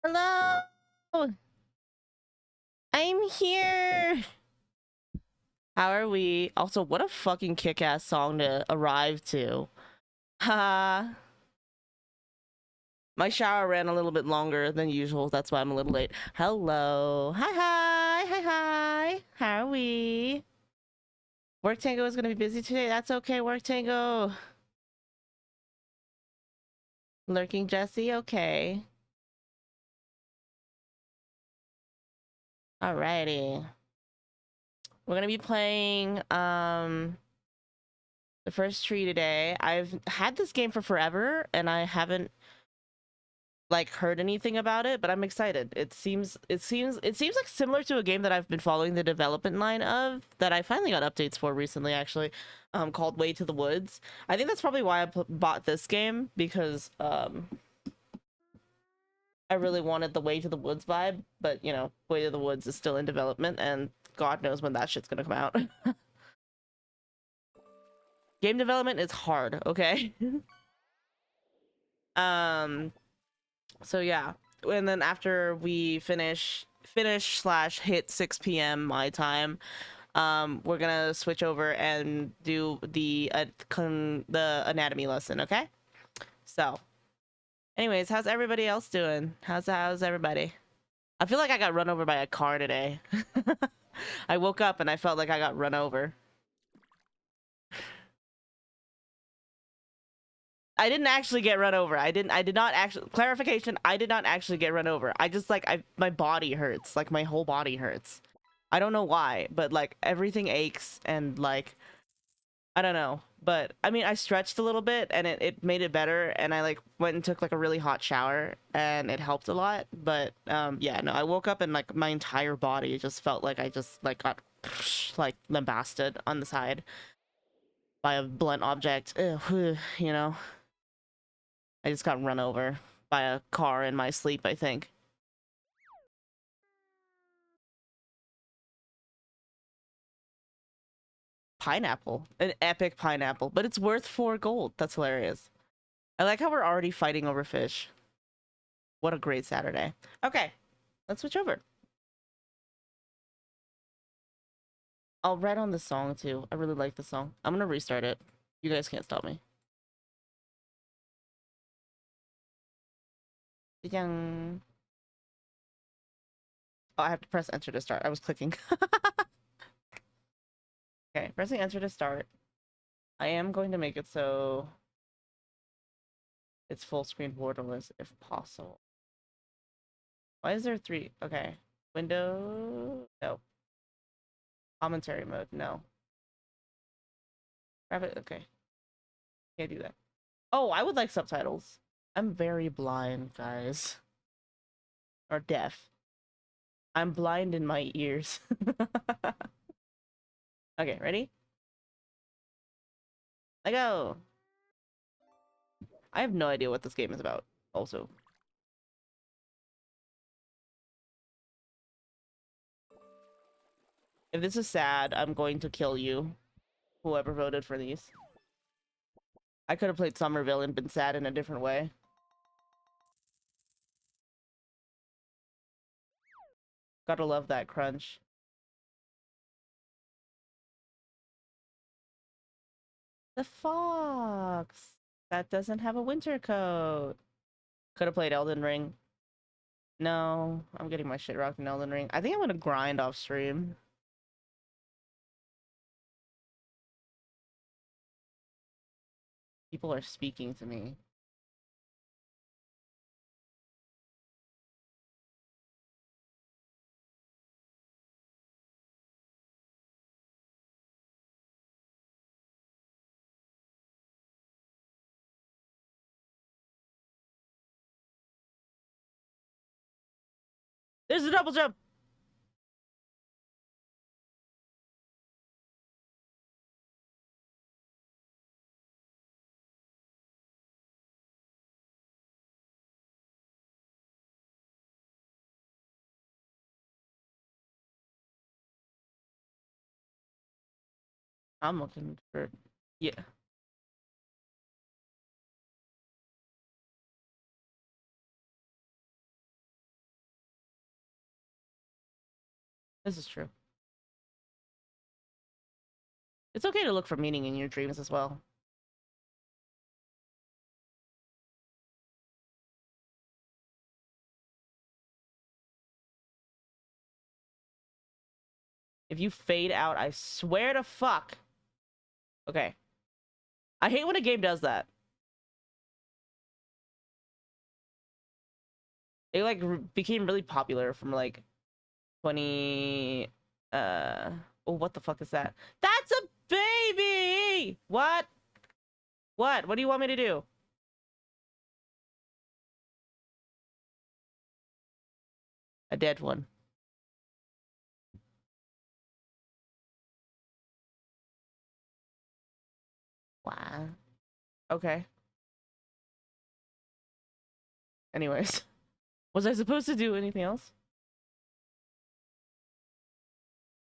Hello! I'm here! How are we? Also, what a fucking kick-ass song to arrive to. Ha! My shower ran a little bit longer than usual. That's why I'm a little late. Hello. Hi, hi. Hi, hi. How are we? Work Tango is going to be busy today. That's okay, Work Tango. Lurking Jesse? Okay. Alrighty. We're going to be playing, the first tree today. I've had this game for forever, and I haven't like heard anything about it, but I'm excited. It seems like similar to a game that I've been following the development line of, that I finally got updates for recently, actually, called Way to the Woods. I think that's probably why I bought this game, because I really wanted the Way to the Woods vibe, but you know, Way to the Woods is still in development, and God knows when that shit's gonna come out. Game development is hard, okay? um so yeah, and then after we finish slash hit 6 p.m. my time, we're gonna switch over and do the anatomy lesson. Okay, so anyways, how's everybody else doing? How's everybody? I feel like I got run over by a car today. I woke up and I felt like I got run over. I didn't actually get run over. I did not actually, clarification, I did not actually get run over. I just like, my body hurts. Like my whole body hurts. I don't know why, but like everything aches, and like, I don't know. But I mean, I stretched a little bit and it made it better, and I like went and took like a really hot shower and it helped a lot. But yeah, no, I woke up and like my entire body just felt like I just like got like lambasted on the side by a blunt object. Ugh, you know. I just got run over by a car in my sleep, I think. Pineapple. An epic pineapple. But it's worth 4 gold. That's hilarious. I like how we're already fighting over fish. What a great Saturday. Okay, let's switch over. I'll write on the song too. I really like the song. I'm gonna restart it. You guys can't stop me. Yang. Oh, I have to press enter to start. I was clicking. Okay, pressing enter to start. I am going to make it so it's full screen borderless if possible. Why is there 3? Okay. Window. No. Commentary mode. No. Rabbit. Okay. Can't do that. Oh, I would like subtitles. I'm very blind, guys. Or deaf. I'm blind in my ears. Okay, ready? Let go. I have no idea what this game is about, also. If this is sad, I'm going to kill you. Whoever voted for these. I could have played Somerville and been sad in a different way. Gotta love that crunch. The fox! That doesn't have a winter coat. Could have played Elden Ring. No, I'm getting my shit rocked in Elden Ring. I think I'm gonna grind off stream. People are speaking to me. There's a double jump! I'm looking for... Yeah. This is true. It's okay to look for meaning in your dreams as well. If you fade out, I swear to fuck. Okay. I hate when a game does that. It like became really popular from like 20 oh, what the fuck is that? That's a baby. What do you want me to do? A dead one. Wow. Okay. Anyways, was I supposed to do anything else?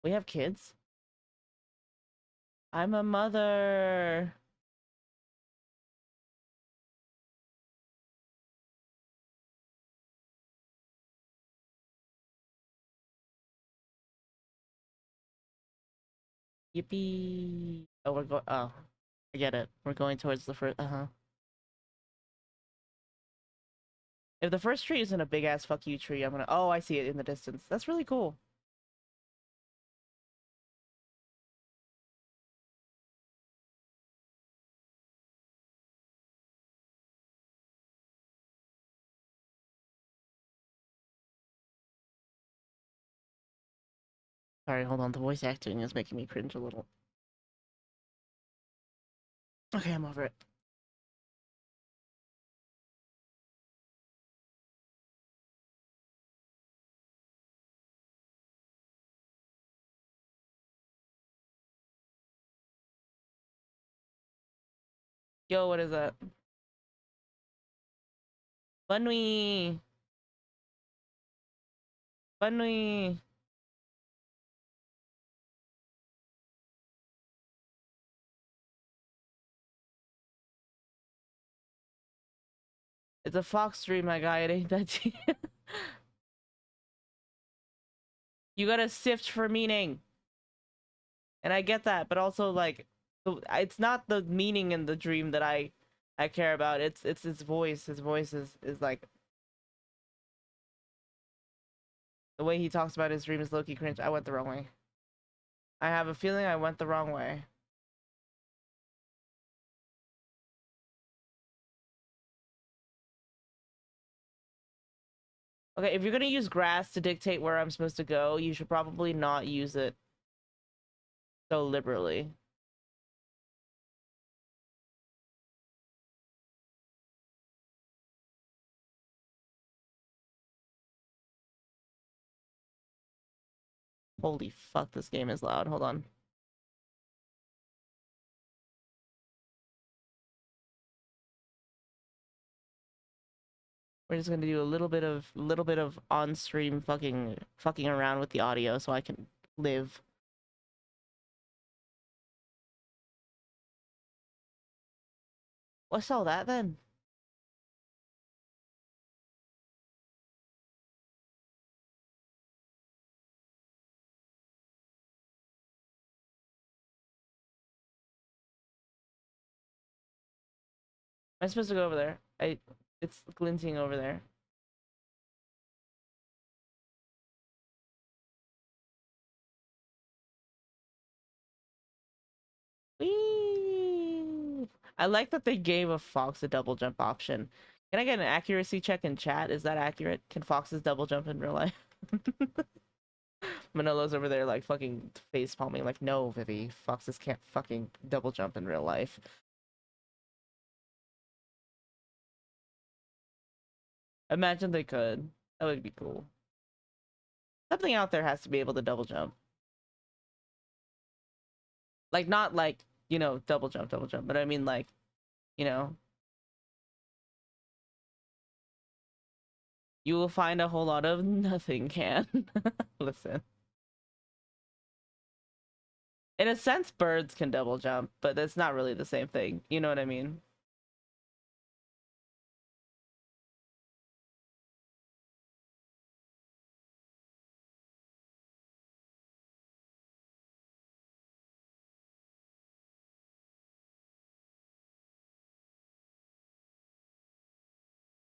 We have kids. I'm a mother. Yippee. Oh, we're going. Oh, I get it. We're going towards the first. Uh-huh. If the first tree isn't a big ass fuck you tree, I'm gonna. Oh, I see it in the distance. That's really cool. Sorry, hold on. The voice acting is making me cringe a little. Okay, I'm over it. Yo, what is that? Bunny. Bunny. It's a fox stream, my guy. It ain't that. You gotta sift for meaning, and I get that, but also like, it's not the meaning in the dream that I care about. It's his voice. His voice is like the way he talks about his dream is low-key cringe. I went the wrong way. I have a feeling I went the wrong way. Okay, if you're gonna use grass to dictate where I'm supposed to go, you should probably not use it so liberally. Holy fuck, this game is loud. Hold on. We're just gonna do a little bit of on-stream fucking around with the audio so I can live. What's all that then? Am I supposed to go over there? It's glinting over there. Whee! I like that they gave a fox a double jump option. Can I get an accuracy check in chat? Is that accurate? Can foxes double jump in real life? Manilo's over there like fucking face palming like, no, Vivi, foxes can't fucking double jump in real life. Imagine they could. That would be cool. Something out there has to be able to double jump. Like, not like, you know, double jump, but I mean like, you know, you will find a whole lot of nothing can. Listen. In a sense, birds can double jump, but that's not really the same thing. You know what I mean?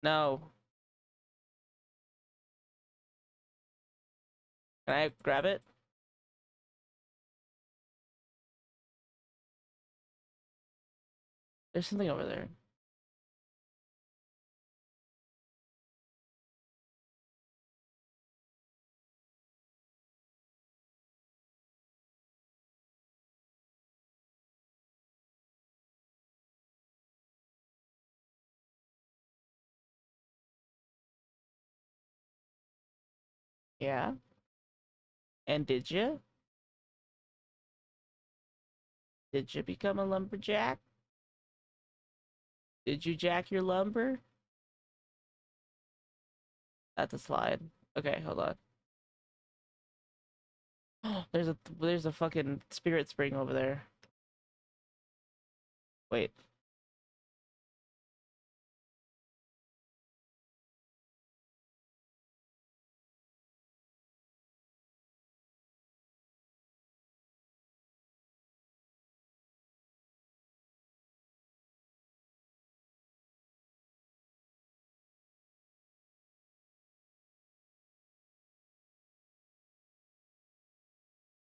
No. Can I grab it? There's something over there. Yeah. And did you? Did you become a lumberjack? Did you jack your lumber? That's a slide. Okay, hold on. There's a fucking spirit spring over there. Wait.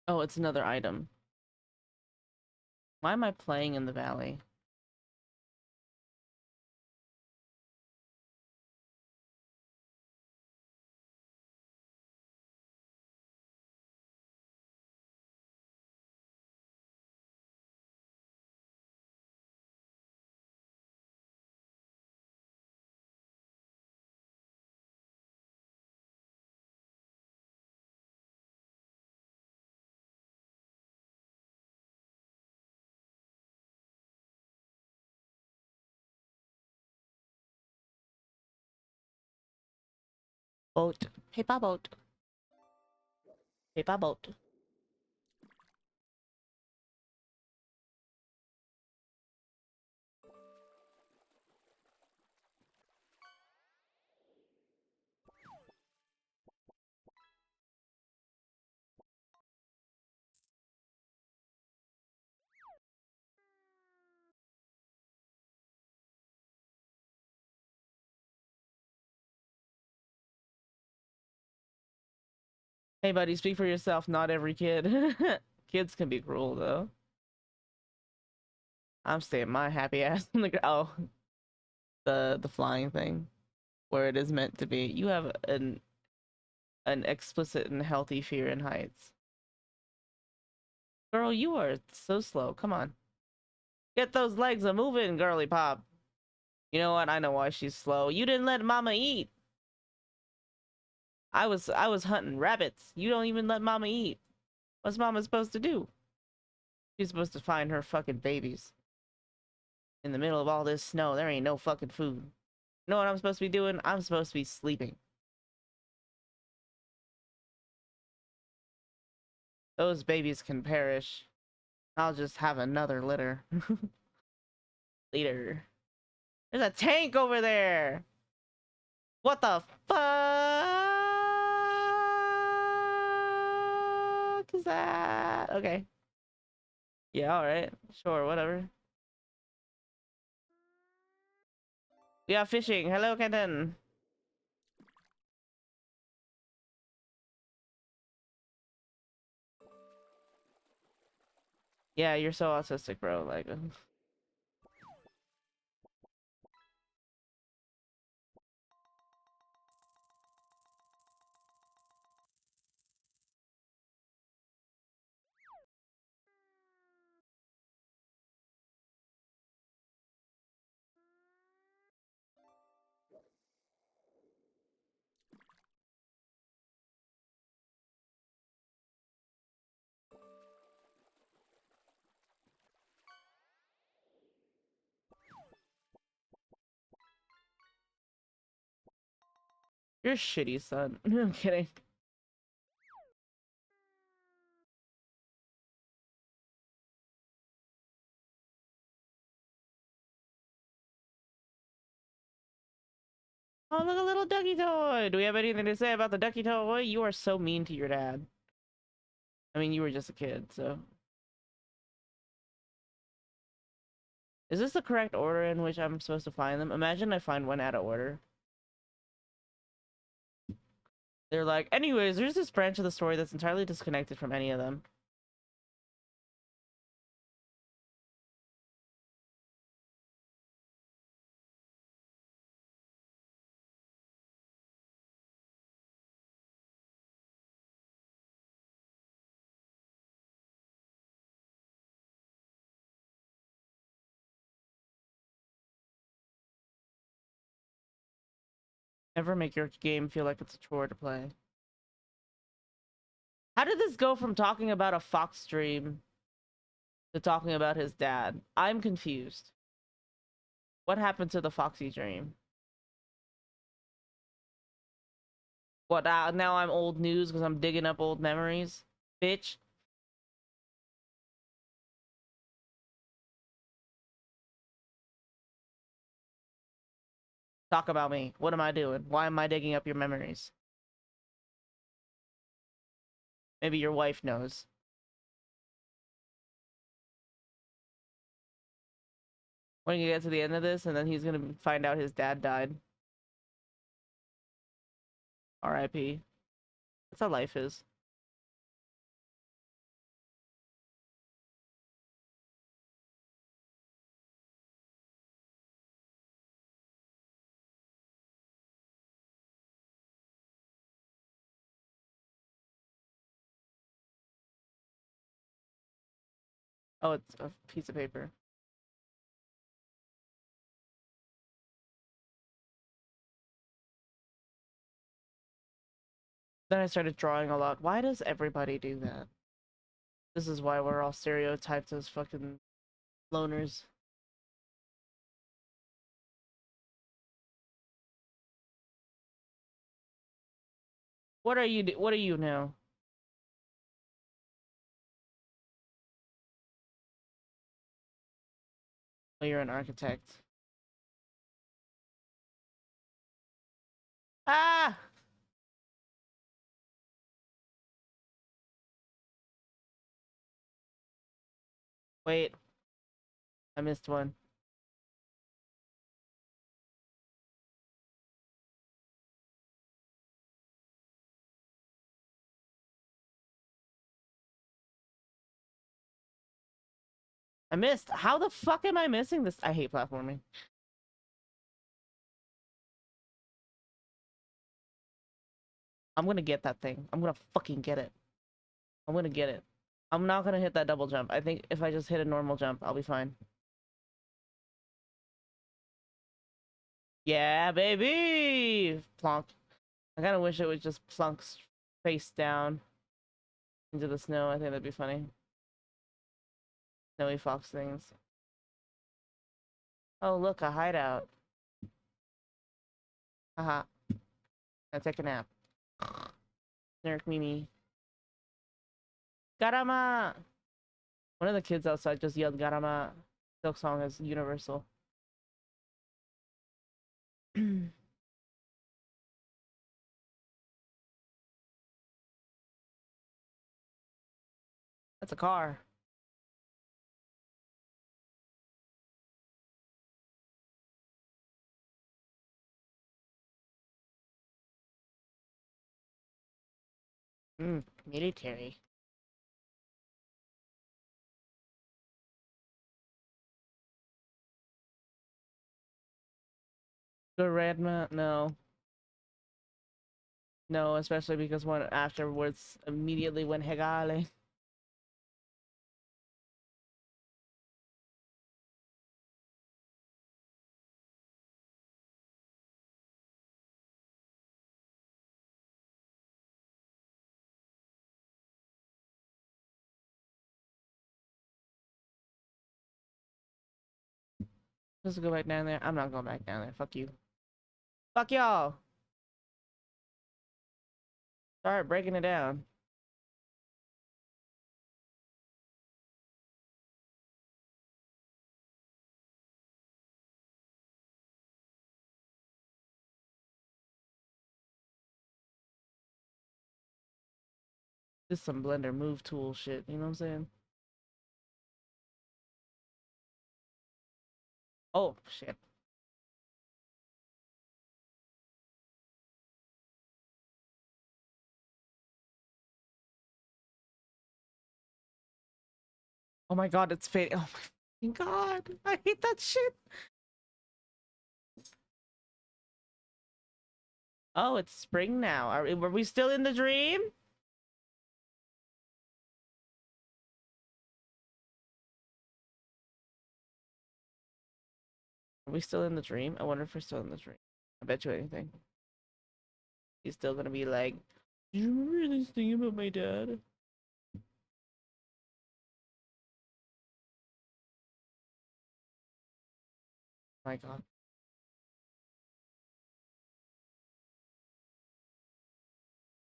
Oh, it's another item. Why am I playing in the valley? Boat. Paper boat. Paper boat. Hey buddy, speak for yourself, not every kid. Kids can be cruel though. I'm staying my happy ass on the ground. Oh, the flying thing. Where it is meant to be. You have an explicit and healthy fear in heights. Girl, you are so slow. Come on. Get those legs a moving, girly pop. You know what? I know why she's slow. You didn't let mama eat. I was hunting rabbits. You don't even let mama eat. What's mama supposed to do? She's supposed to find her fucking babies. In the middle of all this snow, there ain't no fucking food. You know what I'm supposed to be doing? I'm supposed to be sleeping. Those babies can perish. I'll just have another litter. Later. There's a tank over there! What the fuck is that? Okay. Yeah, alright. Sure, whatever. We are fishing. Hello, Kenton. Yeah, you're so autistic, bro. Like, you're shitty, son. I'm kidding. Oh, look, a little ducky toy. Do we have anything to say about the ducky toy? You are so mean to your dad. I mean, you were just a kid, so. Is this the correct order in which I'm supposed to find them? Imagine I find one out of order. They're like, anyways, there's this branch of the story that's entirely disconnected from any of them. Never make your game feel like it's a chore to play. How did this go from talking about a Fox stream to talking about his dad? I'm confused. What happened to the Foxy dream? What, now I'm old news because I'm digging up old memories? Bitch. Talk about me. What am I doing? Why am I digging up your memories? Maybe your wife knows. When you get to the end of this, and then he's gonna find out his dad died. R.I.P. That's how life is. Oh, it's a piece of paper. Then I started drawing a lot. Why does everybody do that? This is why we're all stereotyped as fucking loners. What are you? What are you now? Oh, you're an architect. Ah! Wait, I missed one. I missed. How the fuck am I missing this? I hate platforming. I'm gonna get that thing. I'm gonna fucking get it. I'm gonna get it. I'm not gonna hit that double jump. I think if I just hit a normal jump, I'll be fine. Yeah, baby! Plonk. I kinda wish it would just plunk face down into the snow. I think that'd be funny. Snowy fox things. Oh, look, a hideout. Haha. I take a nap. Snark Mimi. Garama! One of the kids outside just yelled Garama. Silk song is universal. That's a car. Military. The Redma? No. No, especially because one afterwards immediately went Hegale. Just go back down there. I'm not going back down there. Fuck you. Fuck y'all. Start breaking it down. This is some Blender move tool shit. You know what I'm saying? Oh, shit. Oh my god, it's fading. Oh my god, I hate that shit. Oh, it's spring now. Were we still in the dream? Are we still in the dream? I wonder if we're still in the dream. I bet you anything. He's still gonna be like, do you remember this thing about my dad? My god.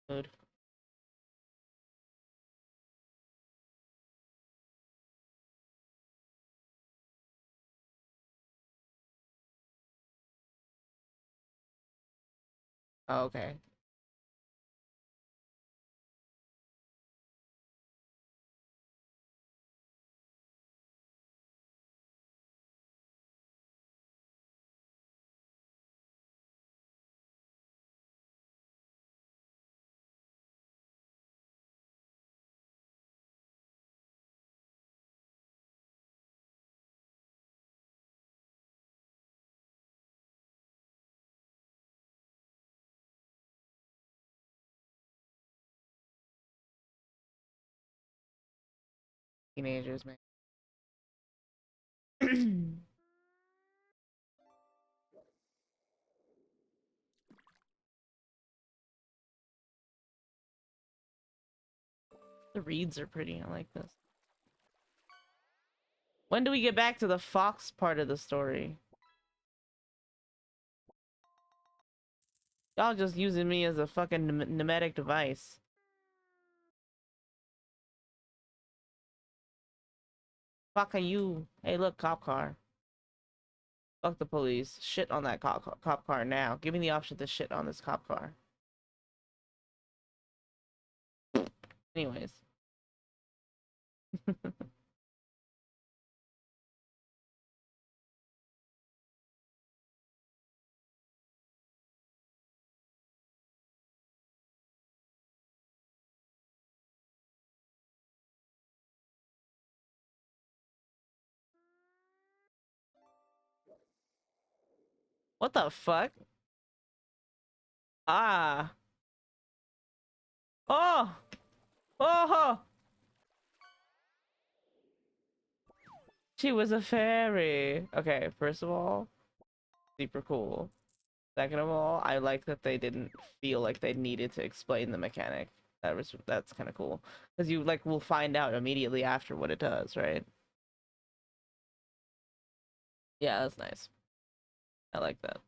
Good. Oh, okay. Teenagers, man. The reeds are pretty. I like this. When do we get back to the fox part of the story? Y'all just using me as a fucking pneumatic device. Fuck are you? Hey, look, cop car. Fuck the police. Shit on that cop car now. Give me the option to shit on this cop car. Anyways. What the fuck? Ah. Oh. Oh. She was a fairy. Okay, first of all, super cool. Second of all, I like that they didn't feel like they needed to explain the mechanic. That's kind of cool because you like will find out immediately after what it does, right? Yeah, that's nice. I like that.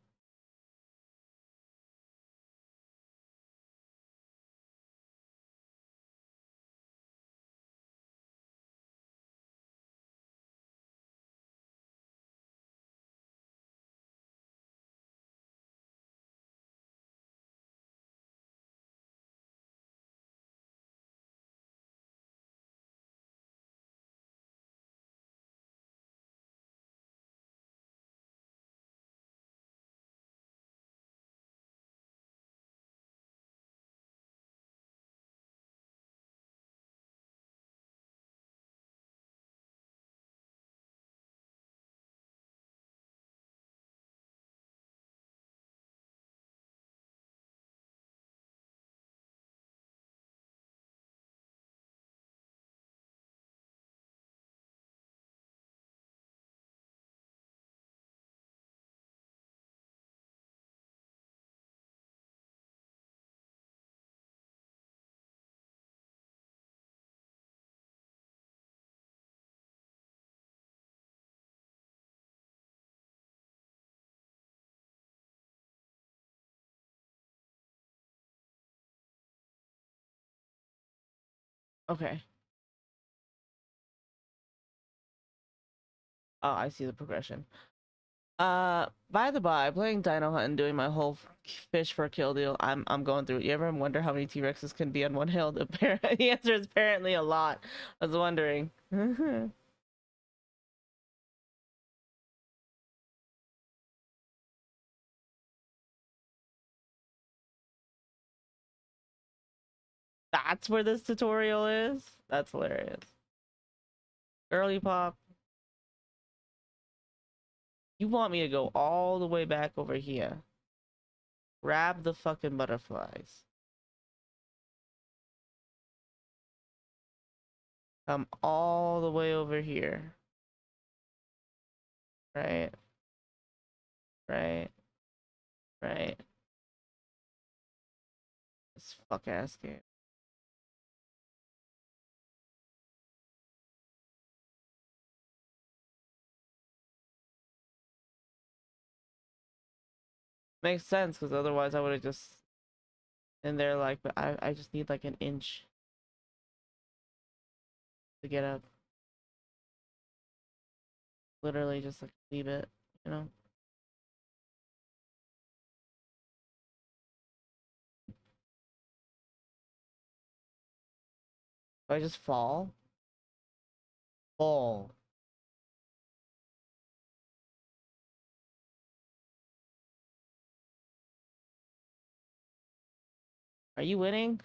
Okay. Oh, I see the progression. By the by, playing Dino Hunt and doing my whole fish for a kill deal, I'm going through it. You ever wonder how many T-Rexes can be on one hill? The answer is apparently a lot. I was wondering. That's where this tutorial is? That's hilarious. Girly pop. You want me to go all the way back over here? Grab the fucking butterflies. Come all the way over here. Right, right, right. This fuck ass game. Makes sense, because otherwise I would have just in there like, but I just need like an inch to get up. Literally just like leave it, you know? If I just fall? Fall. Are you winning?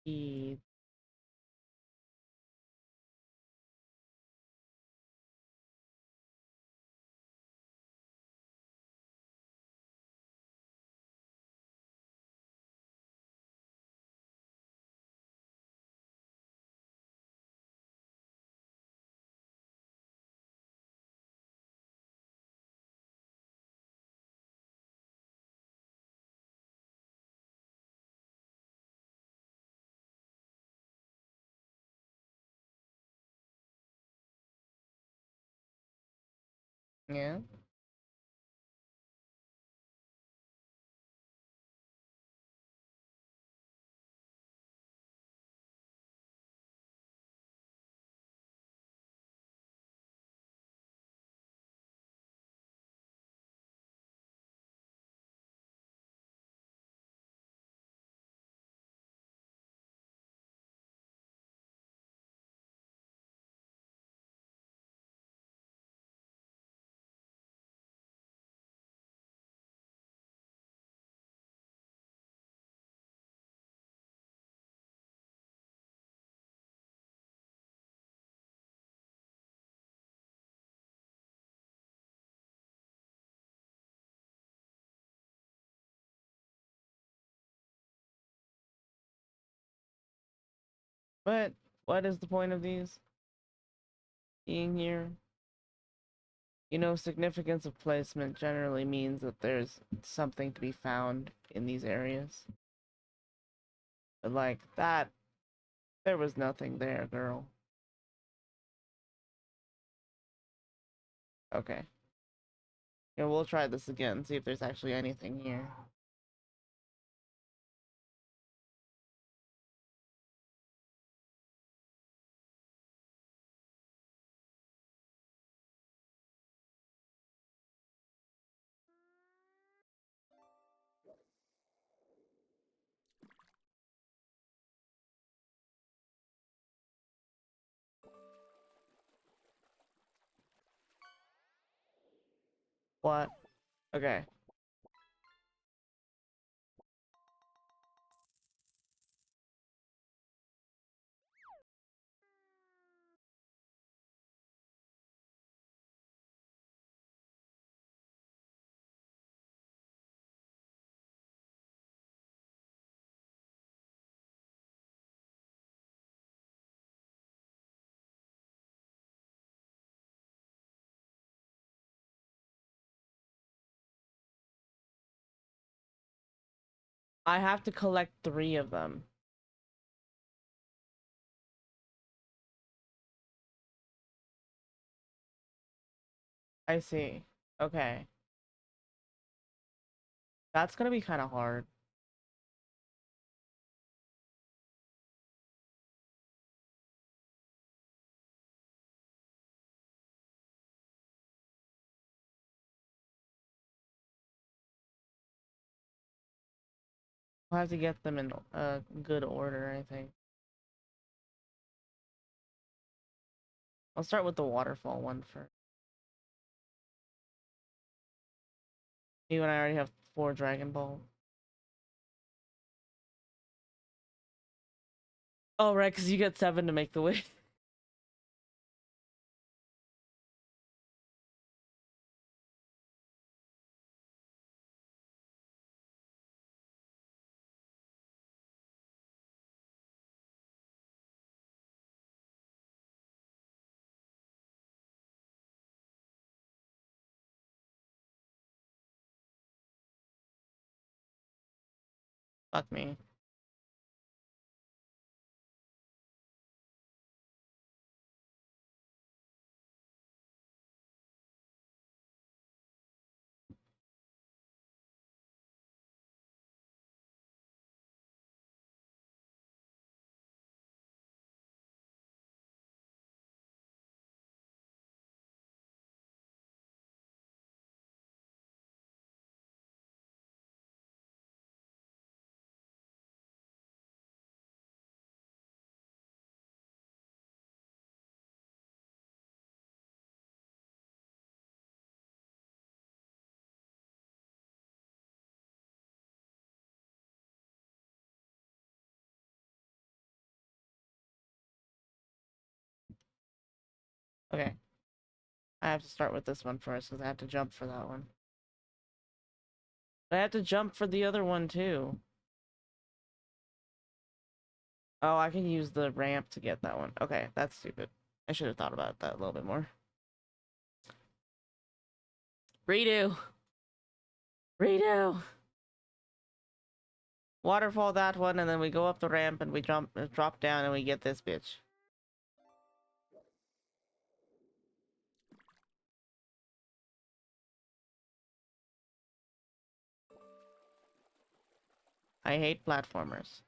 E- Yeah. But what is the point of these being here? You know, significance of placement generally means that there's something to be found in these areas. But like that, there was nothing there, girl. Okay. Yeah, we'll try this again, see if there's actually anything here. What? Okay. I have to collect 3 of them. I see. Okay. That's gonna be kind of hard. We'll have to get them in good order, I think. I'll start with the waterfall one first. You and I already have 4 Dragon Ball. Oh, right, because you get 7 to make the wish. Fuck me. Okay. I have to start with this one first because I have to jump for that one. But I have to jump for the other one too. Oh, I can use the ramp to get that one. Okay, that's stupid. I should have thought about that a little bit more. Redo! Redo! Waterfall that one, and then we go up the ramp and we drop down and we get this bitch. I hate platformers.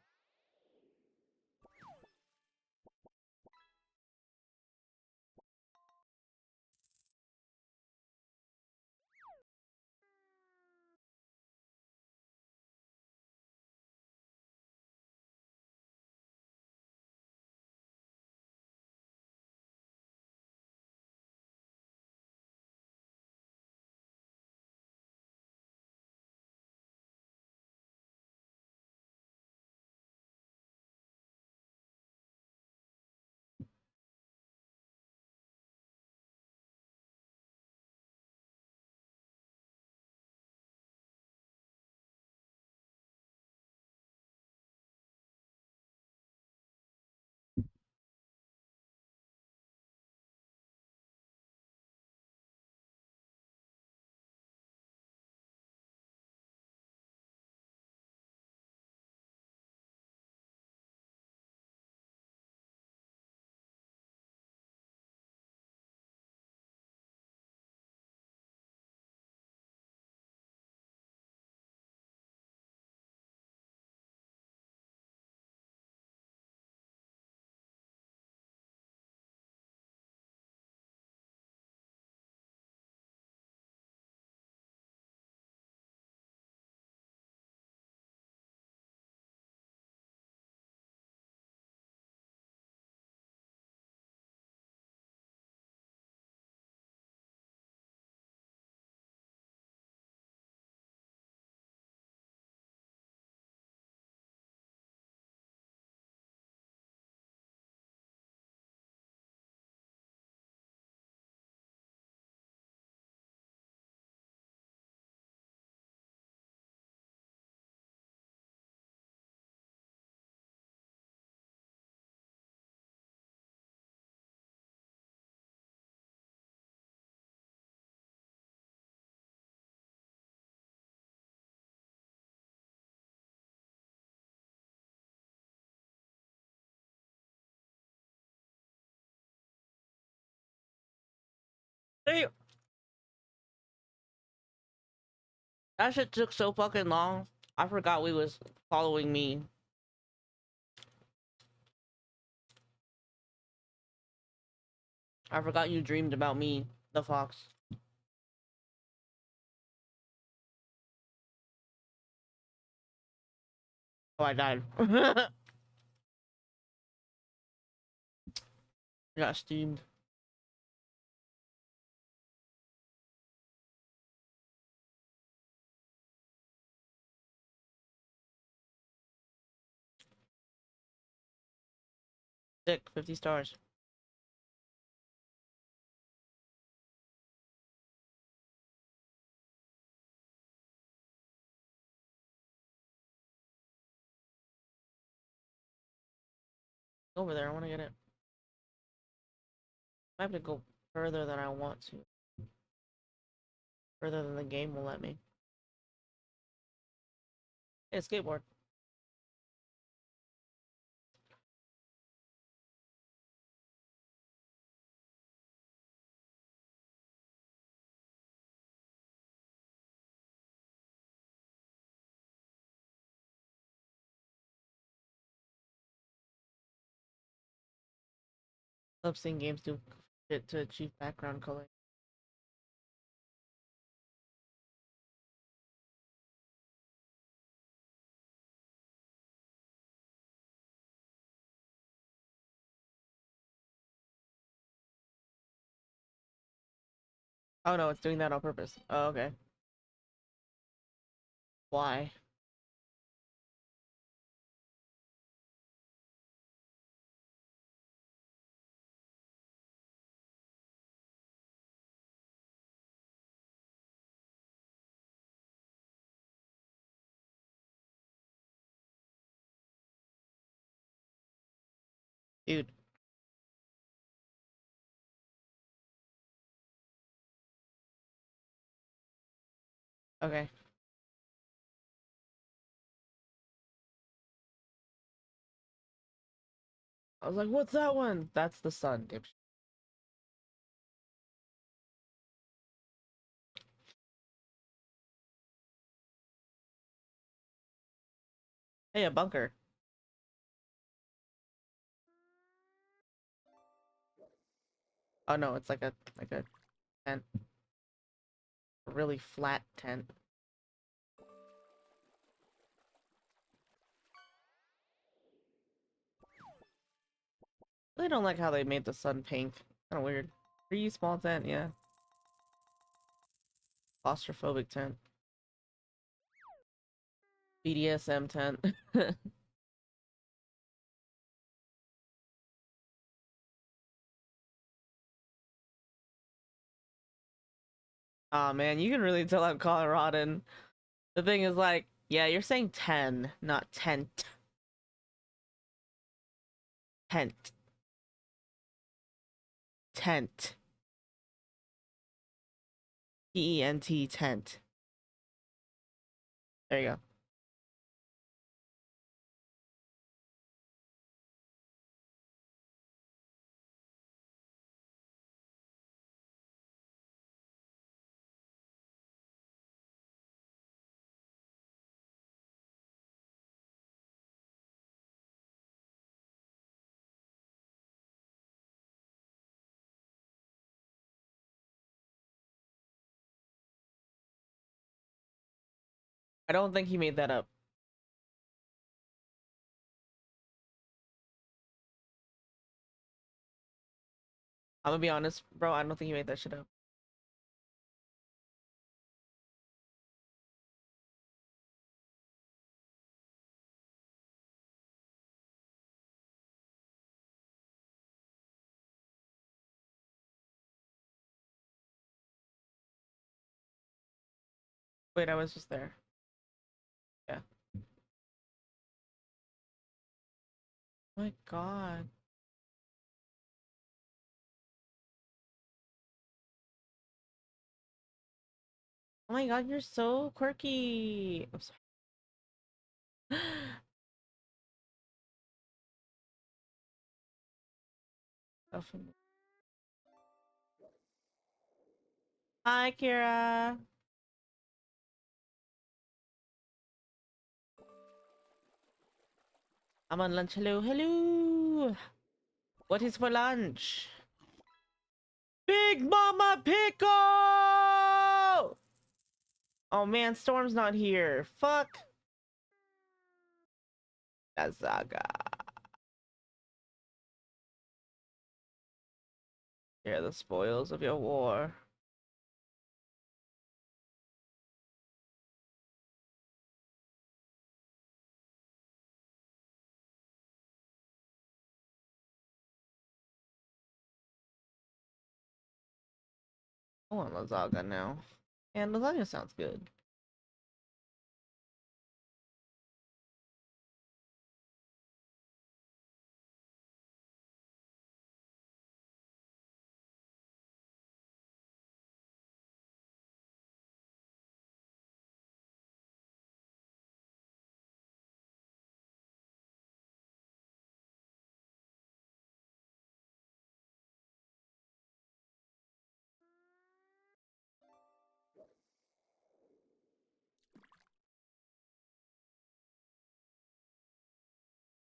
Hey! That shit took so fucking long. I forgot we was following me. I forgot you dreamed about me, the fox. Oh, I died. I got steamed. Sick, 50 stars. Over there, I want to get it. I have to go further than I want to. Further than the game will let me. Hey, skateboard. Love seeing games do shit to achieve background color. Oh no, it's doing that on purpose. Oh, okay. Why? Dude. Okay. I was like, what's that one? That's the sun, dipshit. Hey, a bunker. Oh no, it's like a tent. A really flat tent. I really don't like how they made the sun pink. Kinda weird. Pretty small tent, yeah. Claustrophobic tent. BDSM tent. Aw, man, you can really tell I'm Coloradan. The thing is, like, yeah, you're saying 10, not tent. Tent. Tent. Tent, tent. There you go. I don't think he made that up. I'm gonna be honest, bro, I don't think he made that shit up. Wait, I was just there. Yeah. Oh my god. Oh my god, you're so quirky. I'm sorry. Hi, Kira. I'm on lunch. Hello, hello. What is for lunch? Big Mama Pickle! Oh man, Storm's not here. Fuck. Gazaga. Share the spoils of your war. I want lasagna now. And lasagna sounds good.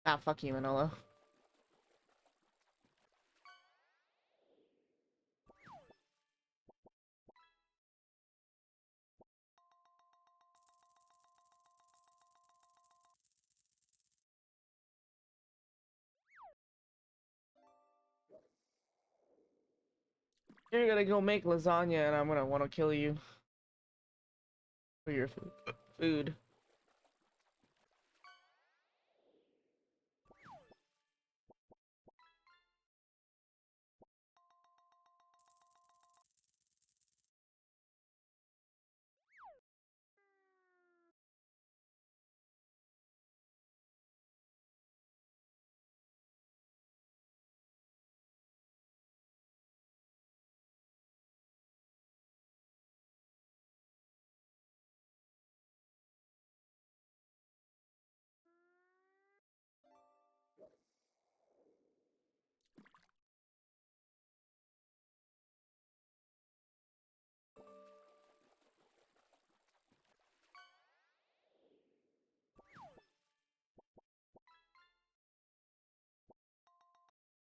Ah, fuck you, Manolo. You're gonna go make lasagna and I'm gonna want to kill you for your food.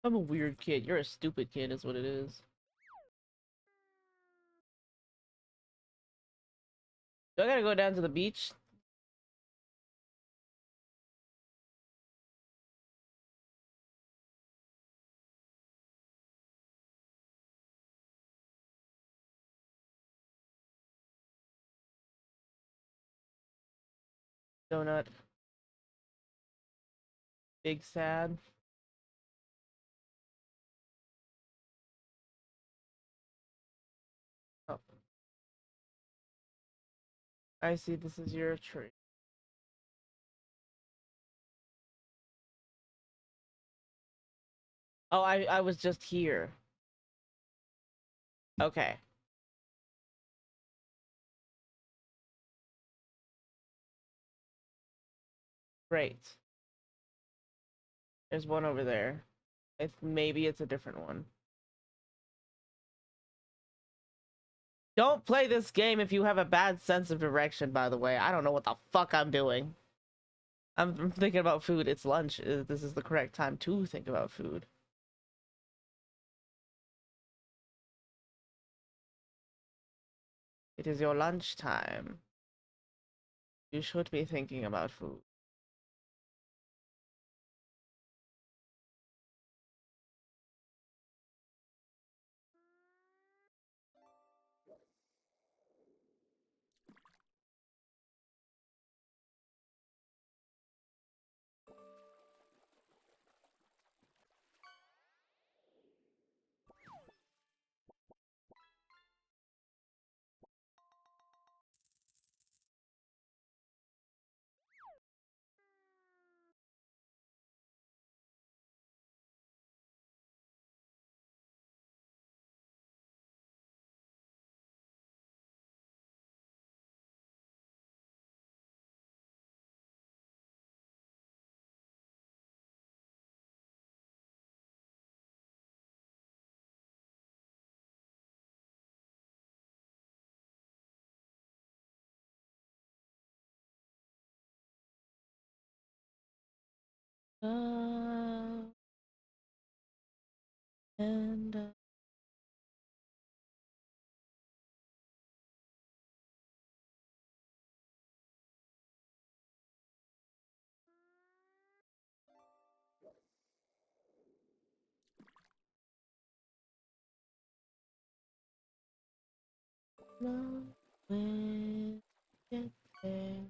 I'm a weird kid. You're a stupid kid is what it is. Do I gotta go down to the beach? Donut. Big sad. Oh, I see this is your tree. Oh, I was just here. Okay. Great. There's one over there. Maybe it's a different one. Don't play this game if you have a bad sense of direction, by the way. I don't know what the fuck I'm doing. I'm thinking about food. It's lunch. This is the correct time to think about food. It is your lunch time. You should be thinking about food. And love when you get there,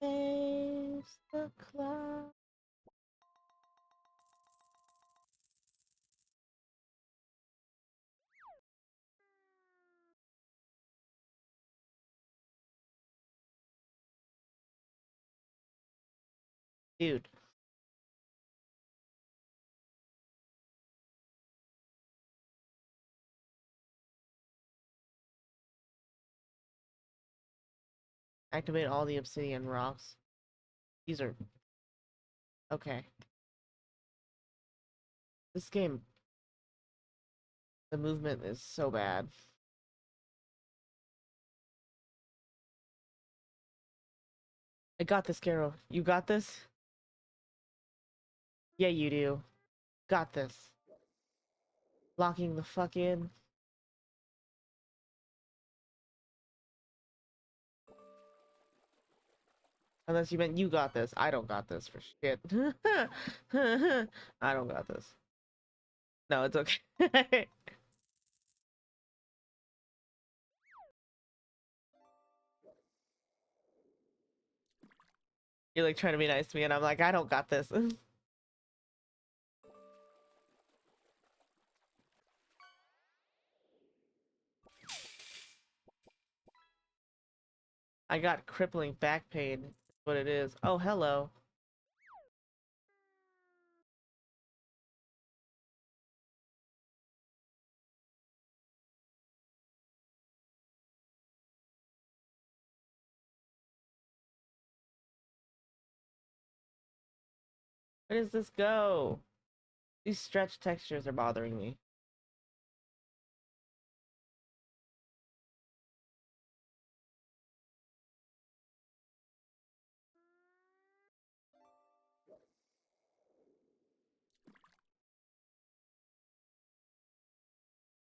face the cloud. Dude, activate all the obsidian rocks. These are okay. This game, the movement is so bad. I got this, Carol. You got this? Yeah, you do. Got this. Locking the fuck in. Unless you meant you got this. I don't got this for shit. I don't got this. No, it's okay. You're like trying to be nice to me, and I'm like, I don't got this. I got crippling back pain. That's what it is. Oh, hello. Where does this go? These stretch textures are bothering me.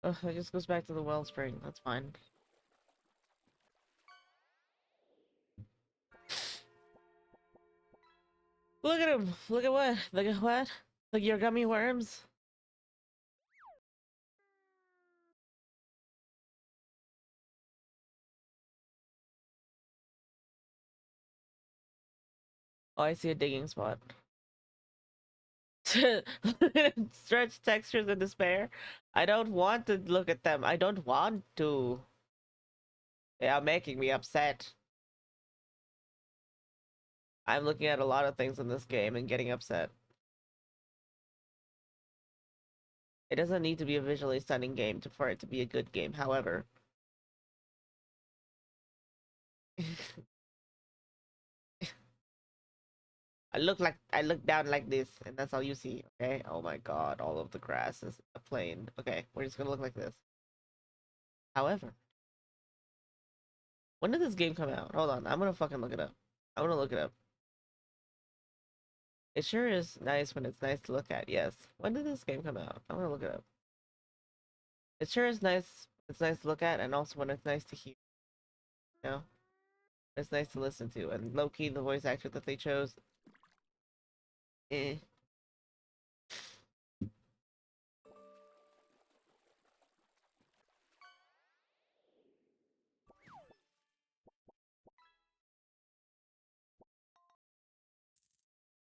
Ugh, it just goes back to the wellspring. That's fine. Look at him. Look at what? Look at what? Look at your gummy worms. Oh, I see a digging spot. Stretch textures in despair. I don't want to look at them. I don't want to. They are making me upset. I'm looking at a lot of things in this game and getting upset. It doesn't need to be a visually stunning game for it to be a good game. However, I look down like this, and that's all you see. Okay. Oh my God! All of the grass is a plain. Okay, we're just gonna look like this. However, when did this game come out? Hold on, I'm gonna fucking look it up. I want to look it up. It sure is nice when it's nice to look at. Yes. When did this game come out? I want to look it up. It sure is nice. It's nice to look at, and also when it's nice to hear. You know, it's nice to listen to. And low key, the voice actor that they chose, eh.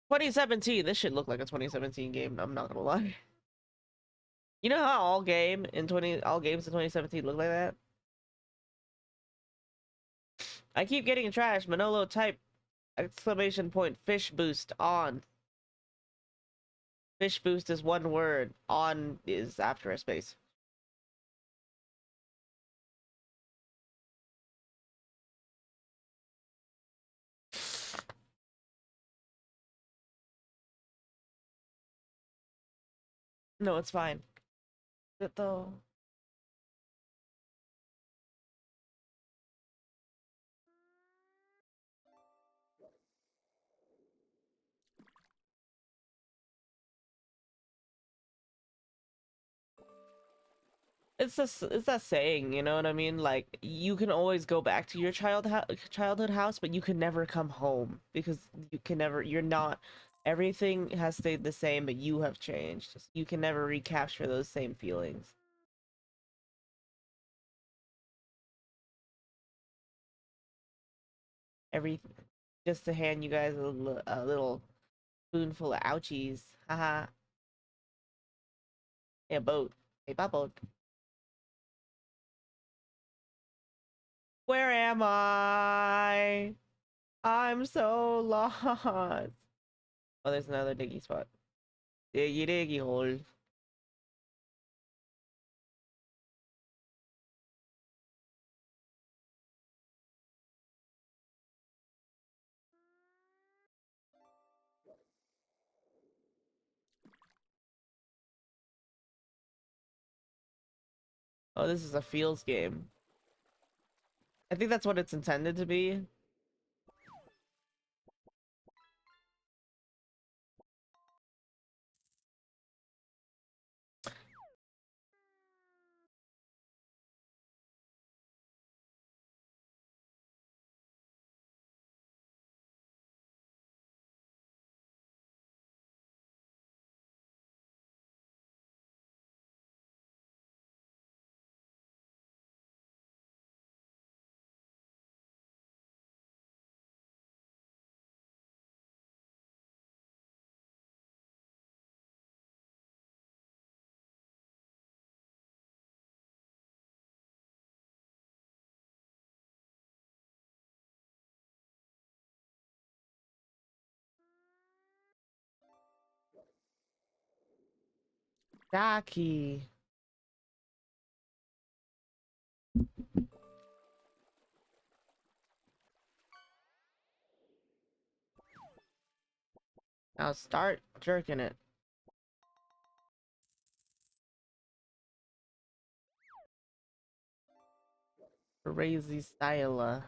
2017. This should look like a 2017 game. I'm not gonna lie. You know how all games in 2017 look like that? I keep getting trash. Manolo type exclamation point fish boost on. Fish boost is one word. On is after a space. No, it's fine. But though. it's that saying, you know what I mean? Like you can always go back to your childhood house, but you can never come home because you can never. You're not. Everything has stayed the same, but you have changed. You can never recapture those same feelings. Every just to hand you guys a little spoonful of ouchies. Haha. Hey, a boat. Hey, boat. Where am I? I'm so lost. Oh, there's another diggy spot. Diggy diggy hole. Oh, this is a Fields game. I think that's what it's intended to be. Jackie. Now start jerking it. Crazy style.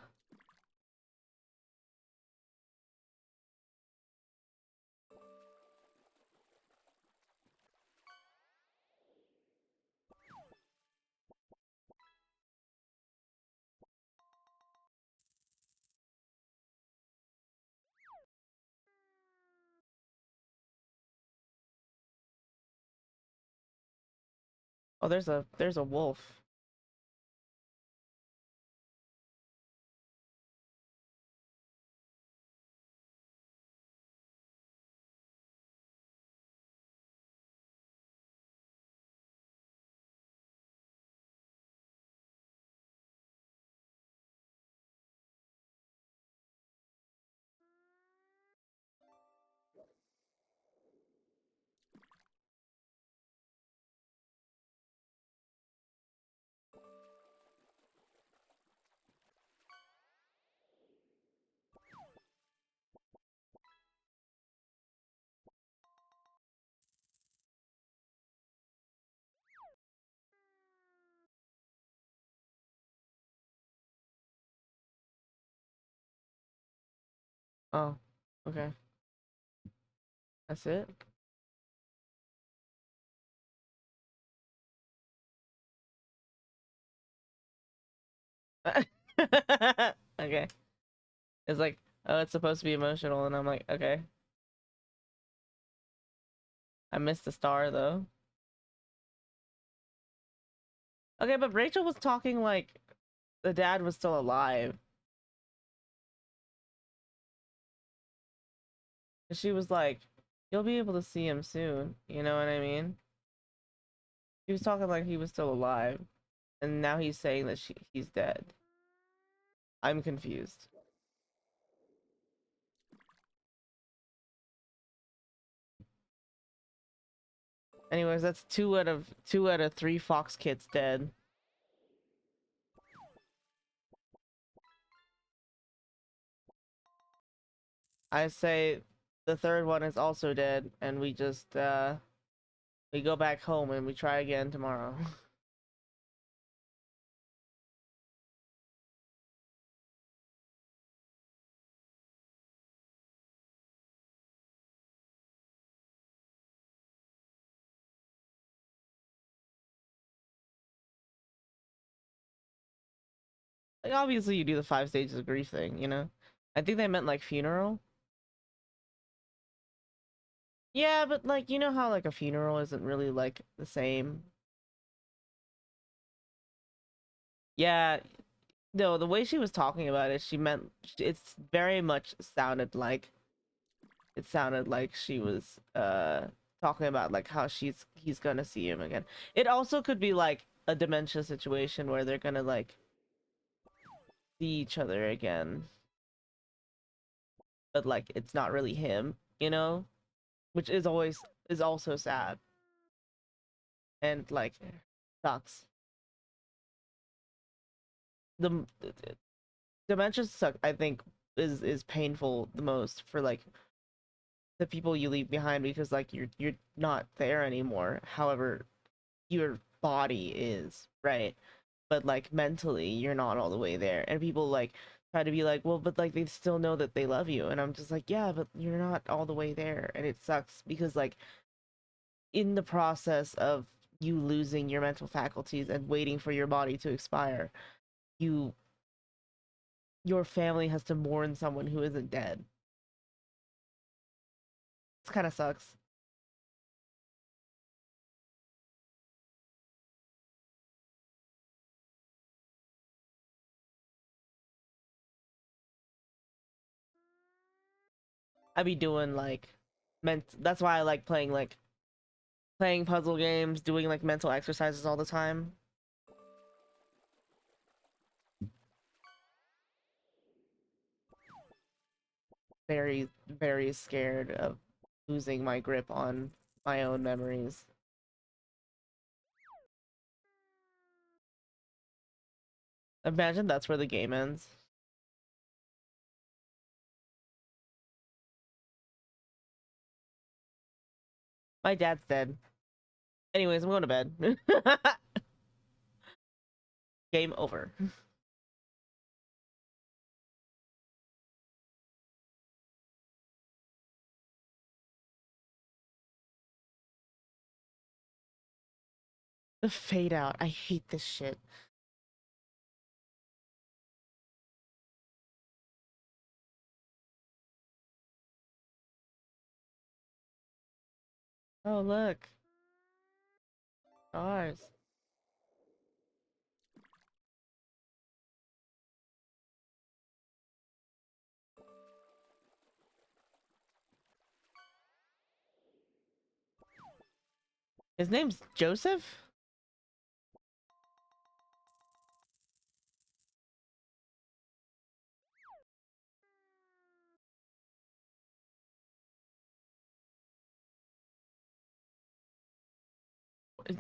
Oh, there's a wolf. Oh, okay. That's it. Okay. It's like, oh, it's supposed to be emotional, and I'm like, okay. I missed the star though. Okay, but Rachel was talking like the dad was still alive. She was like, you'll be able to see him soon. You know what I mean? He was talking like he was still alive, and now he's saying that he's dead. I'm confused. Anyways, that's two out of three fox kids dead. I say the third one is also dead, and we just we go back home and we try again tomorrow. Like obviously you do the 5 stages of grief thing, you know? I think they meant like funeral. Yeah, but like you know how like a funeral isn't really like the same. Yeah, no, the way she was talking about it, she meant it's very much sounded like she was talking about like how he's gonna see him again. It also could be like a dementia situation where they're gonna like see each other again, but like it's not really him, you know, which is also sad and like sucks. The dementia suck. I think is painful the most for like the people you leave behind because like you're not there anymore. However, your body is, right? But like mentally you're not all the way there. And people like try to be like, well, but like they still know that they love you. And I'm just like, yeah, but you're not all the way there. And it sucks because like in the process of you losing your mental faculties and waiting for your body to expire, you your family has to mourn someone who isn't dead. It kind of sucks. I be doing like that's why I like playing puzzle games, doing like mental exercises all the time. Very, very scared of losing my grip on my own memories. Imagine that's where the game ends. My dad's dead. Anyways, I'm going to bed. Game over. The fade out. I hate this shit. Oh, look. Stars. His name's Joseph?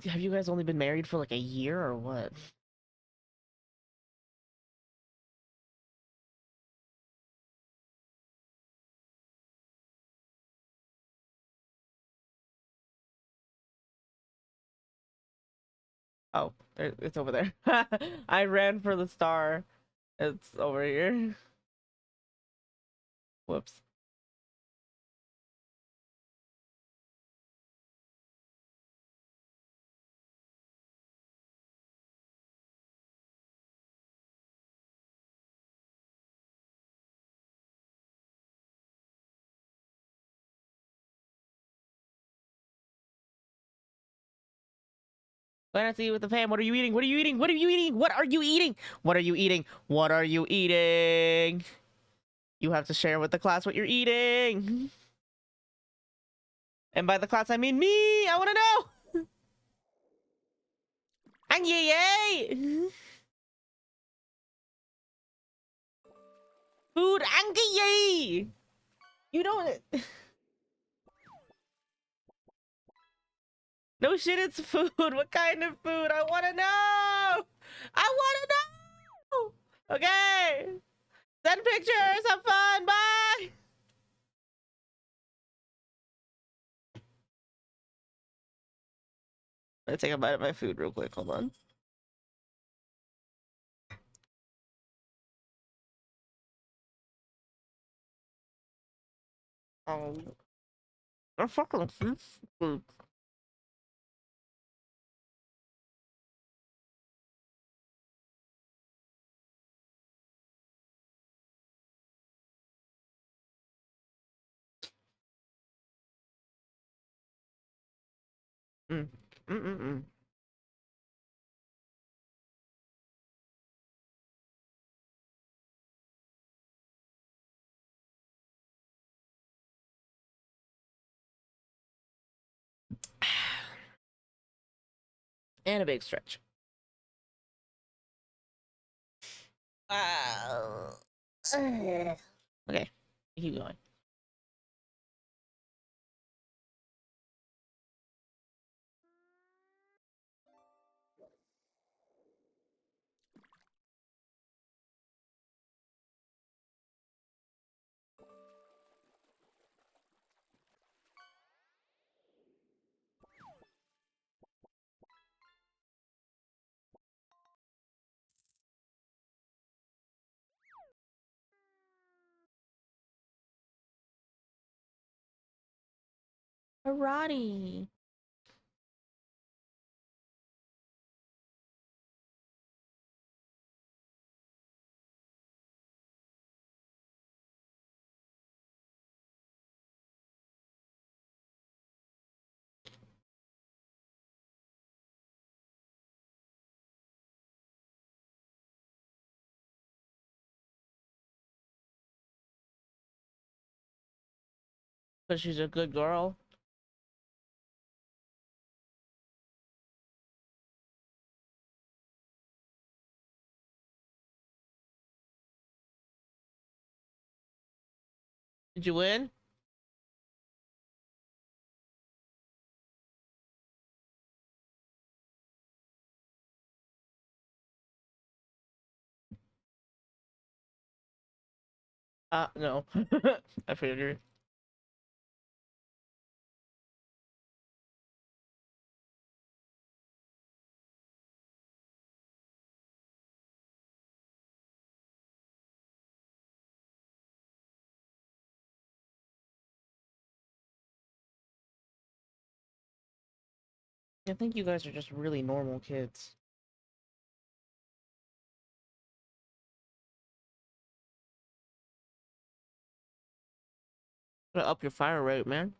Have you guys only been married for like a year or what? Oh, it's over there. I ran for the star. It's over here. Whoops. Glad to see you with the fam. What are you eating? What are you eating? What are you eating? What are you eating? What are you eating? What are you eating? You have to share with the class what you're eating. And by the class, I mean me. I want to know. And yay! Food and yay! You don't. No shit, it's food. What kind of food? I want to know. I want to know. Okay. Send pictures. Have fun. Bye. I'm gonna take a bite of my food real quick. Hold on. I fucking food. Mm. Mm-mm-mm. And a big stretch. Wow. Okay, keep going. Karate. But she's a good girl. Did you win? No. I figured. I think you guys are just really normal kids. Gotta up your fire rate, man.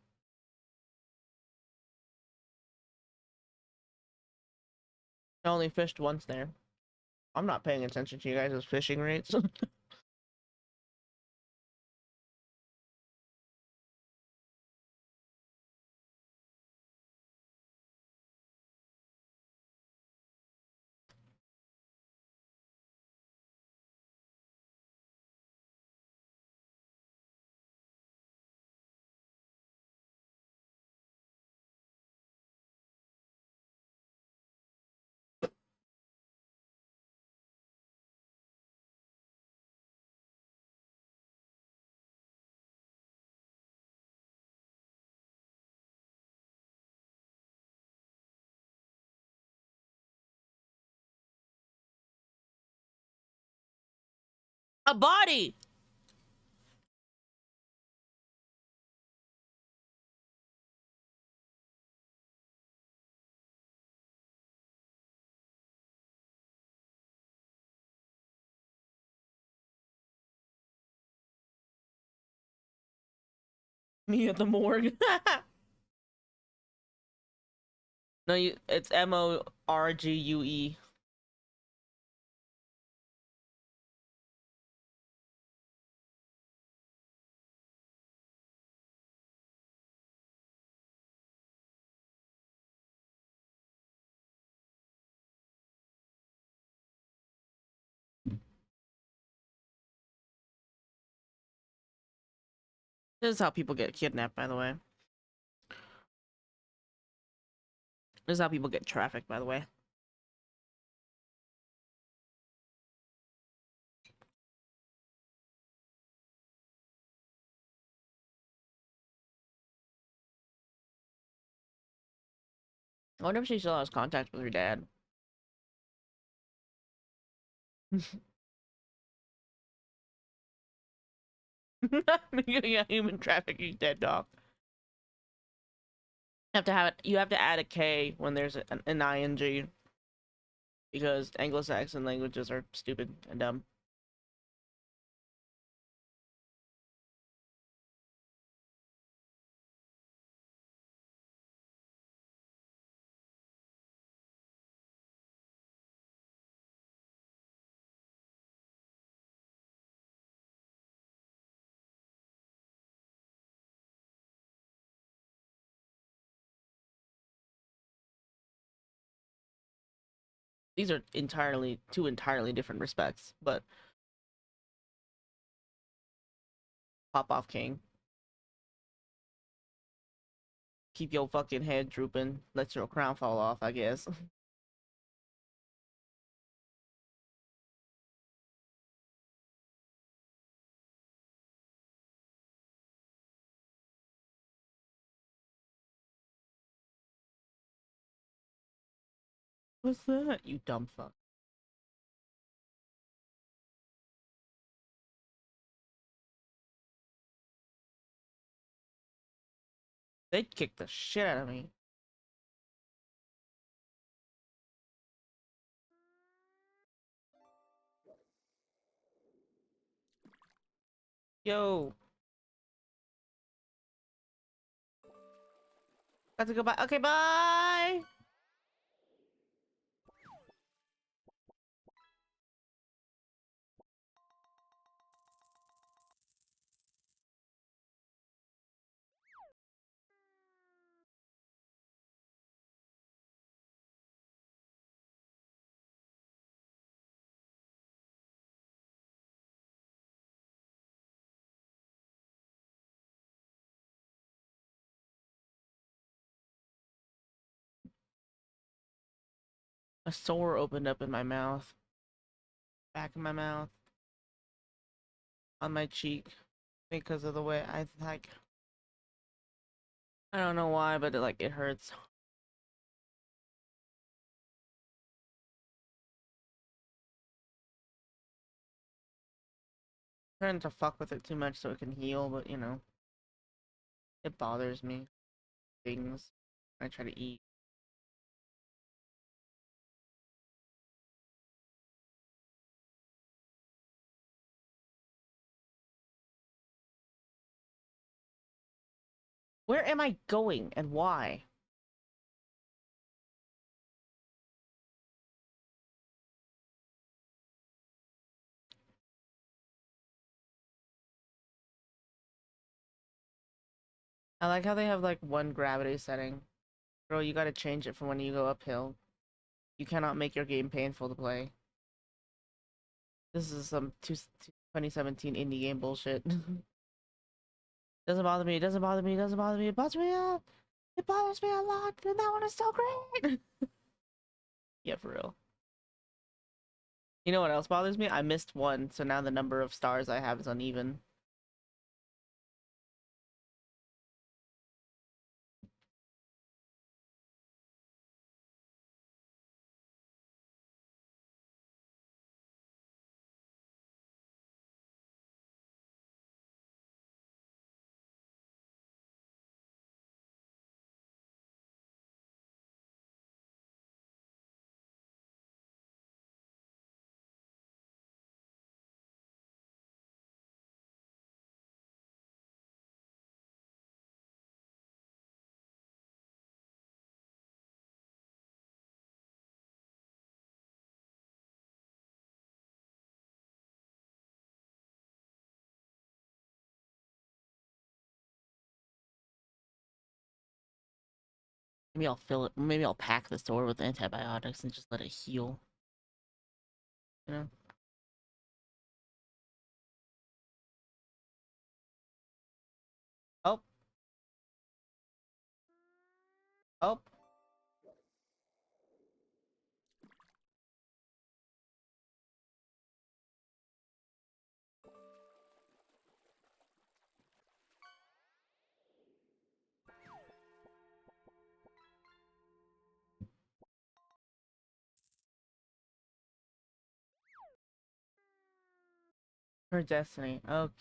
I only fished once there. I'm not paying attention to you guys' fishing rates. A body! Me at the morgue. No, it's Morgue. This is how people get kidnapped, by the way. This is how people get trafficked, by the way. I wonder if she still has contact with her dad. Making a human trafficking dead dog. You have to have it. You have to add a K when there's an ing because Anglo-Saxon languages are stupid and dumb. These are two entirely different respects, but pop off king. Keep your fucking head drooping. Let your crown fall off, I guess. What's that? You dumb fuck. They'd kick the shit out of me. Yo. Got to go bye. Okay, bye! A sore opened up in my mouth. Back of my mouth. On my cheek. Because of the way I like. I don't know why, but it hurts. I'm trying to fuck with it too much so it can heal, but you know. It bothers me. Things. I try to eat. Where am I going and why? I like how they have like one gravity setting. Bro, you gotta change it for when you go uphill. You cannot make your game painful to play. This is some 2017 indie game bullshit. Doesn't bother me, it doesn't bother me, it doesn't bother me, it bothers me a it bothers me a lot, and that one is so great! Yeah, for real. You know what else bothers me? I missed one, so now the number of stars I have is uneven. Maybe I'll fill it, maybe I'll pack the sword with antibiotics and just let it heal. You know? Oh. Oh. Her destiny. Okay.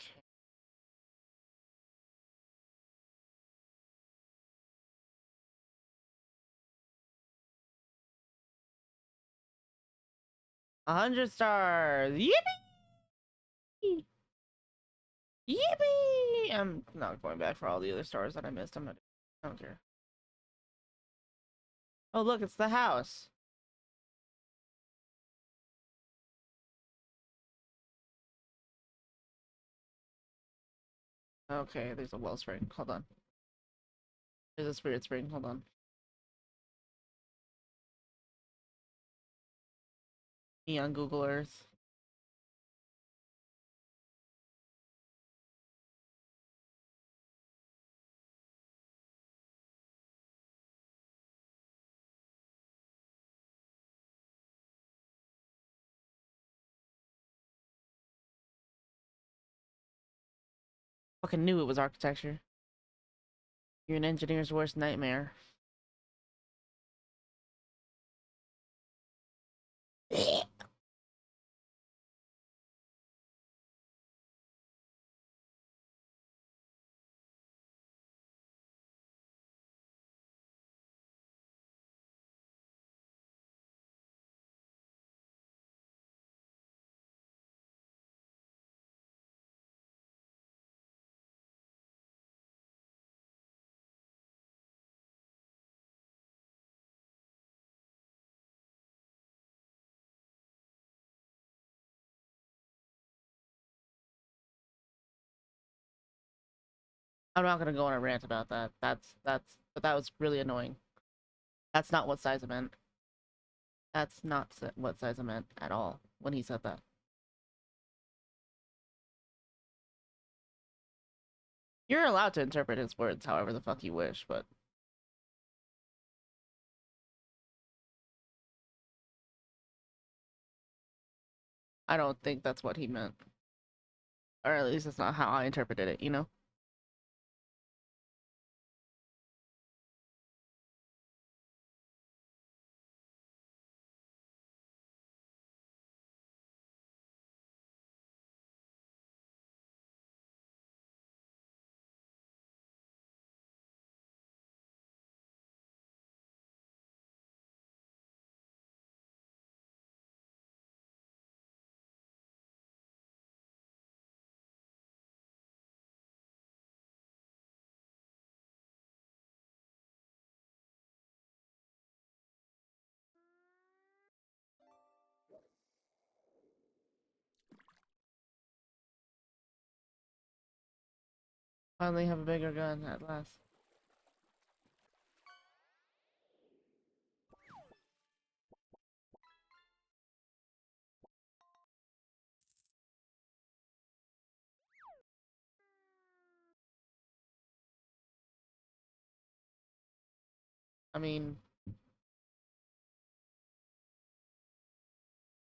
100 stars! Yippee! Yippee! I'm not going back for all the other stars that I missed. I don't care. Oh, look, it's the house. Okay, there's a wellspring. Hold on. There's a spirit spring. Hold on. Me on Google Earth. Fucking knew it was architecture. You're an engineer's worst nightmare. I'm not gonna go on a rant about that. But that was really annoying. That's not what size I meant. That's not what size I meant at all when he said that. You're allowed to interpret his words however the fuck you wish, but I don't think that's what he meant. Or at least that's not how I interpreted it, you know? Finally have a bigger gun at last. I mean, to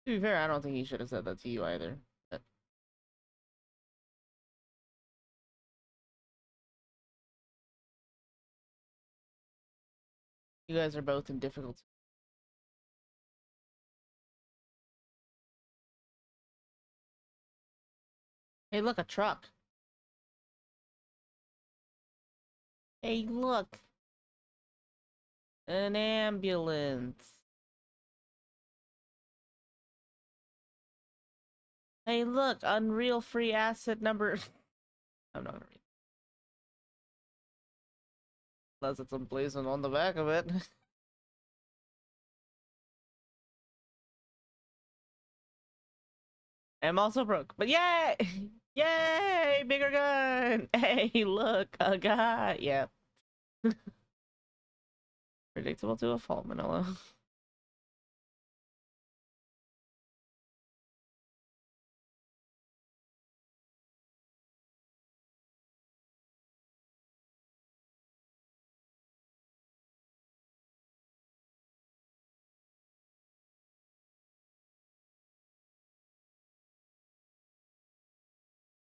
be fair, I don't think he should have said that to you either. But you guys are both in difficult. Hey, look, a truck. Hey, look, an ambulance. Hey, look, Unreal free asset number. I'm not gonna read. Unless it's emblazoned on the back of it. I'm also broke, but yay! Yay! Bigger gun! Hey, look, a guy. Yeah. Predictable to a fault, Manila.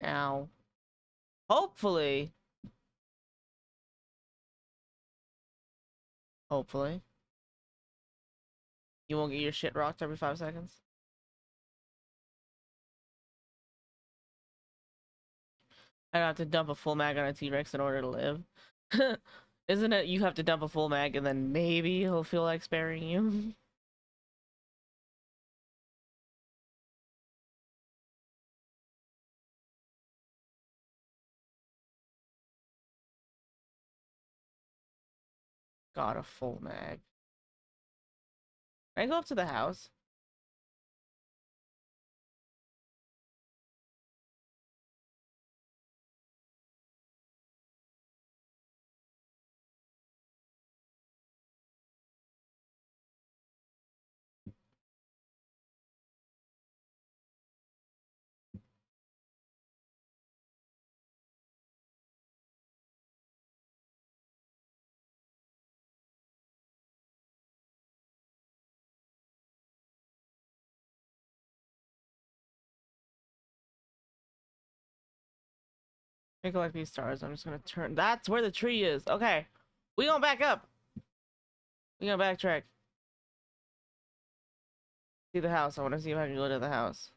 Now, hopefully, hopefully, you won't get your shit rocked every 5 seconds. I don't have to dump a full mag on a T-Rex in order to live. Isn't it you have to dump a full mag and then maybe he'll feel like sparing you? Got a full mag. Can I go up to the house? I collect these stars. I'm just gonna turn. That's where the tree is. Okay. We gonna back up. We gonna backtrack. See the house. I want to see if I can go to the house.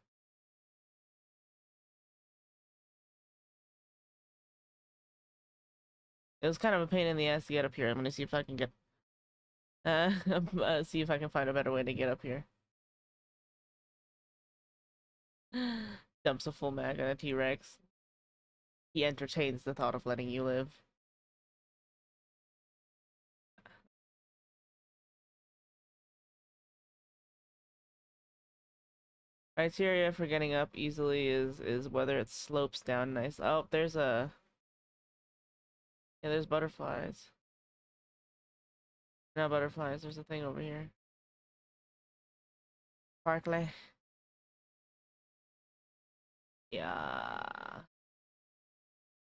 It was kind of a pain in the ass to get up here. I'm gonna see if I can get. See if I can find a better way to get up here. Dumps a full mag on a T-Rex. He entertains the thought of letting you live. Criteria for getting up easily is whether it slopes down nice. Oh, there's a there's butterflies. No butterflies. There's a thing over here. Sparkly. Yeah.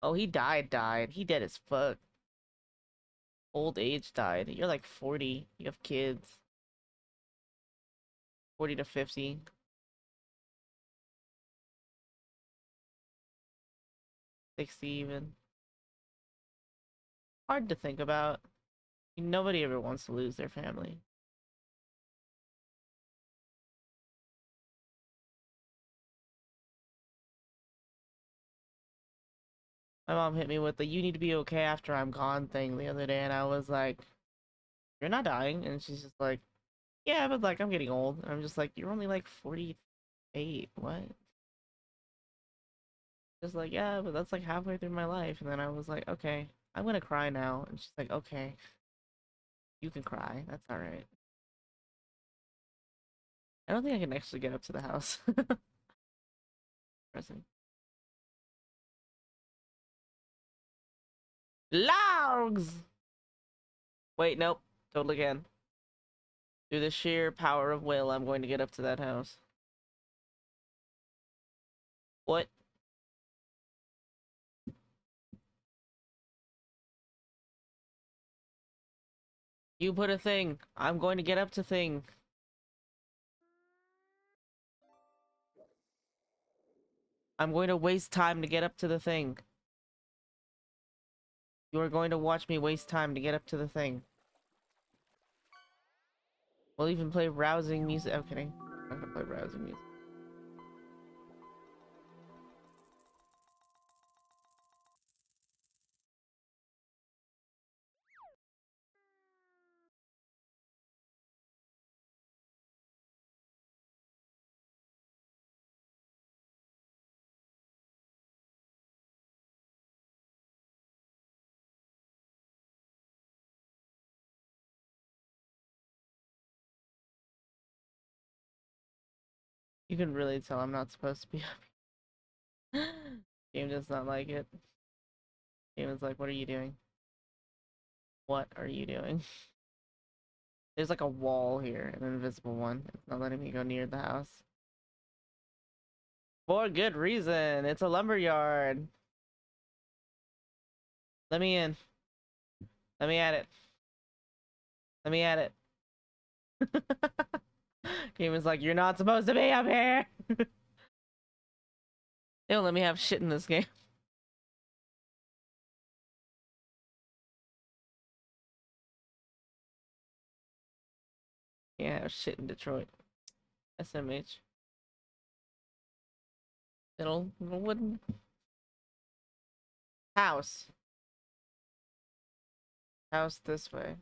Oh, he died. He dead as fuck. Old age died. You're like 40. You have kids. 40 to 50. 60 even. Hard to think about. Nobody ever wants to lose their family. My mom hit me with the "you need to be okay after I'm gone" thing the other day, and I was like, "You're not dying," and she's just like, "Yeah, but like I'm getting old." And I'm just like, "You're only like 48. What?" Just like, "Yeah, but that's like halfway through my life." And then I was like, "Okay, I'm gonna cry now," and she's like, "Okay, you can cry. That's all right." I don't think I can actually get up to the house. Pressing. Logs. Wait, nope. Totally can. Through the sheer power of will, I'm going to get up to that house. What? You put a thing. I'm going to get up to thing. I'm going to waste time to get up to the thing. You are going to watch me waste time to get up to the thing. We'll even play rousing music. I'm kidding. I'm gonna play rousing music. You can really tell I'm not supposed to be up. Game does not like it. Game is like, what are you doing? What are you doing? There's like a wall here, an invisible one. It's not letting me go near the house. For good reason. It's a lumber yard. Let me in. Let me at it. Let me at it. Game is like, you're not supposed to be up here. They don't let me have shit in this game. Yeah, shit in Detroit. SMH. Little wooden house. House this way.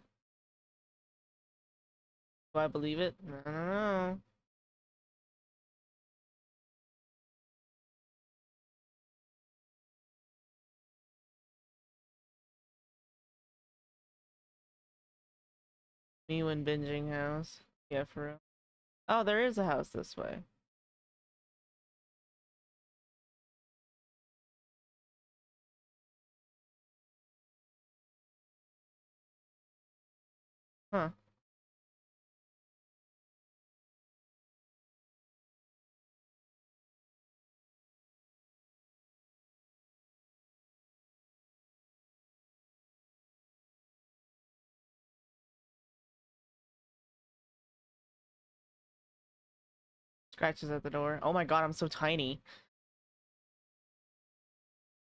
Do I believe it? I don't know. Me when binging house. Yeah, for real. Oh, there is a house this way. Huh. Scratches at the door. Oh my god, I'm so tiny.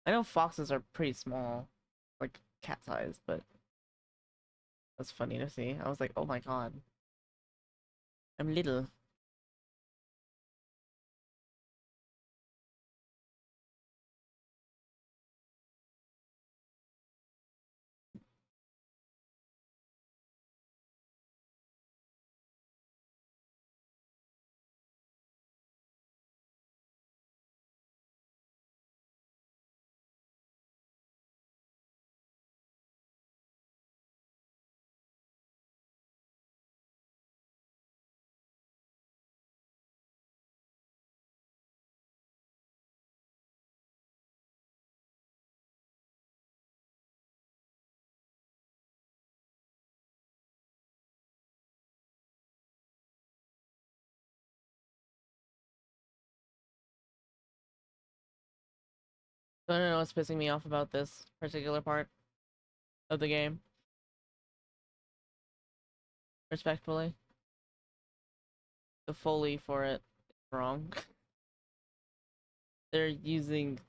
I know foxes are pretty small, like cat size, but that's funny to see. I was like, oh my god, I'm little. I don't know what's pissing me off about this particular part of the game. Respectfully, the Foley for it is wrong. They're using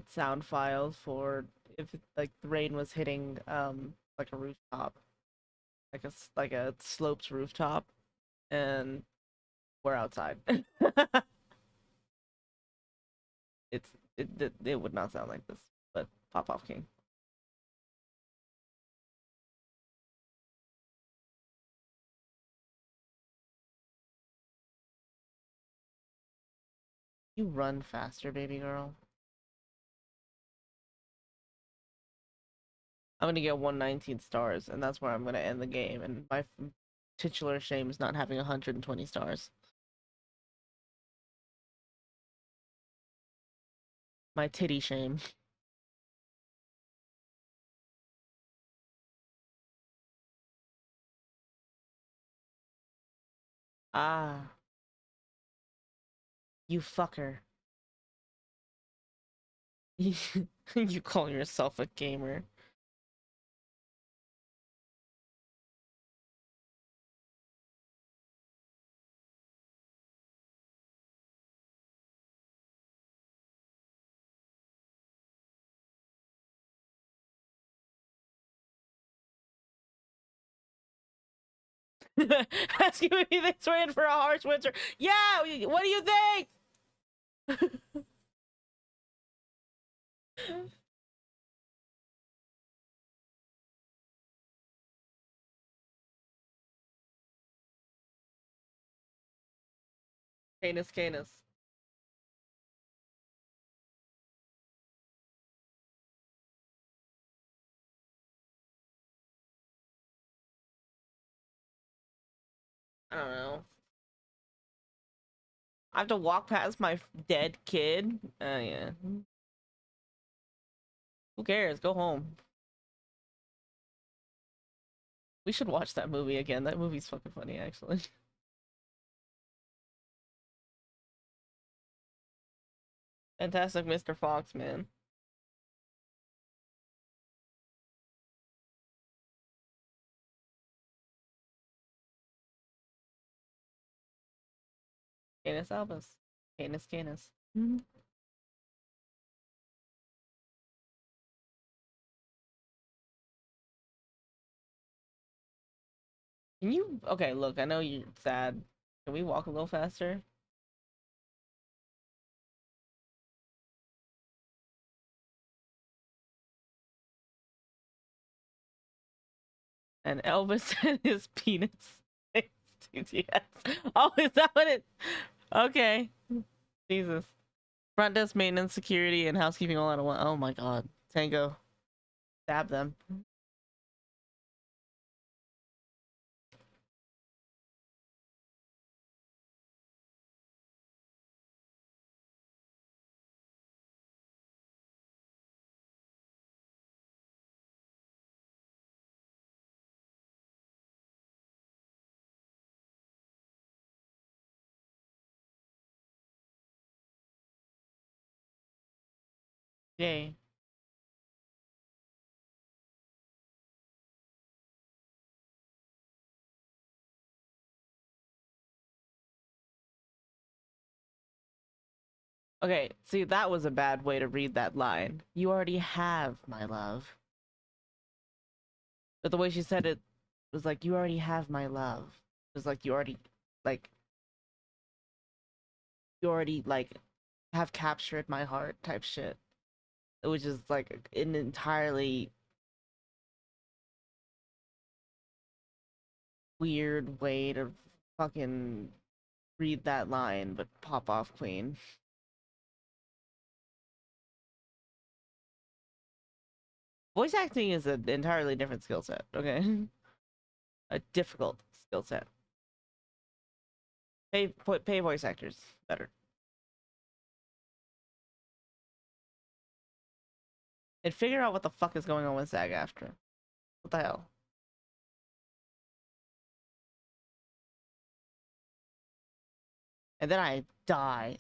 sound files for if like the rain was hitting like a rooftop, like a sloped rooftop, and we're outside. it's it would not sound like this, but Pop Off King. You run faster, baby girl. I'm gonna get 119 stars, and that's where I'm gonna end the game. And my titular shame is not having 120 stars. My titty shame. Ah, you fucker. You call yourself a gamer. Asking me if it's rain for a harsh winter. Yeah, what do you think? Canis, Canis. I don't know. I have to walk past my dead kid. Yeah. Who cares? Go home. We should watch that movie again. That movie's fucking funny, actually. Fantastic Mr. Fox, man. Canis Albus. Canis, Canis. Mhm. Can you? Okay, look, I know you're sad. Can we walk a little faster? And Elvis and his penis. TTS. Oh, is that what it? Okay. Jesus. Front desk maintenance, security, and housekeeping all out of one. Oh my god. Tango. Stab them. Yay. Okay, see, that was a bad way to read that line. You already have my love. But the way she said it was like, you already have my love. It was like, like, you already, like, have captured my heart type shit. Which is, like, an entirely weird way to fucking read that line, but pop off queen. Voice acting is an entirely different skill set, okay? A difficult skill set. Pay voice actors better. And figure out what the fuck is going on with SAG-AFTRA. What the hell? And then I die.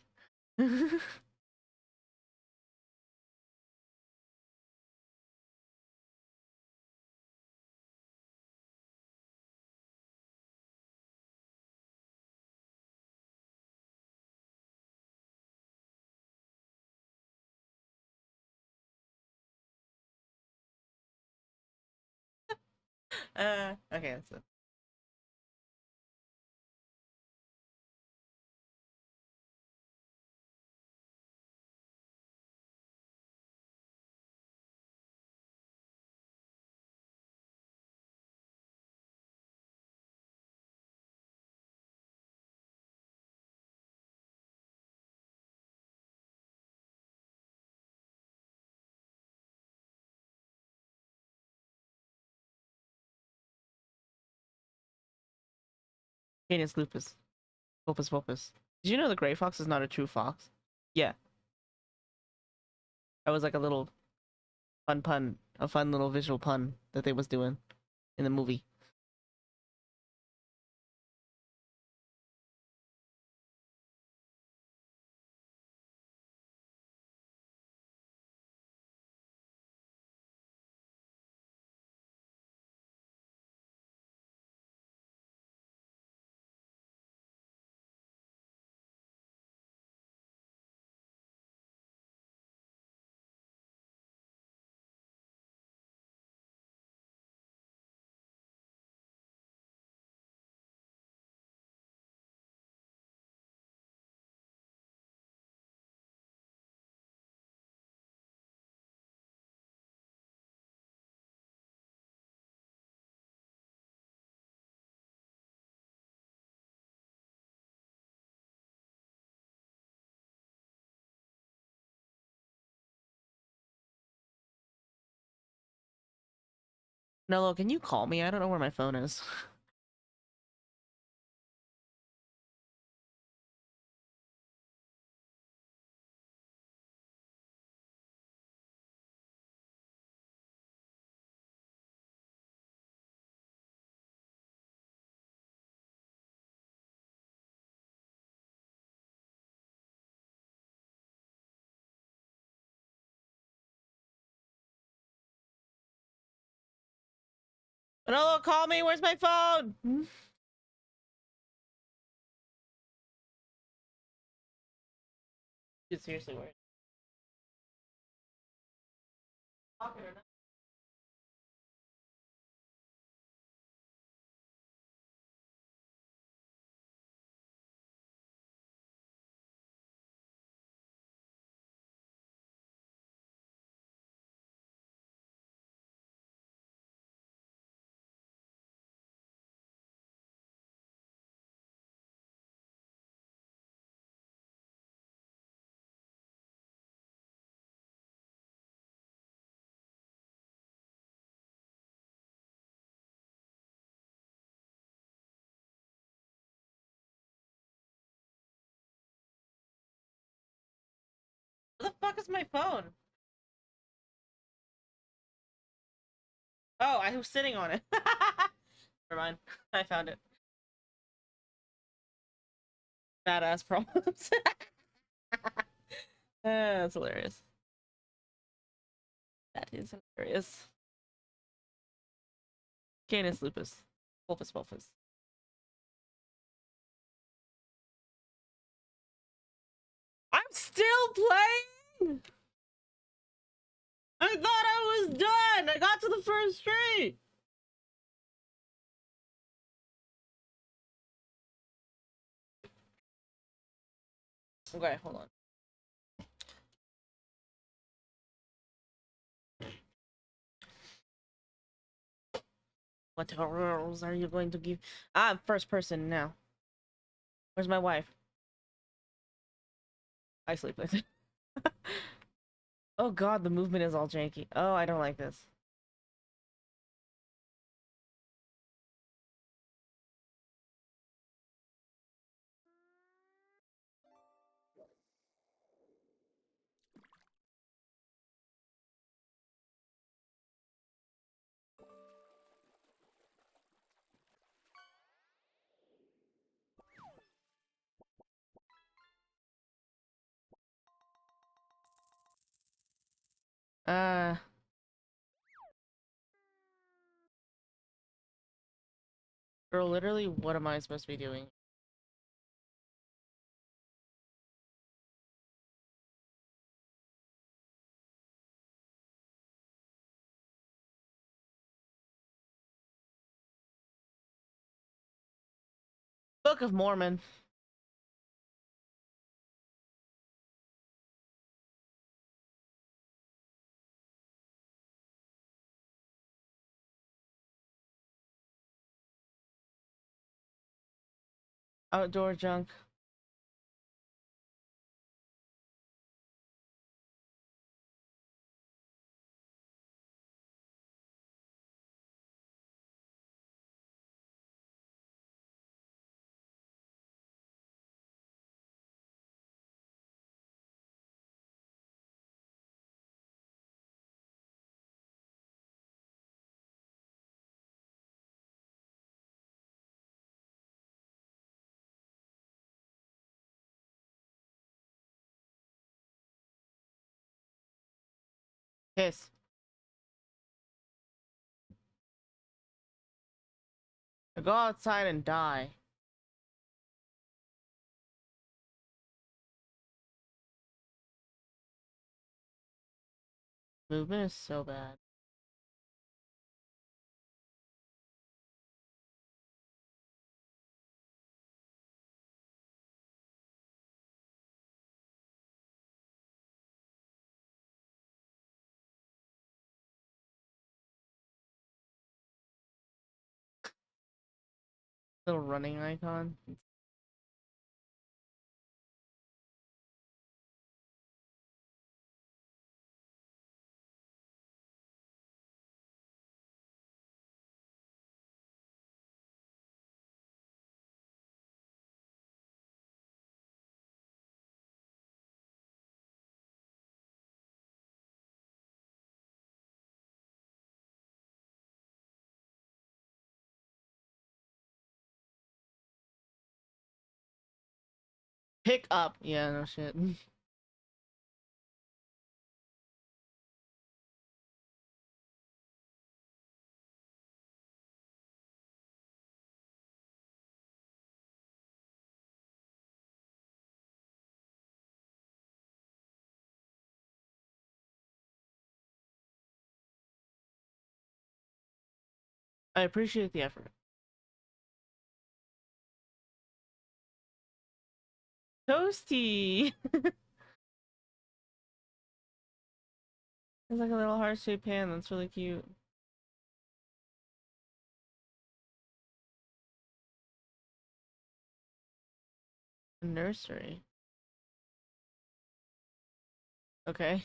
Okay, that's it. Canis lupus. Opus Opus. Did you know the gray fox is not a true fox? Yeah. That was like a little fun pun. A fun little visual pun that they was doing in the movie. Nello, can you call me? I don't know where my phone is. Nello, call me. Where's my phone? Dude, seriously, where? Where the fuck is my phone? Oh, I was sitting on it. Never mind. I found it. Badass problems. That's hilarious. That is hilarious. Canis lupus. Wolfus wolfus. I'm still playing? I thought I was done. I got to the first street. Okay, hold on. What rules are you going to give? I'm first person now. Where's my wife? I sleep with it. Oh god, the movement is all janky. Oh, I don't like this. Uh, Girl, literally, what am I supposed to be doing? Book of Mormon. Outdoor junk. Kiss. Go outside and die. Movement is so bad. Little running icon. Pick up. Yeah, no shit. I appreciate the effort. Toasty! It's like a little heart-shaped pan. That's really cute. A nursery. Okay.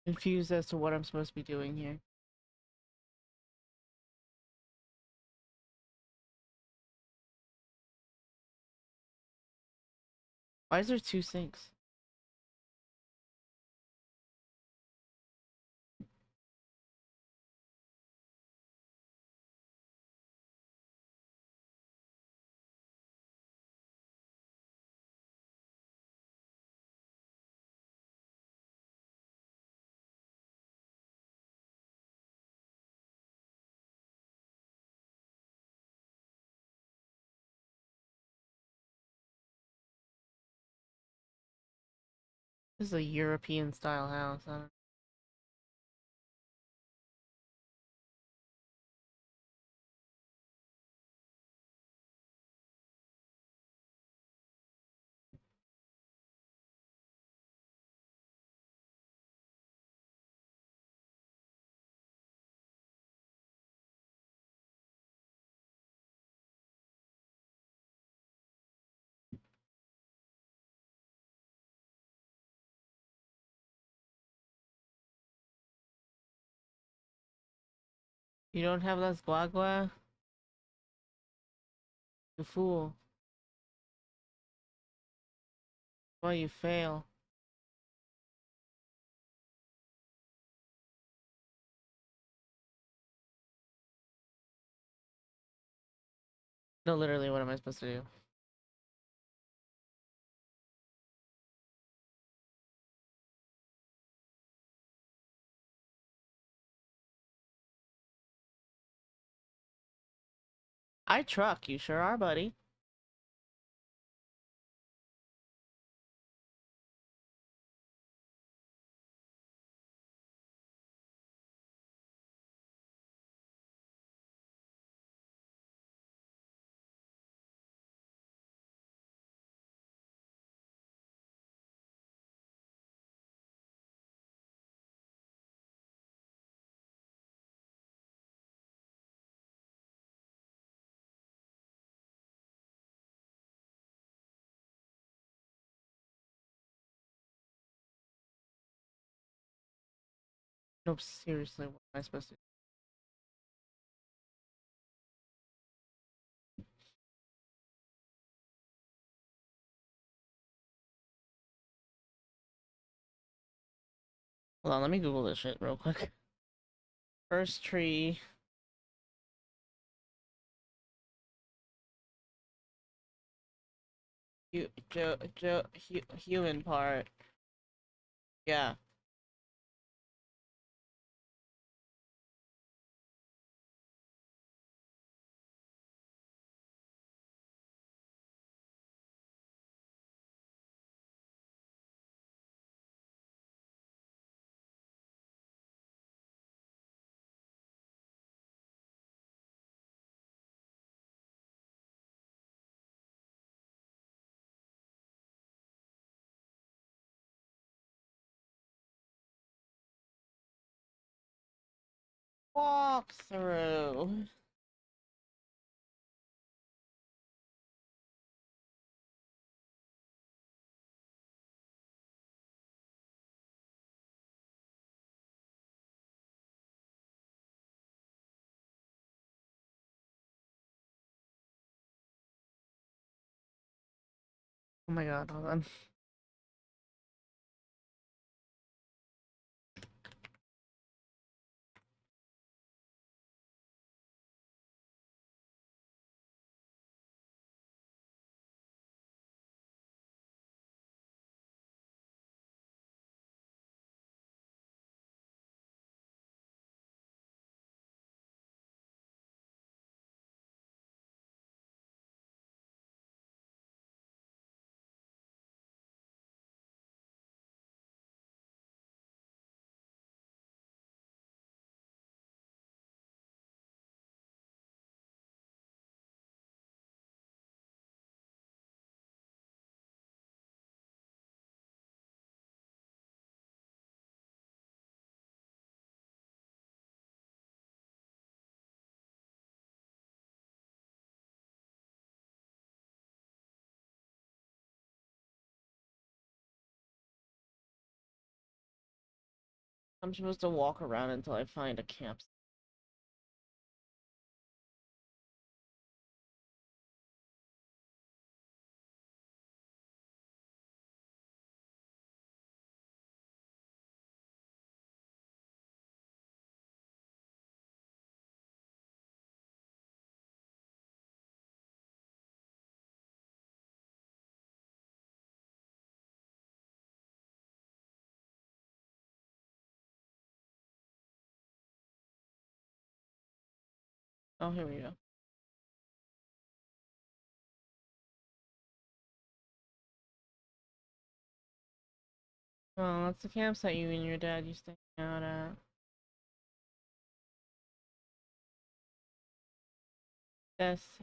Confused as to what I'm supposed to be doing here. Why is there 2 sinks? This is a European style house. I don't... You don't have Las Guagua? You fool. Why you fail? No, literally, what am I supposed to do? I truck, you sure are, buddy. Nope, seriously, what am I supposed to do? Hold on, let me Google this shit real quick. First tree. Human part. Yeah. Walk through. Oh my god, hold on. I'm supposed to walk around until I find a campsite. Oh, here we go. Oh, that's the campsite you and your dad used to hang out at. Yes.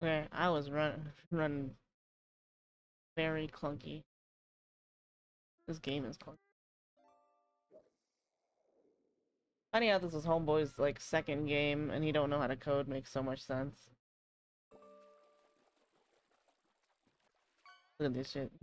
Okay, I was running very clunky. This game is clunky. Finding out this is Homeboy's like second game and he don't know how to code makes so much sense. Look at this shit.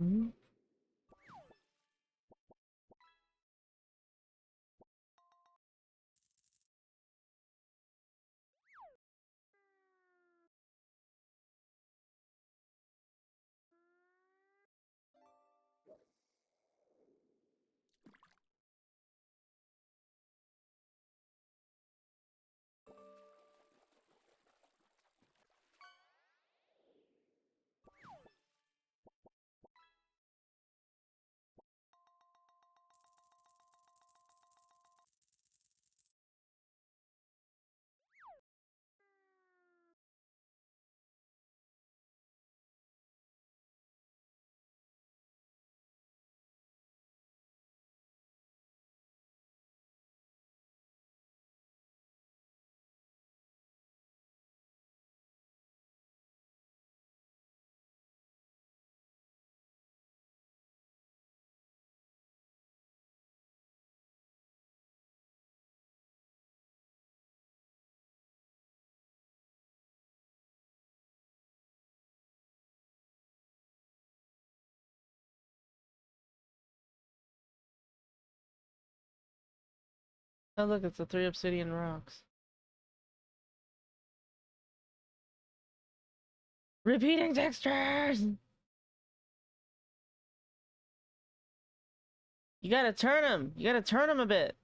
Oh look, it's the 3 obsidian rocks. Repeating textures! You gotta turn them! You gotta turn them a bit!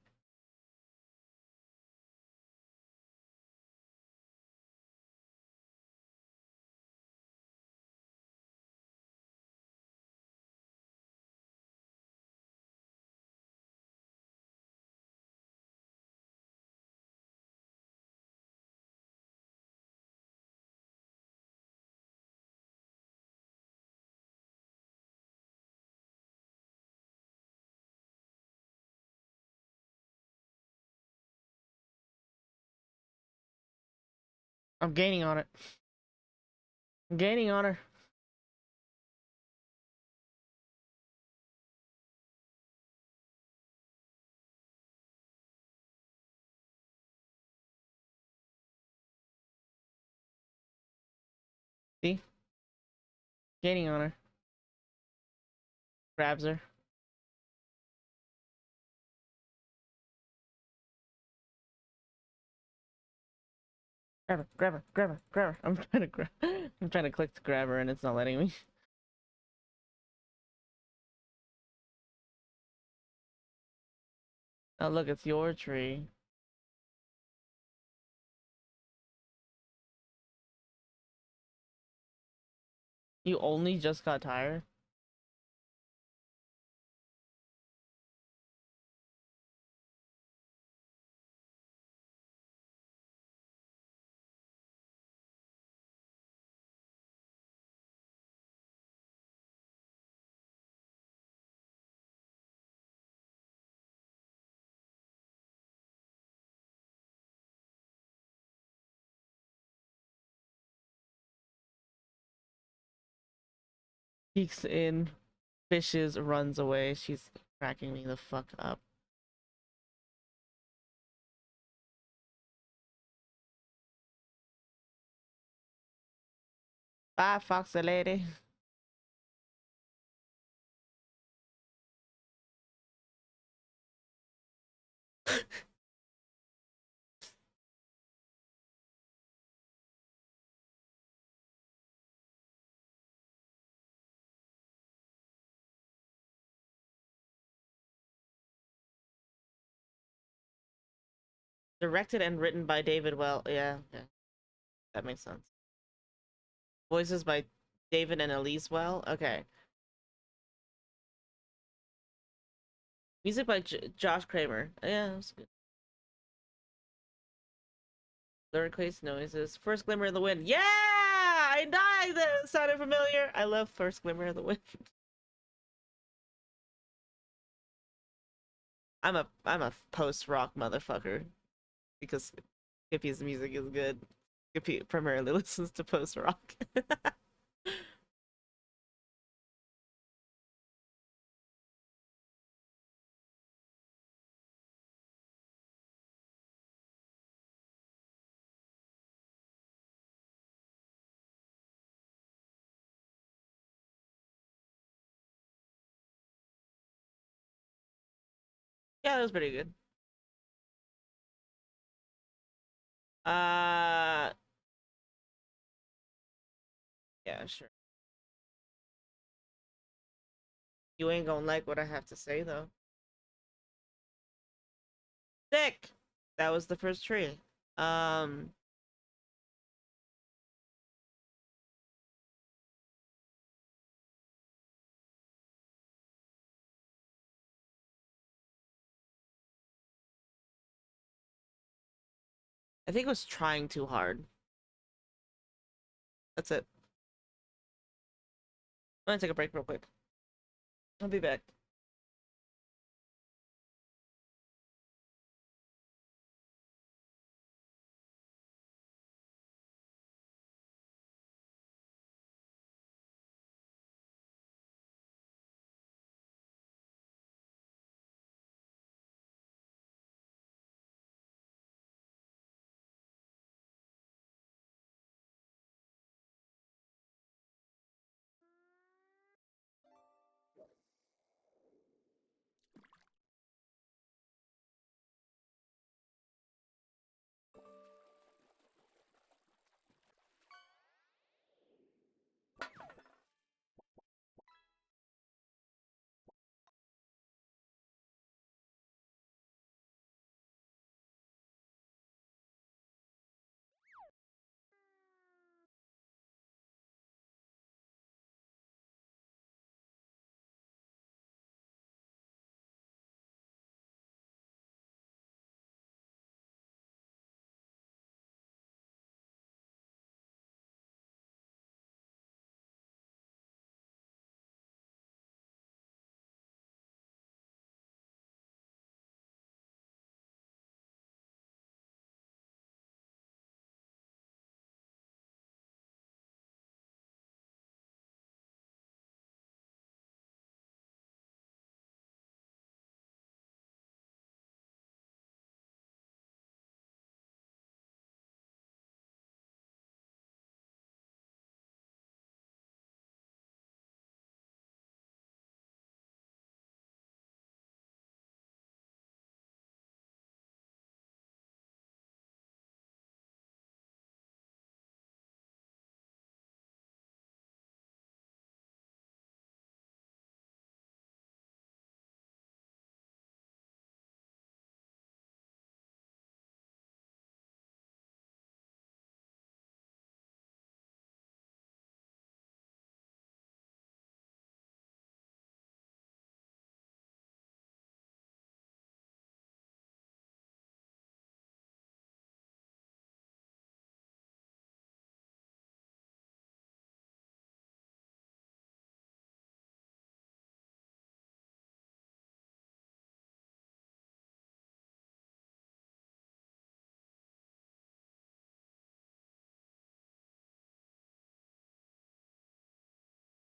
I'm gaining on it. I'm gaining on her. See? Gaining on her. Grabs her. Grab her, grab her, grab her, grab her. I'm trying to click to grab her and it's not letting me. Oh look, it's your tree. You only just got tired? Peeks in, fishes, runs away. She's cracking me the fuck up. Bye, Foxy lady. Directed and written by David Well. Yeah, yeah, that makes sense. Voices by David and Elise Well. Okay. Music by Josh Kramer. Yeah, that's good. Lyric-based noises. First Glimmer of the Wind. Yeah! I died! That sounded familiar. I love First Glimmer of the Wind. I'm a post-rock motherfucker because Skippy's music is good. Skippy primarily listens to post-rock. Yeah, that was pretty good. Uh, yeah, sure. You ain't gonna like what I have to say though. Sick. That was the first tree. Um, I think it was trying too hard. That's it. I'm gonna take a break real quick. I'll be back.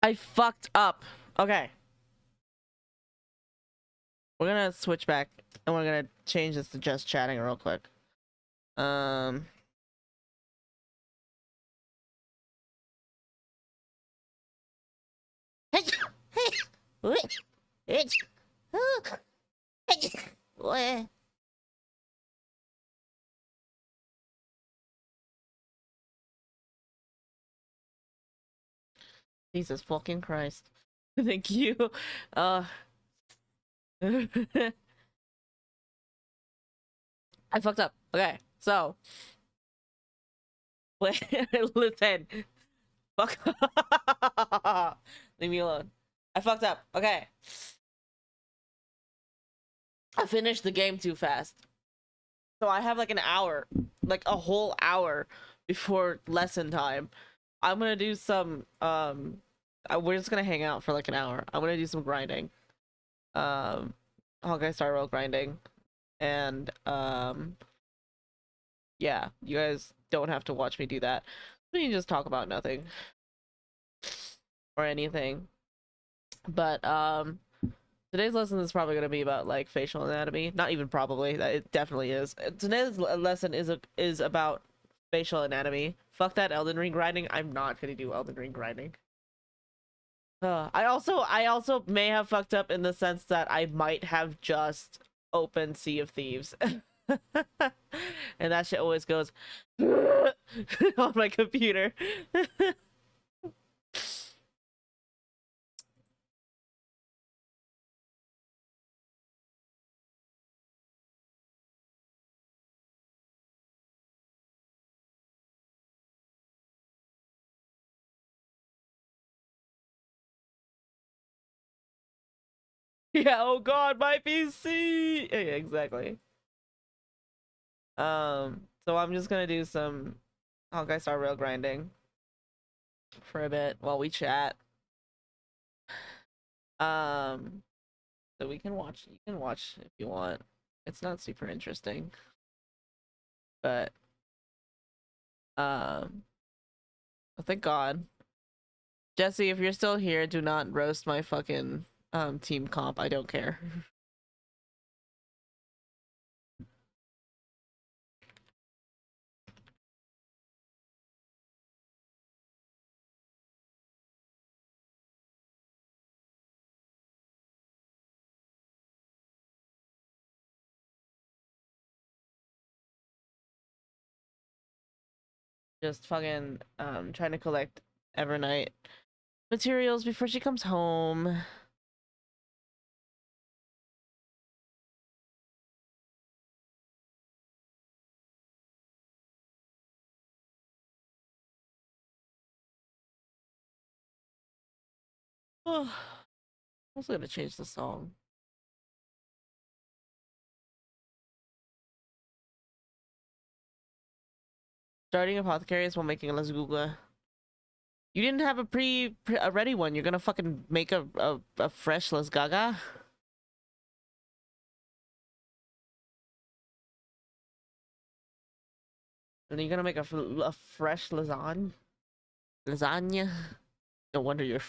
I fucked up. Okay. We're gonna switch back and we're gonna change this to just chatting real quick. Um. Jesus fucking Christ. Thank you. Uh. I fucked up. Okay, so. Listen. Fuck. Leave me alone. I fucked up. Okay. I finished the game too fast. So I have like an hour, like a whole hour before lesson time. I'm gonna do some we're just gonna hang out for like an hour. I'm gonna do some grinding. Hawkeye Star Rail grinding. And yeah, you guys don't have to watch me do that. We can just talk about nothing or anything. But today's lesson is probably gonna be about like facial anatomy. Not even probably. That it definitely is. Today's lesson is about facial anatomy. Fuck that Elden Ring grinding. I'm not gonna do Elden Ring grinding. I also may have fucked up in the sense that I might have just opened Sea of Thieves. And that shit always goes on my computer. Yeah, oh god, my PC. Yeah, exactly. So I'm just gonna do some Honkai Star Rail grinding for a bit while we chat. Um, so we can watch. You can watch if you want. It's not super interesting, but oh, thank God, Jesse. If you're still here, do not roast my fucking team comp. I don't care. Just fucking trying to collect Evernight materials before she comes home. Oh, I'm also gonna change the song. Starting apothecaries while making a lasagna. You didn't have a ready one. You're gonna fucking make a fresh lasagna? And you're gonna make a fresh lasagna? No wonder you're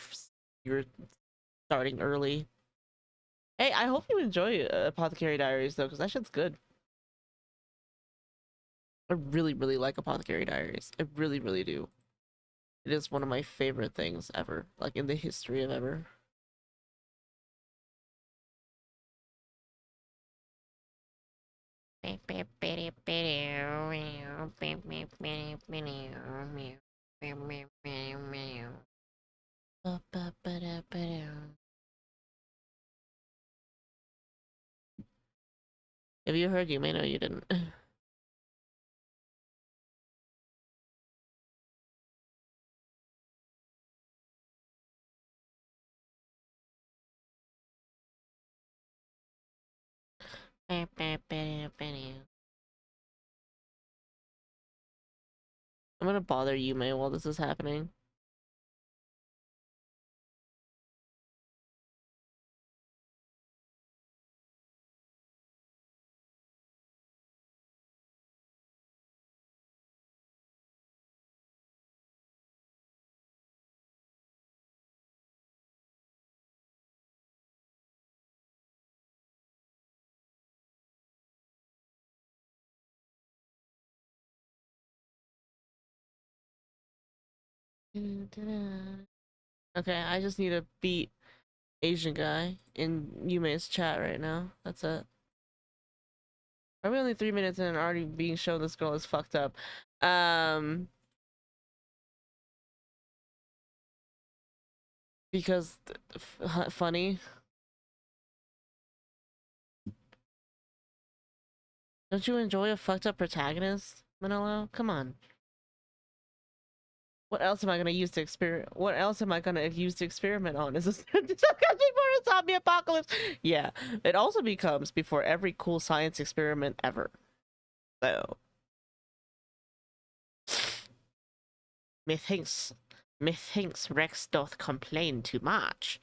starting early. Hey, I hope you enjoy Apothecary Diaries though, because that shit's good. I really, really like Apothecary Diaries. I really, really do. It is one of my favorite things ever, like in the history of ever. Have you heard? You may know you didn't. I'm gonna bother you, May, while this is happening. Okay, I just need to beat Asian guy in Yume's chat right now. That's it. Are we only 3 minutes in and already being shown this girl is fucked up? Um, because funny. Don't you enjoy a fucked up protagonist, Manolo? Come on. What else am I gonna use to experiment? What else am I gonna use to experiment on? Is this before a zombie apocalypse? Yeah, it also becomes before every cool science experiment ever. So, methinks, methinks Rex doth complain too much.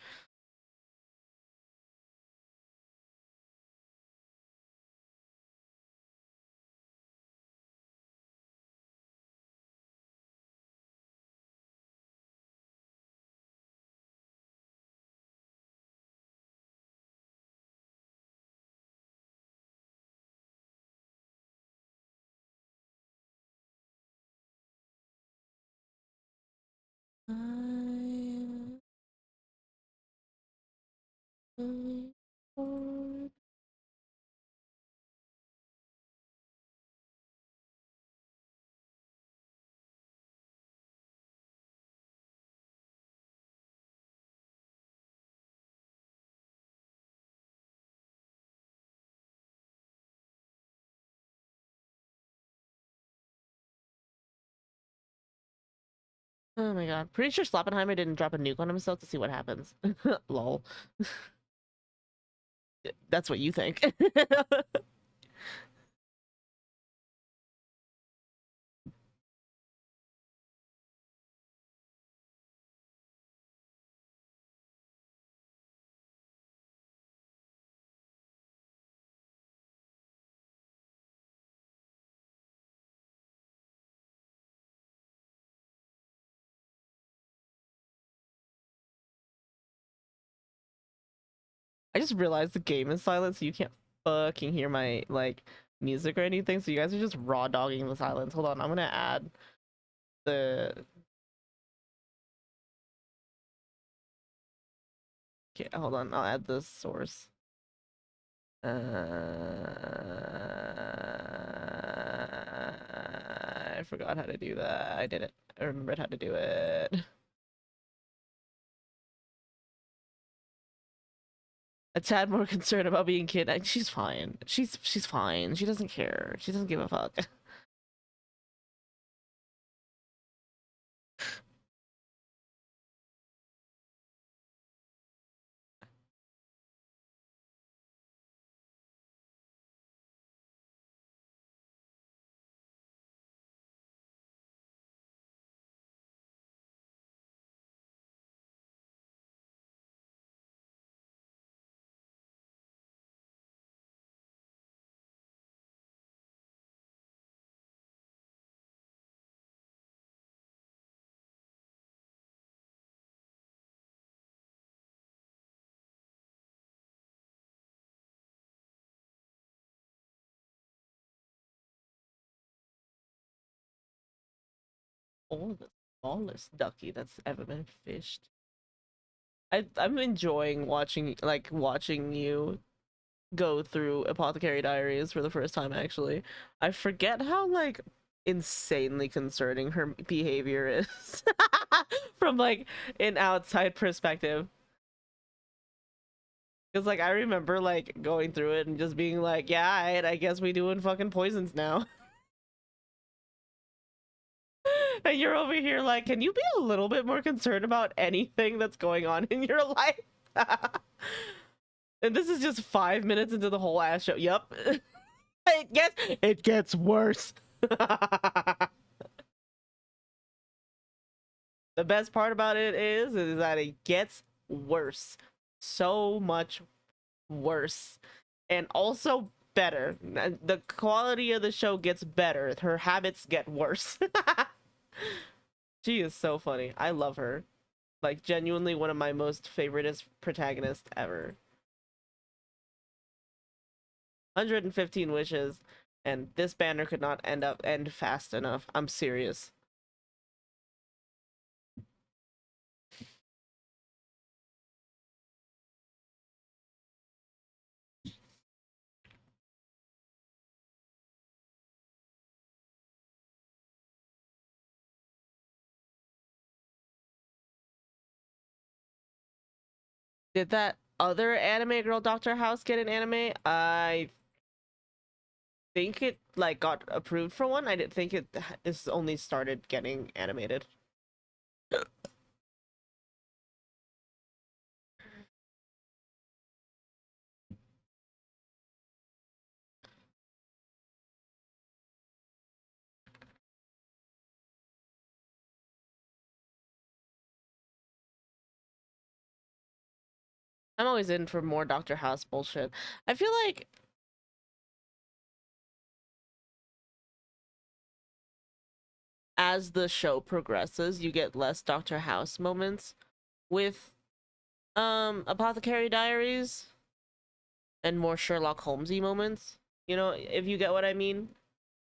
Oh my god. Pretty sure Sloppenheimer didn't drop a nuke on himself to see what happens. Lol. That's what you think. I just realized the game is silent, so you can't fucking hear my like music or anything. So you guys are just raw dogging the silence. Hold on, I'm gonna add the. Okay, hold on, I'll add the source. I forgot how to do that. I did it. I remembered how to do it. A tad more concerned about being kidnapped. She's fine. She's fine. She doesn't care. She doesn't give a fuck. Oh, the smallest ducky that's ever been fished. I'm enjoying watching you go through Apothecary Diaries for the first time actually. I forget how like insanely concerning her behavior is from like an outside perspective. Because like I remember like going through it and just being like, yeah, I guess we doing fucking poisons now. And you're over here like, can you be a little bit more concerned about anything that's going on in your life? And this is just 5 minutes into the whole ass show. Yep. it gets worse. The best part about it is that it gets worse. So much worse. And also better. The quality of the show gets better. Her habits get worse. She is so funny. I love her. Like genuinely one of my most favoriteest protagonists ever. 115 wishes, and this banner could not end fast enough. I'm serious. Did that other anime girl Doctor House get an anime? I think it like got approved for one. I didn't think it is only started getting animated. I'm always in for more Doctor House bullshit. I feel like as the show progresses, you get less Doctor House moments with Apothecary Diaries and more Sherlock Holmesy moments. You know, if you get what I mean.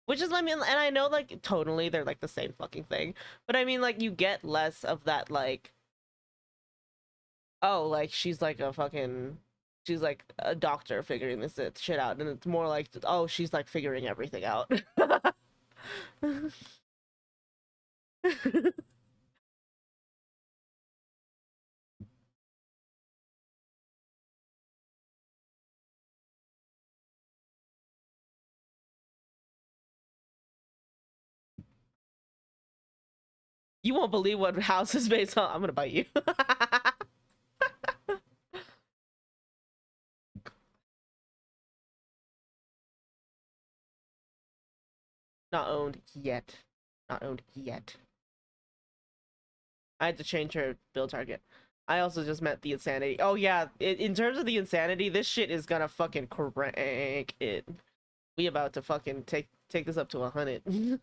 Which is, I mean, and I know like tonally they're like the same fucking thing, but I mean like you get less of that like, oh, like she's like a doctor figuring this shit out, and it's more like, oh, she's like figuring everything out. You won't believe what house is based on. I'm gonna bite you. Not owned yet. Not owned yet. I had to change her build target. I also just met the insanity. Oh yeah, in terms of the insanity, this shit is gonna fucking crank it. We about to fucking take this up to 100.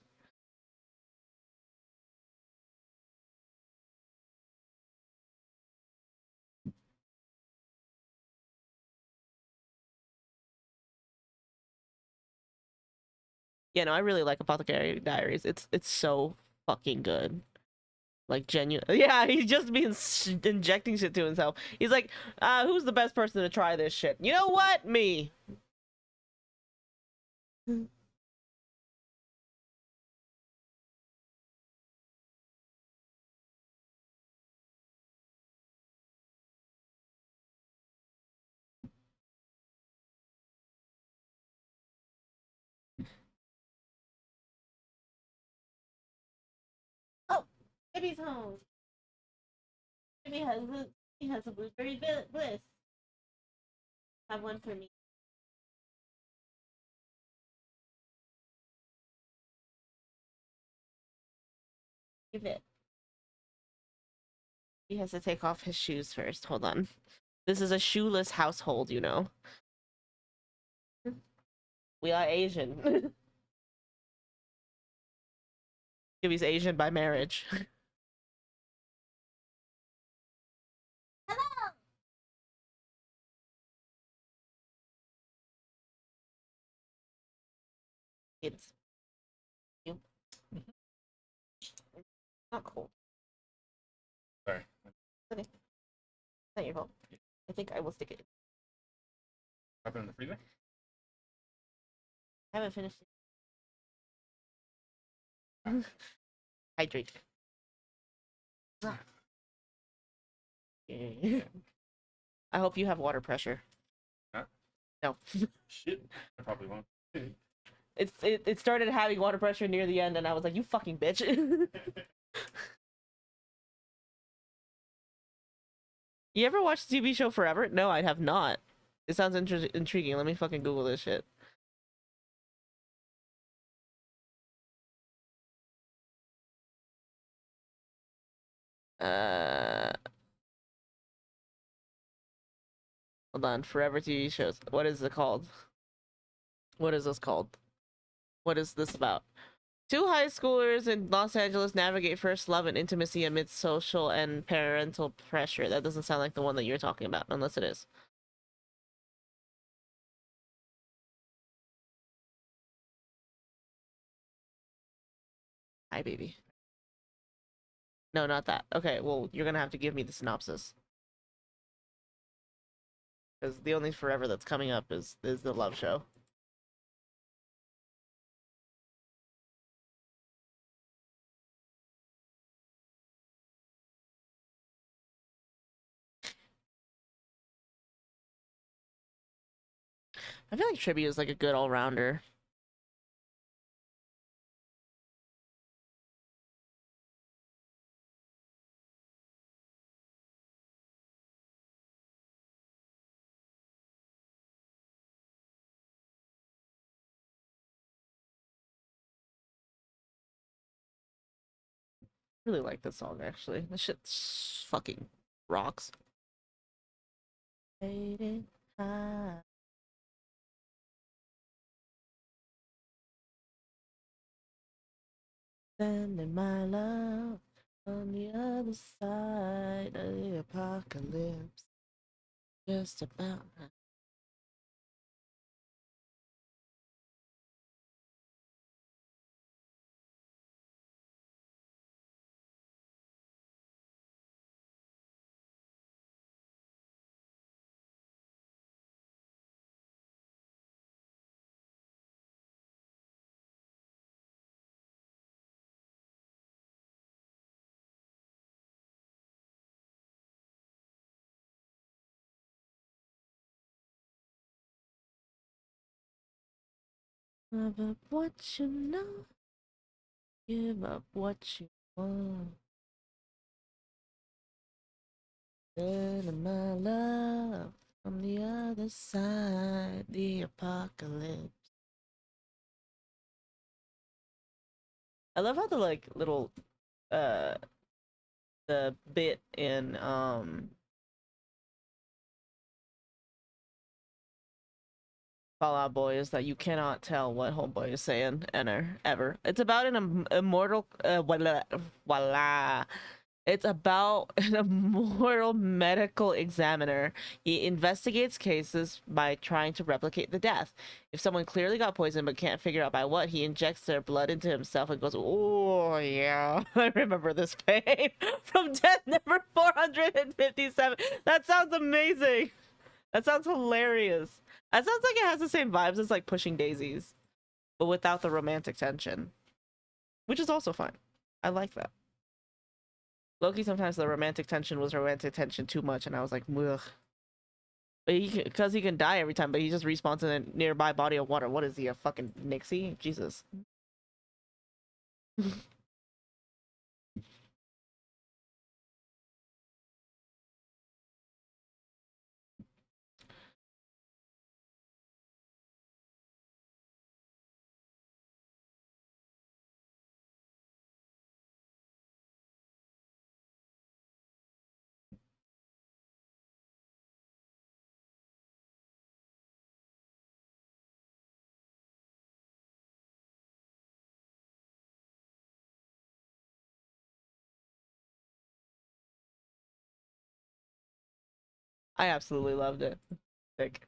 Yeah, no, I really like Apothecary Diaries. It's so fucking good. Like genuine. Yeah, he's just being injecting shit to himself. He's like, who's the best person to try this shit? You know what? Me. Oh, baby's home. Baby has a blueberry bliss. Have one for me. Give it. He has to take off his shoes first. Hold on. This is a shoeless household, you know. We are Asian. Gibby's Asian by marriage. Hello. It's you. Not cold. Sorry. Okay. It's not your fault. I think I will stick it. Drop it in the freezer? I haven't finished it. Hydrate. I hope you have water pressure. Huh? No. Shit. I probably won't. It started having water pressure near the end, and I was like, you fucking bitch. You ever watched the TV show Forever? No, I have not. It sounds intriguing. Let me fucking Google this shit. Uh, Hold on. Forever TV shows. What is it called? What is this called? What is this about? Two high schoolers in Los Angeles navigate first love and intimacy amidst social and parental pressure. That doesn't sound like the one that you're talking about, unless it is. Hi, baby. No, not that. Okay, well, you're gonna have to give me the synopsis. Because the only Forever that's coming up is the love show. I feel like Tribute is like a good all-rounder. Really like this song actually. This shit fucking rocks. Fading high. Sending my love on the other side of the apocalypse. Just about. Give up what you know. Give up what you want. Sending my love on the other side, the apocalypse. I love how the like little uh the bit in Fall Out Boy is that you cannot tell what Homeboy is saying ever. It's about an immortal voila. It's about an immortal medical examiner. He investigates cases by trying to replicate the death. If someone clearly got poisoned but can't figure out by what, he injects their blood into himself and goes, "Oh yeah, I remember this pain from death number 457." That sounds amazing. That sounds hilarious. That sounds like it has the same vibes as like Pushing Daisies, but without the romantic tension, which is also fine. I like that. Loki, sometimes the romantic tension was romantic tension too much, and I was like, ugh. But because he can die every time, but he just respawns in a nearby body of water. What is he, a fucking Nixie? Jesus. I absolutely loved it. Sick.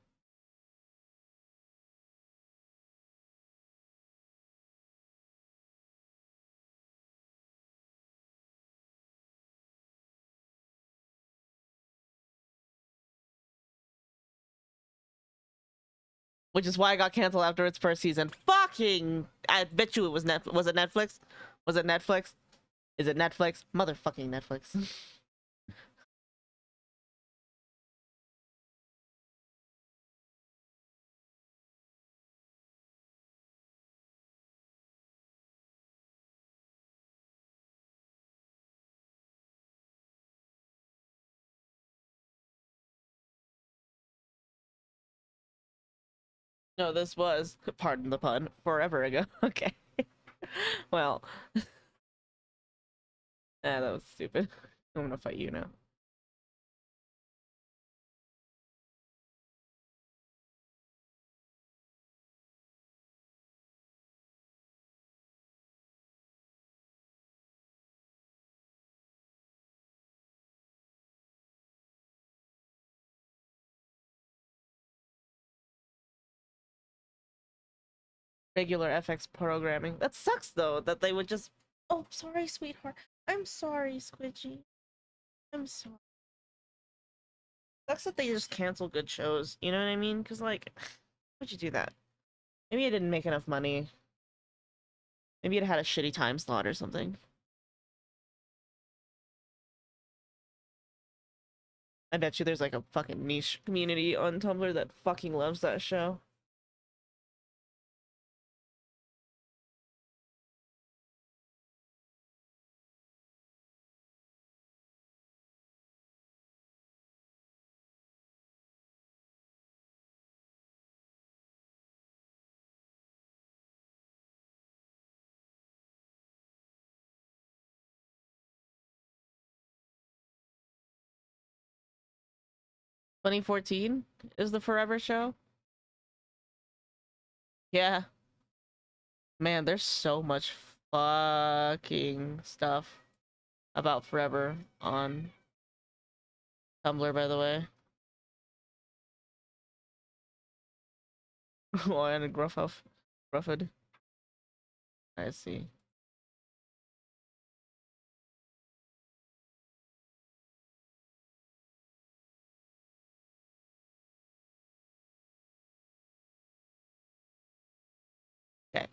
Which is why I got canceled after its first season. Fucking! I bet you it was Was it Netflix? Was it Netflix? Is it Netflix? Motherfucking Netflix. No, this was, pardon the pun, forever ago. Okay. Well, that was stupid. I'm gonna fight you now. Regular FX programming. That sucks though, that they would just, oh, sorry, sweetheart. I'm sorry, Squidgy. I'm sorry. Sucks that they just cancel good shows. You know what I mean? Because, like, why'd you do that? Maybe it didn't make enough money. Maybe it had a shitty time slot or something. I bet you there's like a fucking niche community on Tumblr that fucking loves that show. 2014 is the Forever show. Yeah. Man, there's so much fucking stuff about Forever on Tumblr, by the way. Oh, and a Gruffed. I see. Okay.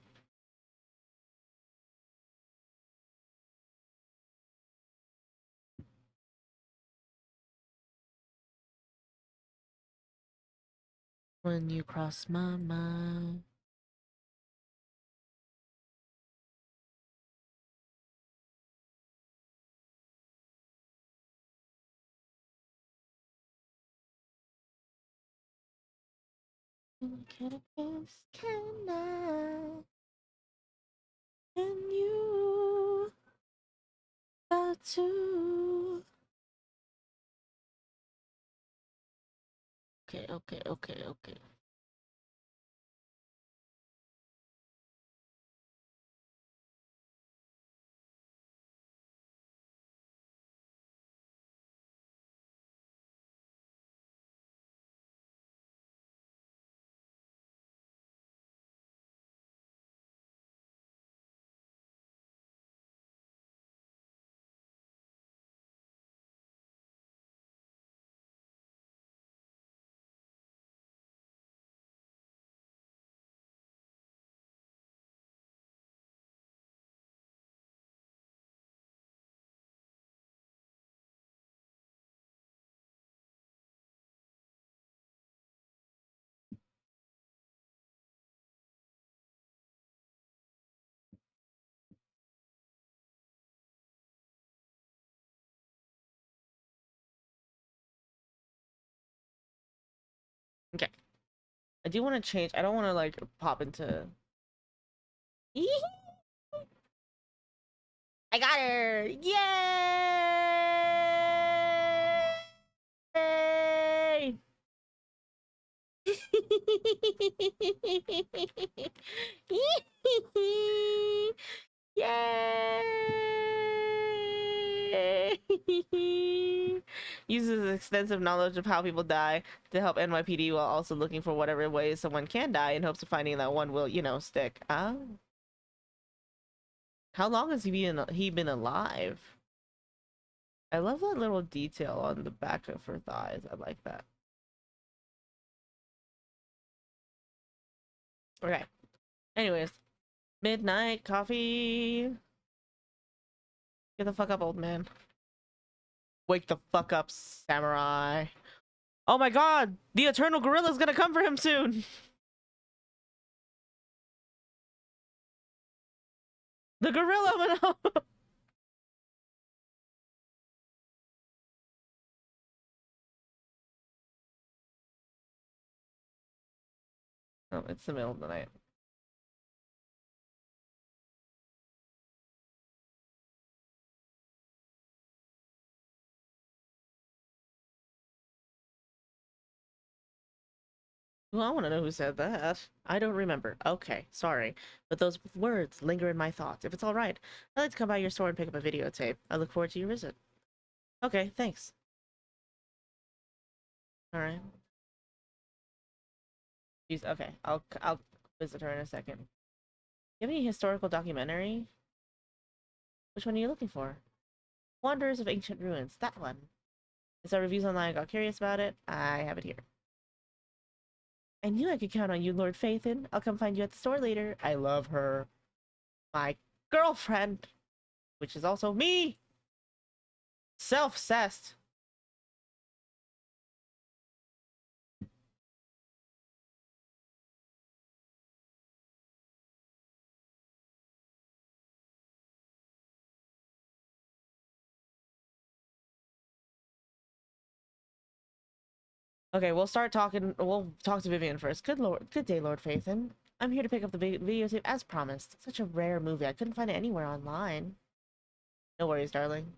When you cross my mind. Can I? Can you? About to. Okay. Okay. I do want to change. I don't want to like pop into. I got her! Yay! Yay! Uses extensive knowledge of how people die to help NYPD while also looking for whatever ways someone can die in hopes of finding that one will, stick. Oh. How long has he been alive? I love that little detail on the back of her thighs. I like that. Okay. Anyways, midnight coffee. Get the fuck up, old man. Wake the fuck up, samurai. Oh my god! The eternal gorilla's gonna come for him soon! The gorilla went up! Oh, it's the middle of the night. Well, I want to know who said that. I don't remember. Okay, sorry. But those words linger in my thoughts. If it's alright, I'd like to come by your store and pick up a videotape. I look forward to your visit. Okay, thanks. Alright. She's okay. I'll visit her in a second. You have any historical documentary? Which one are you looking for? Wanderers of Ancient Ruins. That one. I saw reviews online, got curious about it. I have it here. I knew I could count on you, Lord Phaethon. I'll come find you at the store later. I love her. My girlfriend. Which is also me. Self-obsessed. Okay, we'll start talking. We'll talk to Vivian first. Good day, Lord Phaethon. I'm here to pick up the videotape as promised. Such a rare movie. I couldn't find it anywhere online. No worries, darling.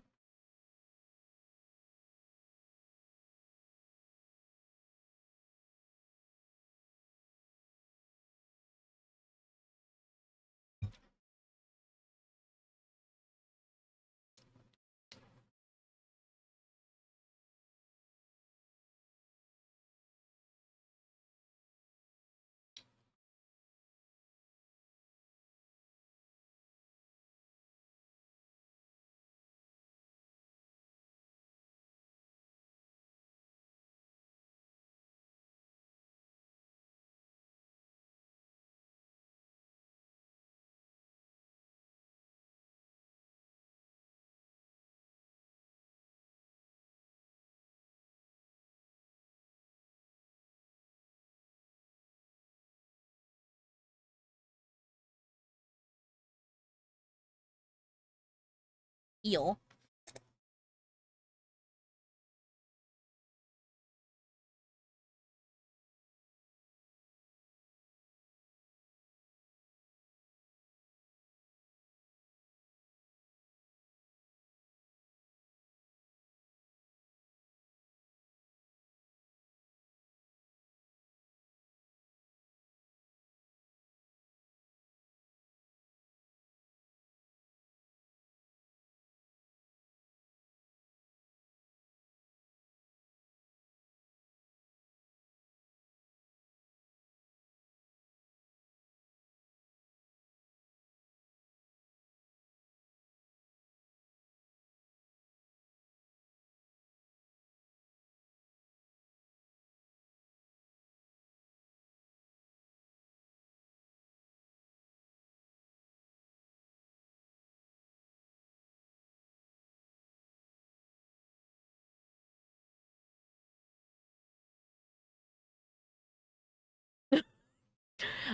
eel.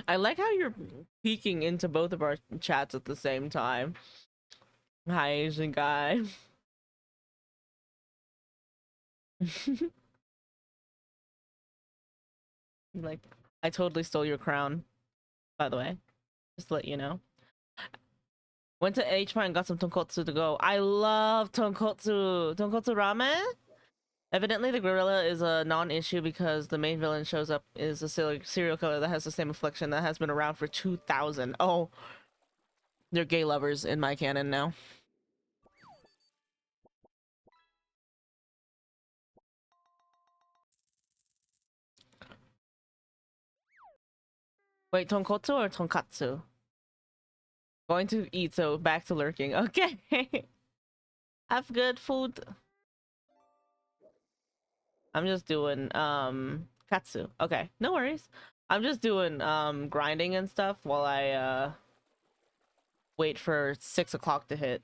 I like how you're peeking into both of our chats at the same time. Hi, Asian guy. Like, I totally stole your crown, by the way. Just to let you know. Went to H Mart and got some tonkotsu to go. I love tonkotsu. Tonkotsu ramen? Evidently, the gorilla is a non-issue because the main villain shows up is a serial killer that has the same affliction that has been around for 2000. Oh, they're gay lovers in my canon now. Wait, tonkotsu or tonkatsu? Going to eat, so back to lurking. Okay. Have good food. I'm just doing katsu. Okay, no worries. I'm just doing grinding and stuff while I wait for 6 o'clock to hit.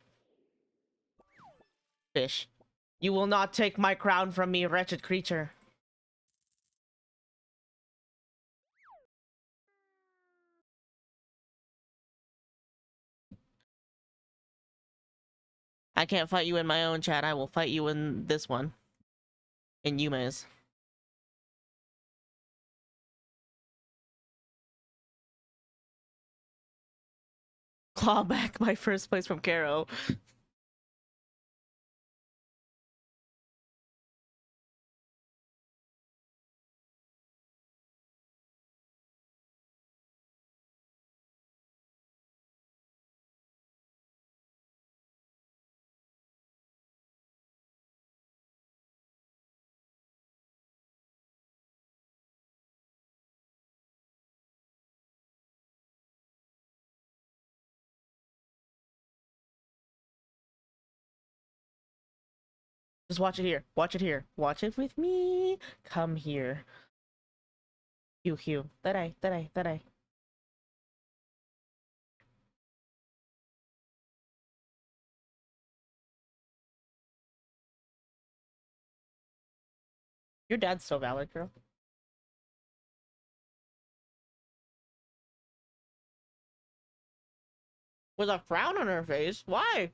Fish. You will not take my crown from me, wretched creature. I can't fight you in my own chat. I will fight you in this one. In Yume's. Claw back my first place from Caro. Just watch it here. Watch it here. Watch it with me. Come here. Hugh, Hugh. That I. Your dad's so valid, girl. With a frown on her face. Why?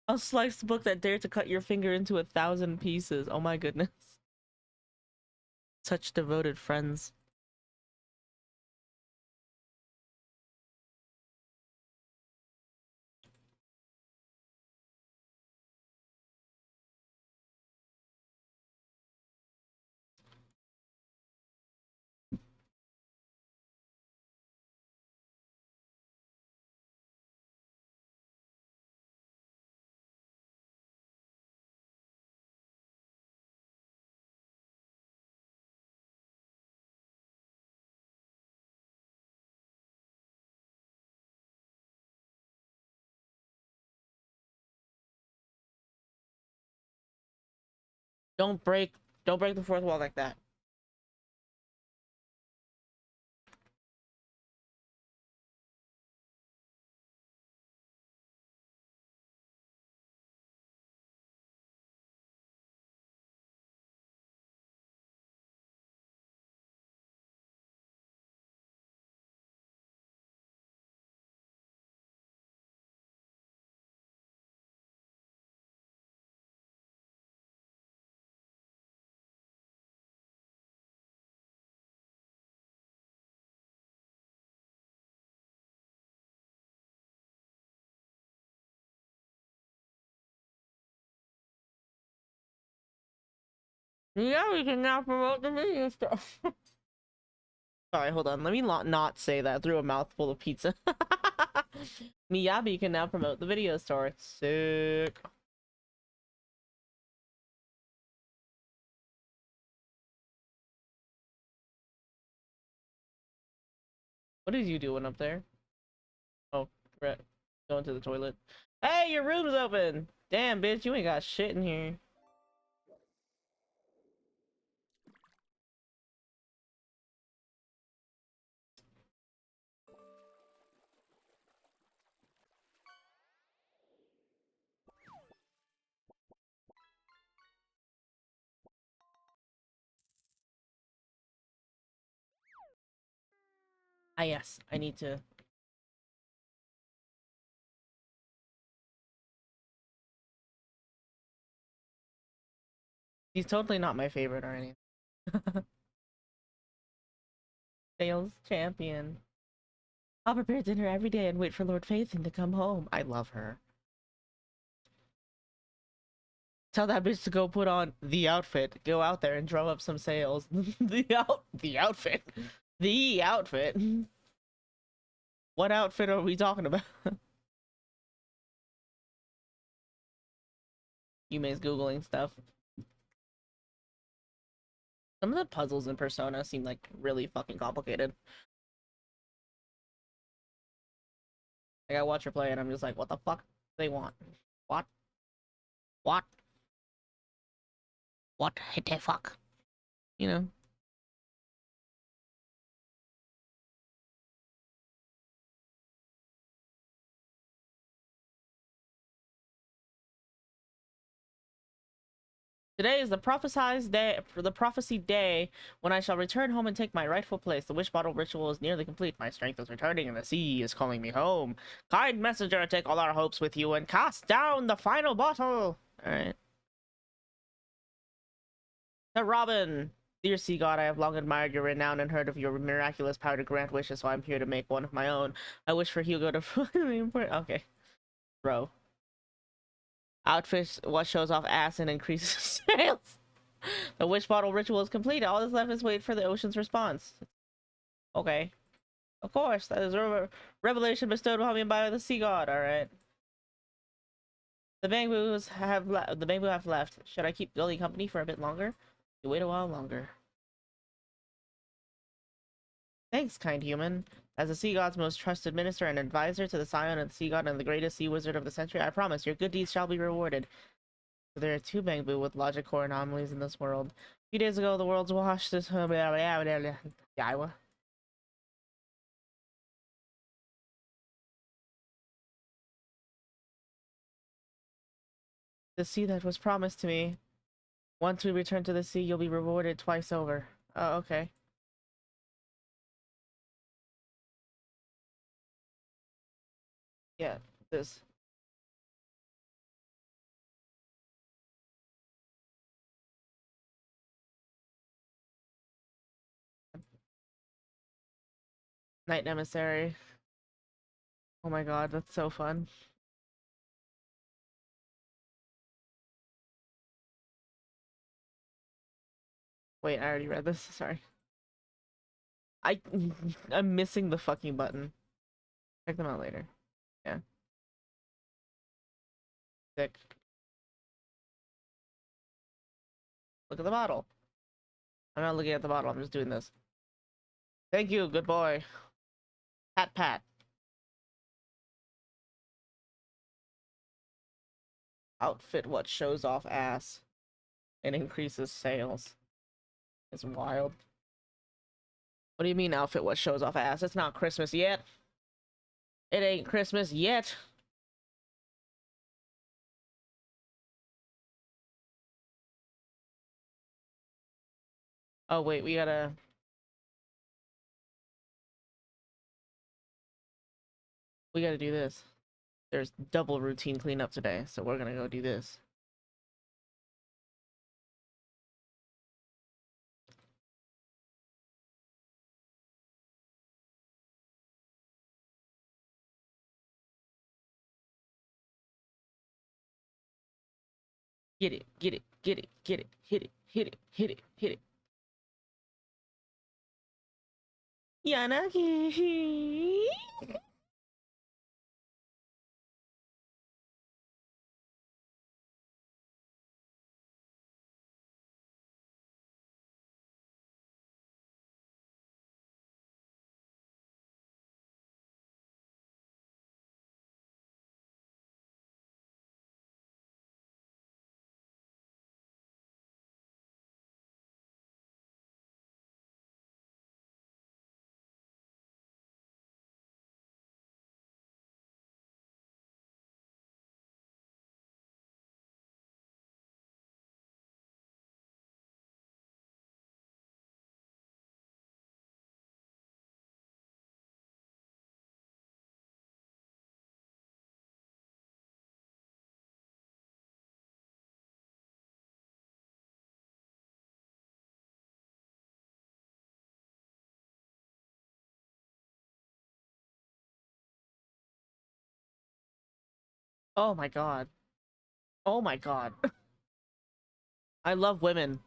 A sliced book that dared to cut your finger into 1,000 pieces. Oh my goodness. Such devoted friends. Don't break the fourth wall like that. Yeah, we can now promote the video stuff. Sorry, hold on. Let me not say that through a mouthful of pizza. Miyabi can now promote the video store. Sick. What are you doing up there? Oh, right. Going to the toilet. Hey, your room's open! Damn, bitch, you ain't got shit in here. Ah, yes, I need to. He's totally not my favorite or anything. Sales champion. I'll prepare dinner every day and wait for Lord Phaethon to come home. I love her. Tell that bitch to go put on the outfit. Go out there and drum up some sales. the outfit. The outfit. What outfit are we talking about? Yume's googling stuff. Some of the puzzles in Persona seem like really fucking complicated. Like I watch her play and I'm just like, what the fuck do they want? What? What? What the fuck? You know? Today is the prophesied day, the prophecy day, when I shall return home and take my rightful place. The wish bottle ritual is nearly complete. My strength is returning, and the sea is calling me home. Kind messenger, take all our hopes with you and cast down the final bottle. All right. To Robin, dear sea god, I have long admired your renown and heard of your miraculous power to grant wishes, so I'm here to make one of my own. I wish for Hugo to. Okay, bro. Outfit what shows off ass and increases sales. The wish bottle ritual is complete. All that's left is wait for the ocean's response. Okay. Of course, that is a revelation bestowed upon me by the sea god. All right. The bamboo have left. Should I keep Billy company for a bit longer? You wait a while longer. Thanks, kind human. As the sea god's most trusted minister and advisor to the scion of the sea god and the greatest sea wizard of the century, I promise your good deeds shall be rewarded. There are two bamboo with logic core anomalies in this world. A few days ago, the world's washed this. Iowa. The sea that was promised to me. Once we return to the sea, you'll be rewarded twice over. Oh, okay. Yeah, this. Night Emissary. Oh my god, that's so fun. Wait, I already read this. Sorry. I I'm missing the fucking button. Check them out later. Yeah. Sick. Look at the bottle. I'm not looking at the bottle, I'm just doing this. Thank you, good boy. Pat pat. Outfit what shows off ass. It increases sales. It's wild. What do you mean outfit what shows off ass? It's not Christmas yet. It ain't Christmas yet. Oh wait, we gotta do this. There's double routine cleanup today, so we're gonna go do this. Get it, get it, get it, get it, hit it, hit it, hit it, hit it. Yanagi. Oh my god. Oh my god. I love women.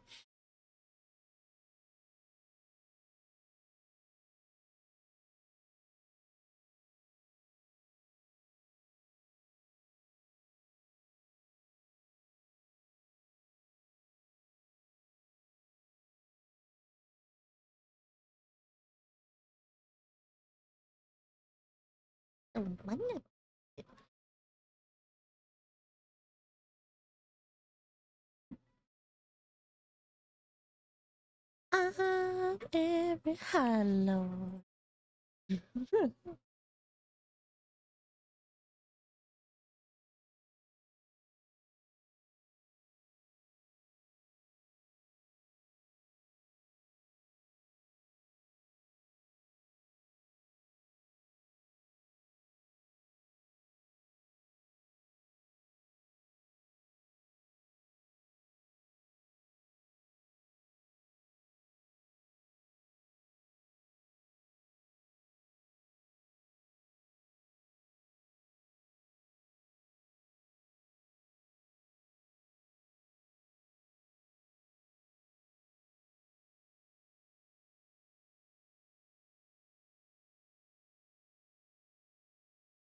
I'm every hello.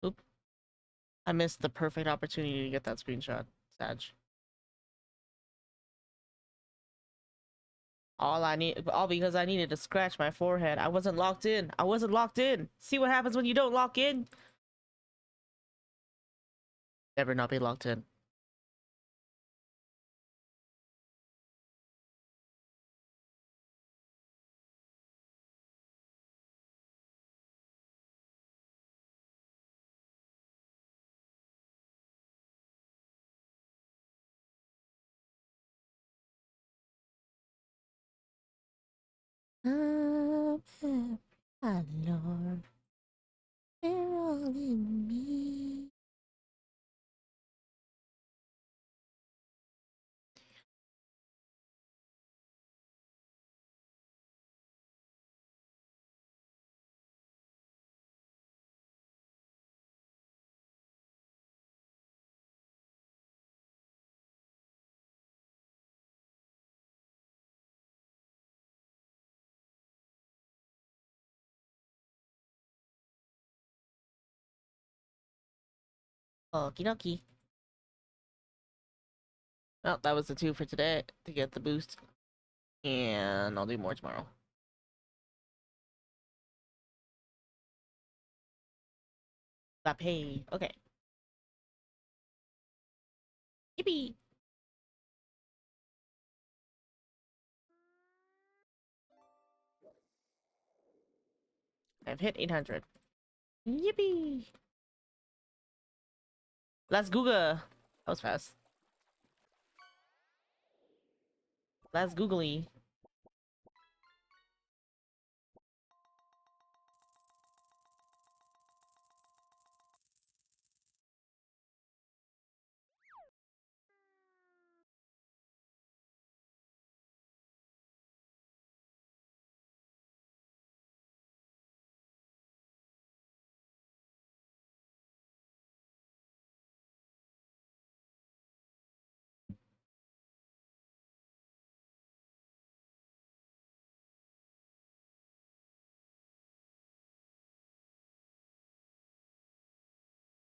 Oop. I missed the perfect opportunity to get that screenshot. Sag. All because I needed to scratch my forehead. I wasn't locked in. I wasn't locked in. See what happens when you don't lock in? Never not be locked in. Oh, Lord, they're all in me. Okie dokie. Well, that was the two for today to get the boost. And I'll do more tomorrow. That pay. Okay. Yippee! I've hit 800. Yippee! Let's Google. That was fast. Let's googly.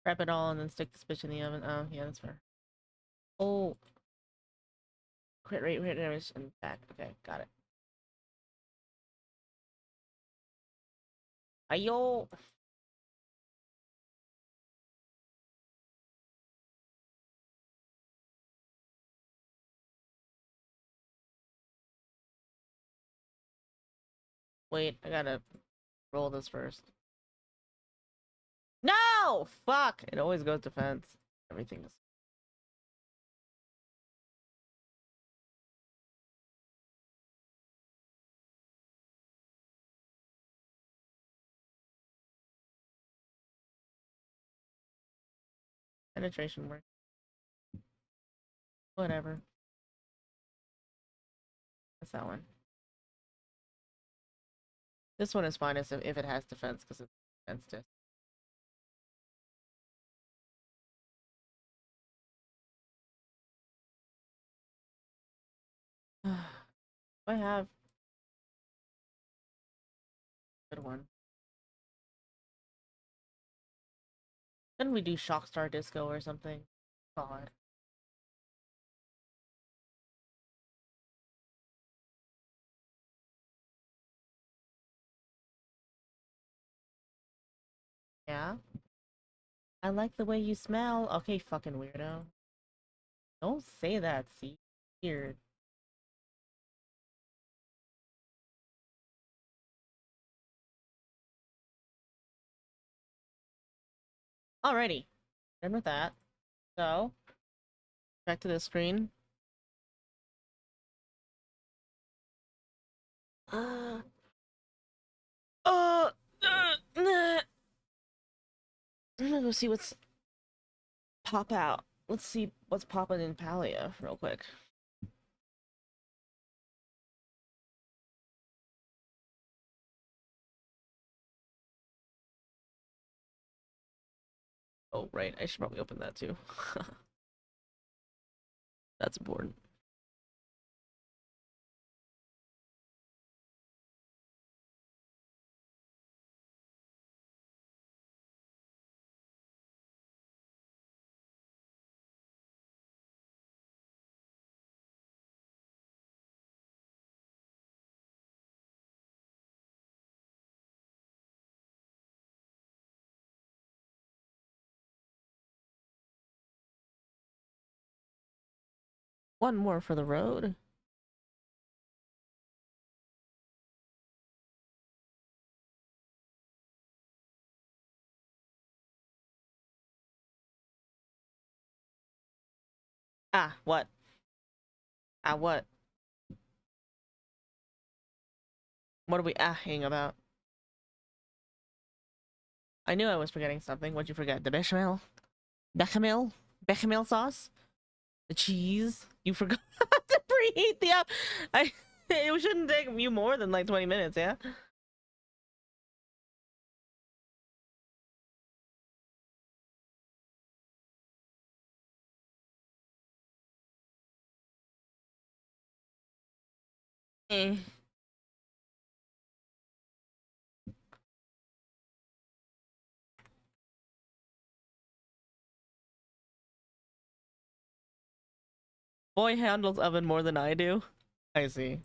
Wrap it all and then stick this bitch in the oven. Oh, yeah, that's fair. Oh. Crit rate, and back. Okay, got it. Ayo! Wait, I gotta roll this first. No! Fuck! It always goes defense. Everything is. Penetration work. Whatever. That's that one. This one is fine if it has defense, because it's defense test. I have good one. Then we do Shockstar Disco or something. God. Yeah? I like the way you smell. Okay, fucking weirdo. Don't say that, see? Weird. Alrighty. Done with that. So, back to the screen. Uh, nah. I'm gonna go see what's pop out. Let's see what's popping in Palia real quick. Oh, right. I should probably open that too. That's important. One more for the road. Ah, what? Ah, what? What are we ahing about? I knew I was forgetting something. What'd you forget? The bechamel? Bechamel? Bechamel sauce? The cheese? You forgot to preheat the oven. It shouldn't take you more than like 20 minutes, yeah? Eh. Boy handles oven more than I do. I see.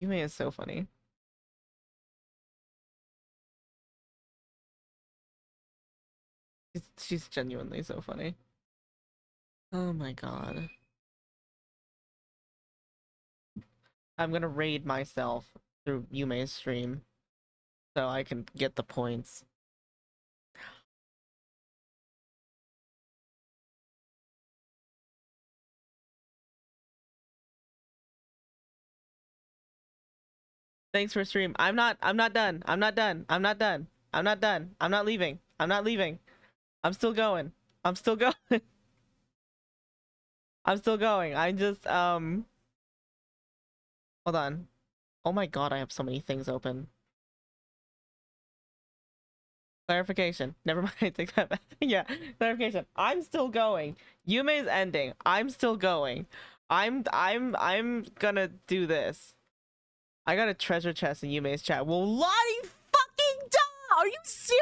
Yume is so funny. She's genuinely so funny. Oh my god. I'm gonna raid myself through Yume's stream so I can get the points. Thanks for stream. I'm not done. I'm not done. I'm not done. I'm not done. I'm not leaving. I'm not leaving. I'm still going. I'm still going. I'm still going. I just hold on. Oh my god, I have so many things open. Clarification. Never mind, I take that back. Yeah, clarification. I'm still going. Yume's ending. I'm still going. I'm gonna do this. I got a treasure chest in Yume's chat. Well, Lottie fucking duh! Are you serious?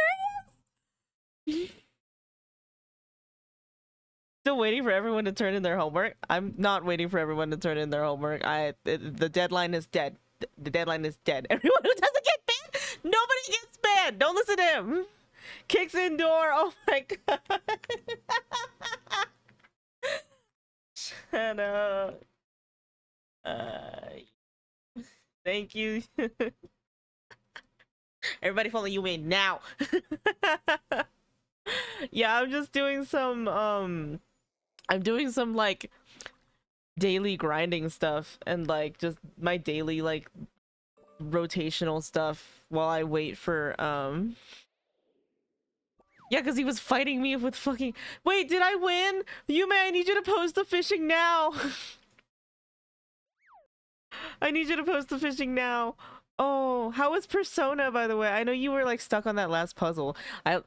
Still waiting for everyone to turn in their homework. I'm not waiting for everyone to turn in their homework. The deadline is dead. The deadline is dead. Everyone who doesn't get banned, nobody gets banned. Don't listen to him. Kicks in door. Oh my god. Shut up. Thank you. Everybody follow you in now. Yeah, I'm just doing some I'm doing some like daily grinding stuff and like just my daily like rotational stuff while I wait for yeah, because he was fighting me with fucking wait, did I win? Yume, I need you to post the fishing now. I need you to post the fishing now. Oh, how was Persona, by the way? I know you were like stuck on that last puzzle.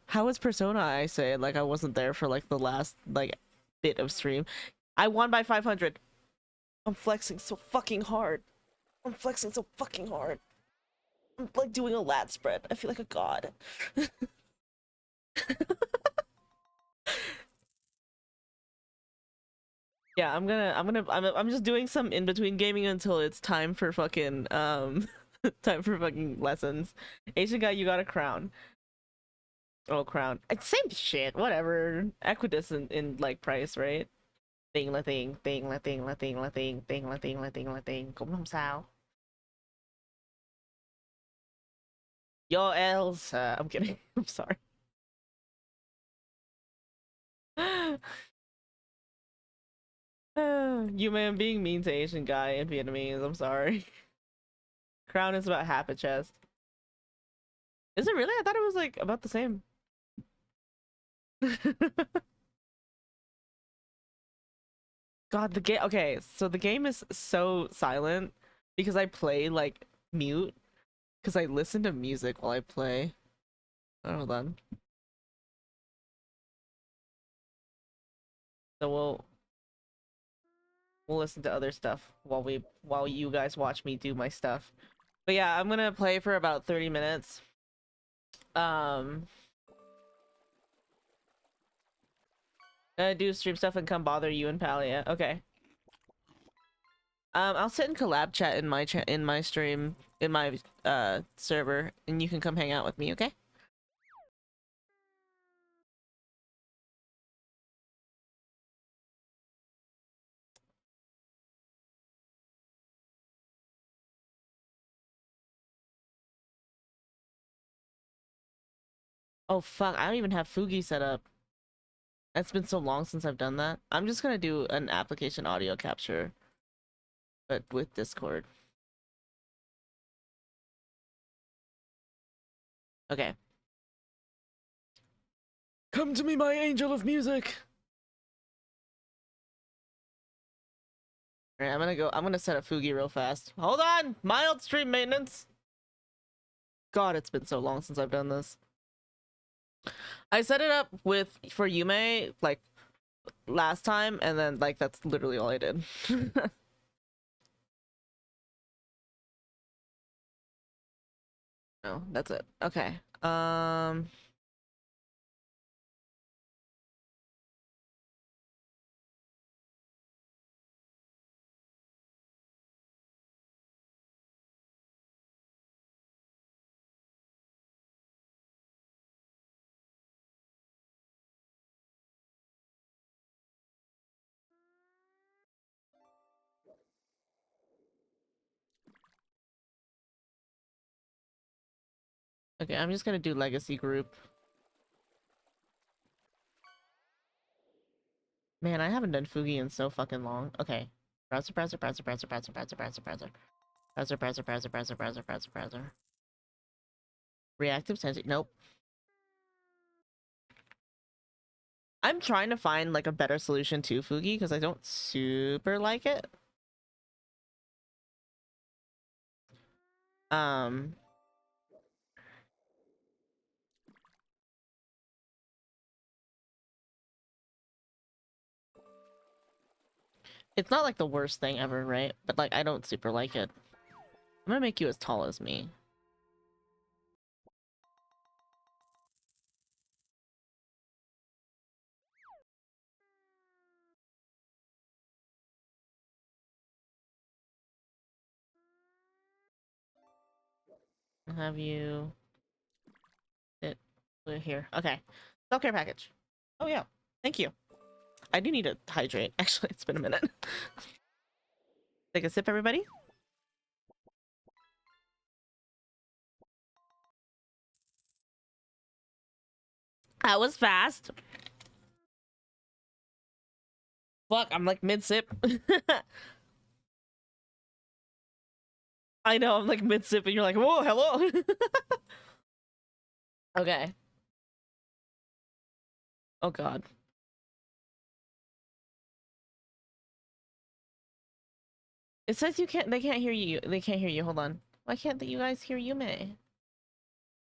How was Persona? I say like I wasn't there for like the last like bit of stream. I won by 500. I'm flexing so fucking hard. I'm flexing so fucking hard. I'm like doing a lat spread. I feel like a god. Yeah, I'm just doing some in between gaming until it's time for fucking time for fucking lessons. Asian guy, you got a crown. Oh, crown. It's same shit. Whatever. Equidus in like price, right? Thing la thing, thing la thing la thing la thing, thing la thing la thing la thing. Cũng không sao. Yo, Elsa. I'm kidding. I'm sorry. You man being mean to Asian guy in Vietnamese. I'm sorry. Crown is about half a chest. Is it really? I thought it was like about the same. God, the game. Okay, so the game is so silent because I play like mute because I listen to music while I play. Oh, hold on. So we'll listen to other stuff while you guys watch me do my stuff. But yeah, I'm gonna play for about 30 minutes. Gonna do stream stuff and come bother you and Palia. Okay. I'll sit in collab chat in my stream in my server, and you can come hang out with me. Okay. Oh fuck! I don't even have Fugi set up. It's been so long since I've done that. I'm just gonna do an application audio capture, but with Discord. Okay. Come to me, my angel of music. Alright, I'm gonna set up Fugi real fast. Hold on! Mild stream maintenance! God, it's been so long since I've done this. I set it up for Yume, like, last time, and then, like, that's literally all I did. No, that's it. Okay. Okay, I'm just gonna do legacy group. Man, I haven't done Fugi in so fucking long. Okay. Browser. Reactive sensing. Nope. I'm trying to find like a better solution to Fugi because I don't super like it. It's not like the worst thing ever, right? But like I don't super like it. I'm gonna make you as tall as me. I'll have you sit here. Okay. Self-care package. Oh yeah. Thank you. I do need to hydrate. Actually, it's been a minute. Take a sip, everybody. That was fast. Fuck, I'm like mid-sip. I know, I'm like mid-sip and you're like, whoa, hello. Okay. Oh god. It says you can't, they can't hear you. They can't hear you. Hold on. Why can't you guys hear Yume?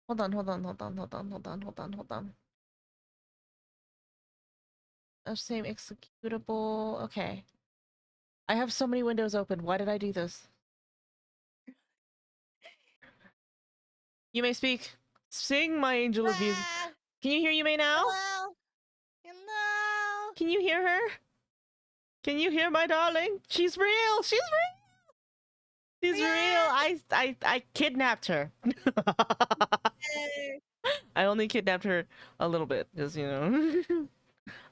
Hold on. Hold on. Same executable. Okay. I have so many windows open. Why did I do this? You may speak. Sing, my angel of music. Ah, Can you hear Yume now? hello. Hello. Can you hear her? Can you hear my darling? She's real. She's real. She's real. I kidnapped her. Hey. I only kidnapped her a little bit because you know.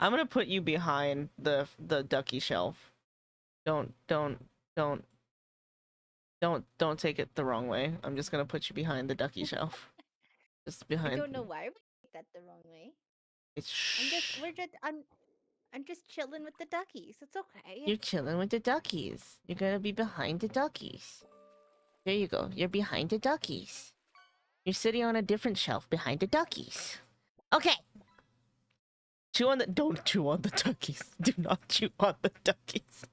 I'm gonna put you behind the ducky shelf. Don't don't take it the wrong way. I'm just gonna put you behind the ducky shelf. Just I behind. don't know why we take that the wrong way. It's I'm just chilling with the duckies. It's okay. You're chilling with the duckies. You're gonna be behind the duckies. There you go. You're behind the duckies. You're sitting on a different shelf behind the duckies. Okay. Chew on the. Don't chew on the duckies. Do not chew on the duckies.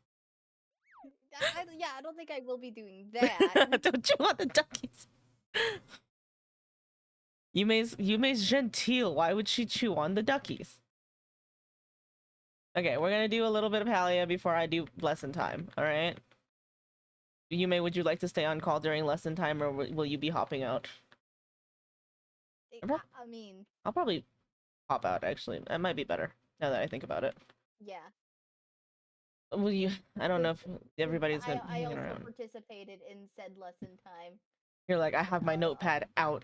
Yeah, I don't think I will be doing that. Don't chew on the duckies. Yume's genteel. Why would she chew on the duckies? Okay, we're gonna do a little bit of Halia before I do lesson time. All right. Yume, would you like to stay on call during lesson time, or will you be hopping out? I mean, I'll probably hop out. Actually, that might be better now that I think about it. yeah. Will you? I don't know if Since everybody's gonna I hanging also around. participated in said lesson time. You're like, I have my notepad out.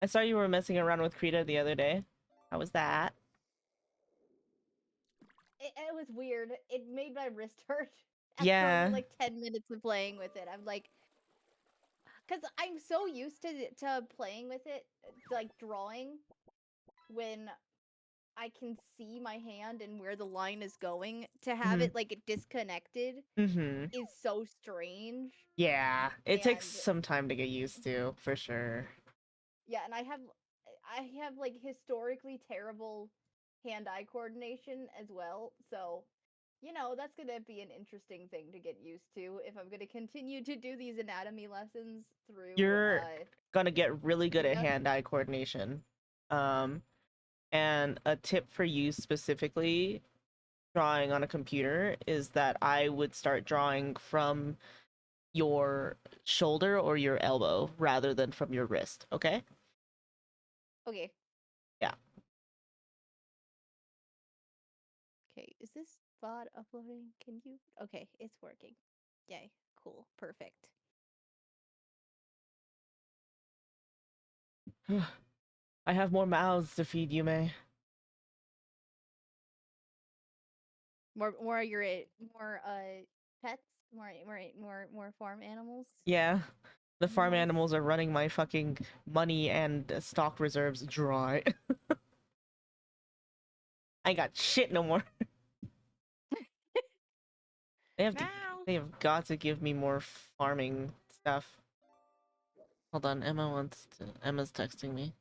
I saw you were messing around with Krita the other day. How was that? It was weird. It made my wrist hurt after Yeah. only like 10 minutes of playing with it. I'm like, because I'm so used to playing with it, like drawing, when I can see my hand and where the line is going. To have it like disconnected Mm-hmm. is so strange. Yeah. It takes And some time to get used to, for sure. yeah, and I have like historically terrible hand-eye coordination as well. So, you know, that's gonna be an interesting thing to get used to if I'm gonna continue to do these anatomy lessons through You're gonna get really good at Krita. hand-eye coordination. And a tip for you specifically drawing on a computer is that I would start drawing from your shoulder or your elbow rather than from your wrist, okay? Okay. Yeah. Okay, is this VOD uploading? Can you? Okay, it's working. Yay. Cool. Perfect. I have more mouths to feed you, May. More your more pets, more farm animals. Yeah. The farm Nice. animals are running my fucking money and stock reserves dry. I ain't got shit no more. They have to, Meow. they have got to give me more farming stuff. Hold on, Emma's texting me.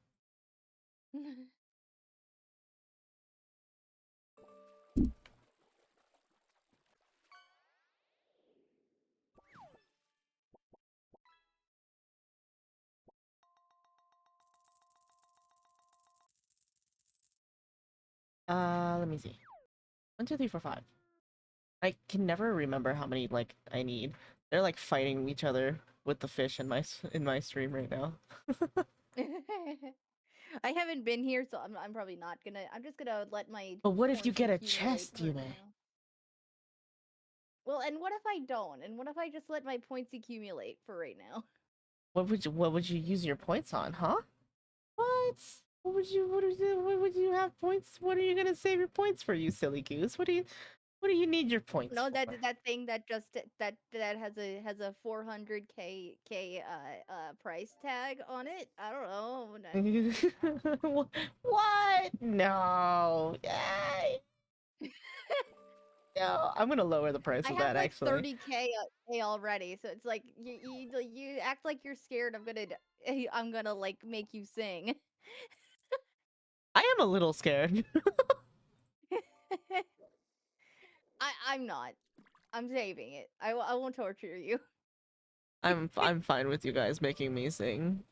Let me see. 1, 2, 3, 4, 5. I can never remember how many like I need. They're like fighting each other with the fish in my stream right now. I haven't been here, so I'm probably not gonna. I'm just gonna let my But what if you points get a accumulate chest, for you right may? now. Well, and what if I don't? And what if I just let my points accumulate for right now? What would you use your points on, huh? What? What would you have points? What are you gonna save your points for, you silly goose? What do you need your points No, for? that thing that just that has a 400k price tag on it. I don't know. What? No. No, I'm gonna lower the price I of have that like actually. 30k already, so it's like you act like you're scared. I'm gonna like make you sing. I am a little scared. I'm not. I'm saving it. I won't torture you. I'm fine with you guys making me sing.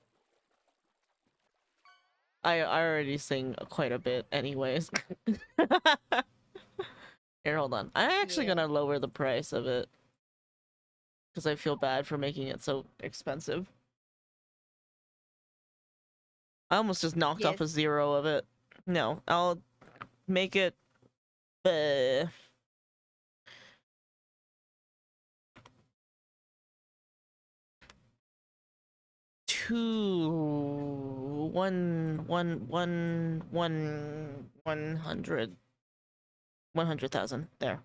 I already sing quite a bit anyways. Here, hold on. I'm actually Yeah. gonna lower the price of it because I feel bad for making it so expensive. I almost just knocked off Yes. a 0 of it. No, I'll make it uh, 100,000 there.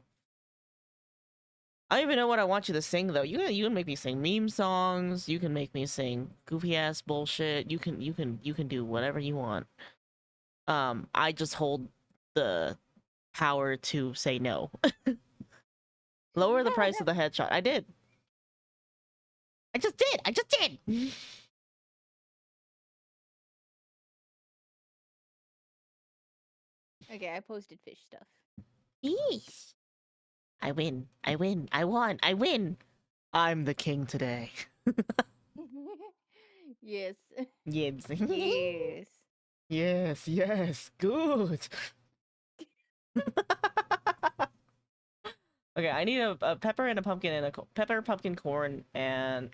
I don't even know what I want you to sing though. You can make me sing meme songs. You can make me sing goofy ass bullshit. You can do whatever you want. I just hold the power to say no. Lower the price of the headshot. I did. I just did. I just did. Okay, I posted fish stuff. Yeesh. I win. I win. I won. I win. I'm the king today. Yes. Yes. Yes. Yes. Yes. Good. Okay, I need a pepper and a pumpkin and pepper, pumpkin, corn, and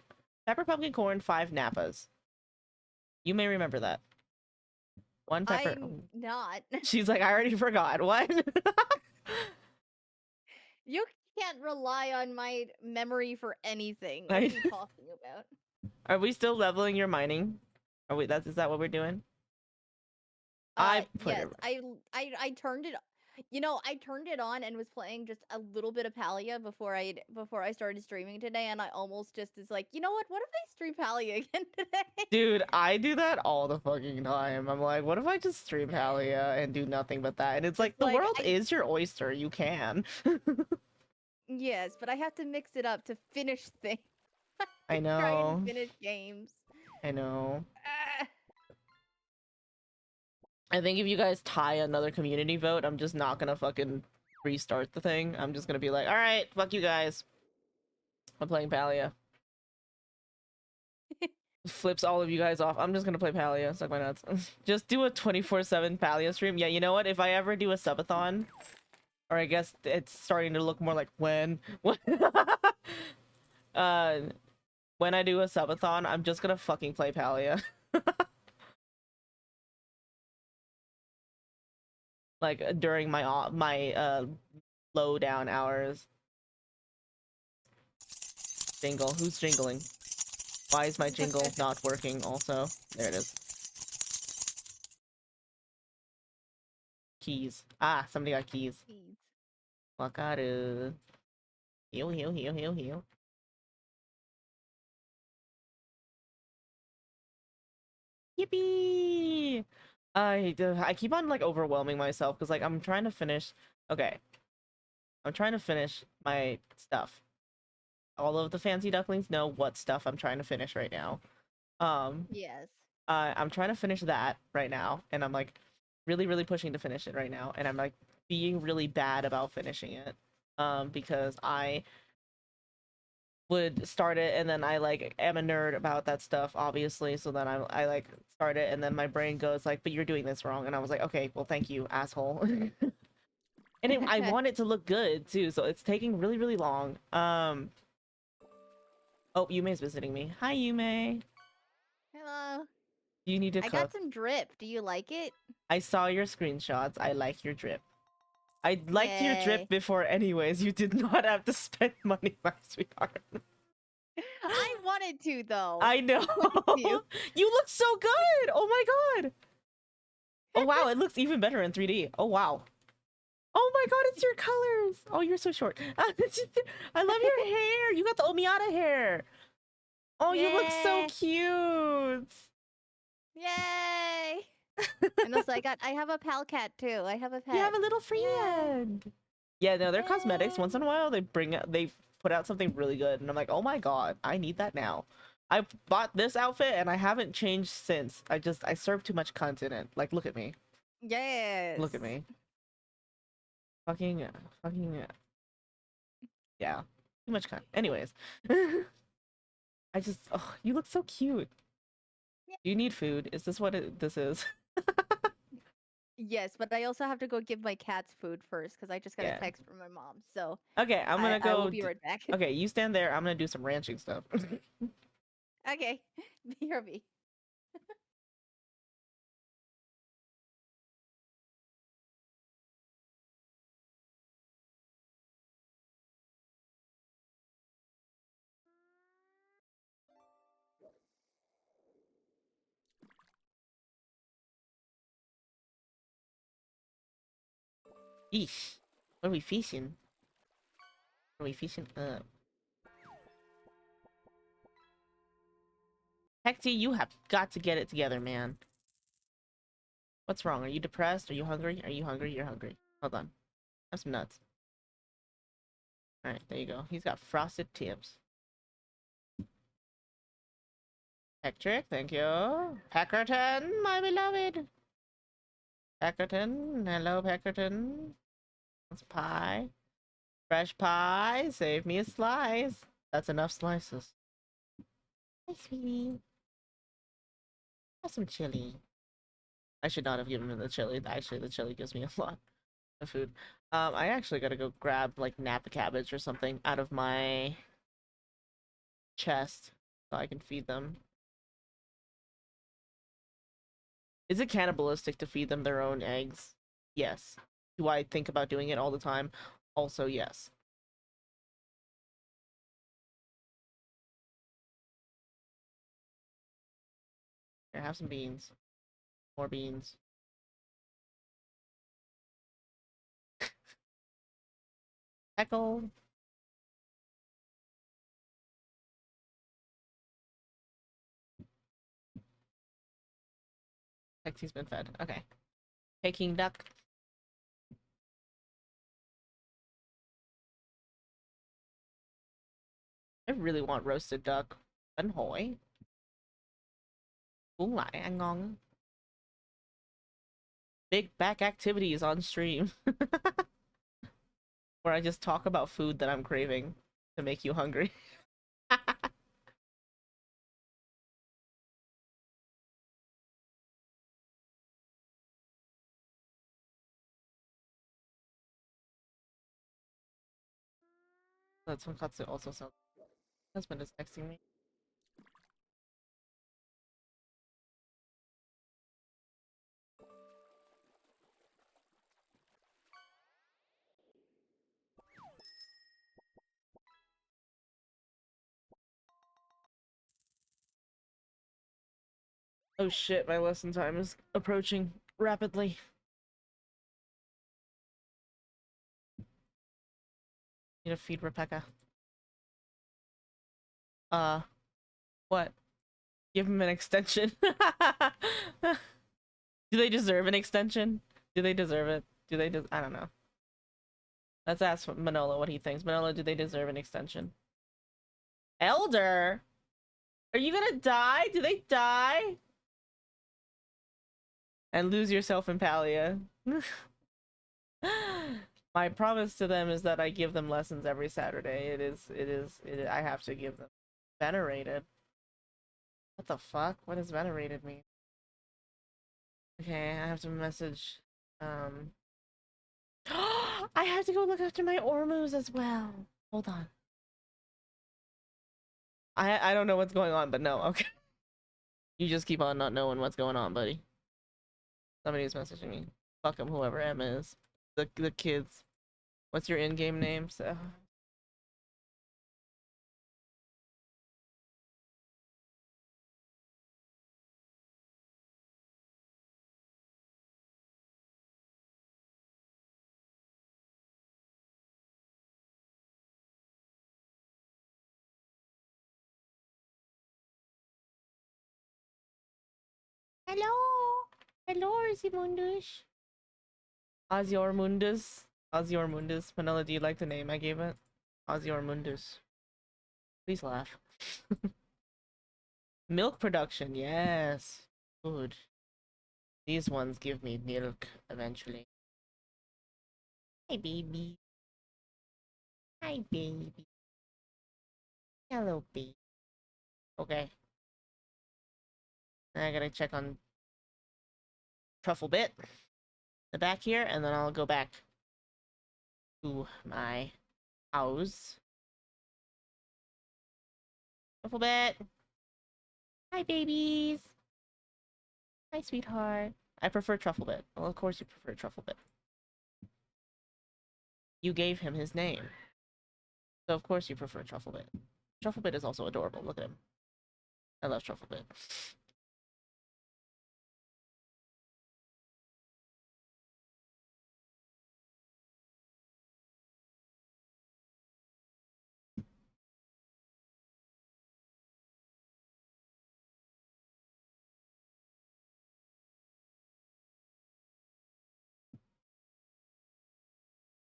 pepper, pumpkin, corn, 5 nappas. You may remember that. 1 pepper. I'm not. She's like, I already forgot. What? You can't rely on my memory for anything. What are you talking about? Are we still leveling your mining? Is that what we're doing? I put Yes. it. I turned it. I turned it on and was playing just a little bit of Palia before I started streaming today, and I almost just is like, you know what? What if I stream Palia again today? Dude, I do that all the fucking time. I'm like, what if I just stream Halia and do nothing but that? And it's It's like, the like world is your oyster. You can. yes, but I have to mix it up to finish things. I Try and know. finish games. I know. Ah. I think if you guys tie another community vote, I'm just not gonna fucking restart the thing. I'm just gonna be like, alright, fuck you guys. I'm playing Palia. Flips all of you guys off. I'm just gonna play Palia. Suck my nuts. Just do a 24/7 Palia stream. Yeah, you know what? If I ever do a subathon, or I guess it's starting to look more like when uh when I do a subathon, I'm just gonna fucking play Palia. Like during my low down hours. Jingle. Who's jingling? Why is my jingle not working also? There it is. Keys. Ah, somebody got keys. Jeez. Wakaru. Heal, heal, heal, heal, heal. Yippee! I keep on like overwhelming myself because like I'm trying to finish. Okay, I'm trying to finish my stuff. All of the fancy ducklings know what stuff I'm trying to finish right now. Um, Yes. I'm trying to finish that right now, and I'm like really pushing to finish it right now, and I'm like being really bad about finishing it. Because I would start it and then I like am a nerd about that stuff, obviously. So then I like start it and then my brain goes like, "But you're doing this wrong," and I was like, "Okay, well, thank you, asshole." And I want it to look good too, so it's taking really long. Oh, Yume's visiting me. Hi, Yume. Hello. You need to I cook. got some drip. Do you like it? I saw your screenshots. I like your drip. I liked your drip Yay. before, anyways. You did not have to spend money, my sweetheart. I wanted to though. I know. Thank you. You look so good. Oh my god. Oh wow, it looks even better in 3D. Oh wow. Oh my god, it's your colors. Oh, you're so short. I love your hair. You got the Omiata hair. Oh, you look so Yay. cute. Yay. And also I have a pal cat too. I have a You have pet. a little Yay. friend. Yeah, no, they're cosmetics. Once Yay. in a while, they put out something really good, and I'm like, oh my god, I need that now. I bought this outfit, and I haven't changed since. I serve too much content in. Like, look at me. Yes. Look at me. Fucking, yeah. Too much content. Anyways. Oh, you look so cute. Do you need food? Is this what this is? Yes, but I also have to go give my cats food first because I just got a Yeah. text from my mom. So Okay, I'm gonna I will go. be right back. Okay, you stand there. I'm gonna do some ranching stuff. Okay. BRB. Eesh. What are we fishing? What are we fishing up? Hecty, you have got to get it together, man. What's wrong? Are you depressed? Are you hungry? Are you hungry? You're hungry. Hold on. Have some nuts. Alright, there you go. He's got frosted tips. Hectrick, thank you. Peckerton, my beloved. Peckerton, hello Peckerton. That's pie. Fresh pie, save me a slice. That's enough slices. Hi, sweetie. Have some chili. I should not have given him the chili. Actually, the chili gives me a lot of food. I actually gotta go grab like napa cabbage or something out of my chest so I can feed them. Is it cannibalistic to feed them their own eggs? Yes. Do I think about doing it all the time? Also, yes. Here, have some beans. More beans. Heckle. Hexy's been fed. Okay. Peking duck. I really want roasted duck. Bánh hỏi. Uống lại ăn ngon. Big back activities on stream. Where I just talk about food that I'm craving to make you hungry. That tonkatsu also sounds. Husband is texting me. Oh shit, my lesson time is approaching rapidly. Need to feed Rebecca. Uh, what? Give him an extension. Do they deserve an extension? Do they deserve it? Do they? I don't know. Let's ask Manolo what he thinks. Manolo, do they deserve an extension? Elder, are you gonna die? Do they die? And lose yourself in Palia. My promise to them is that I give them lessons every Saturday. I have to give them. Venerated. What the fuck? What does venerated mean? Okay, I have to message, I have to go look after my Ormus as well. Hold on. I don't know what's going on, but no, okay. You just keep on not knowing what's going on, buddy. Somebody's messaging me. Fuck them, whoever M is. The kids. What's your in-game name? So. Hello! Hello, Orzimundus. Oziormundus. Oziormundus. Manila, do you like the name I gave it? Oziormundus. Please laugh. Milk production, yes. Good. These ones give me milk eventually. Hi, baby. Hi, baby. Hello, baby. Okay. I gotta check on Truffle Bit. The back here, and then I'll go back to my house. Truffle Bit. Hi, babies. Hi, sweetheart. I prefer Truffle Bit. Well, of course you prefer Truffle Bit. You gave him his name. So of course you prefer Truffle Bit. Truffle Bit is also adorable. Look at him. I love Truffle Bit.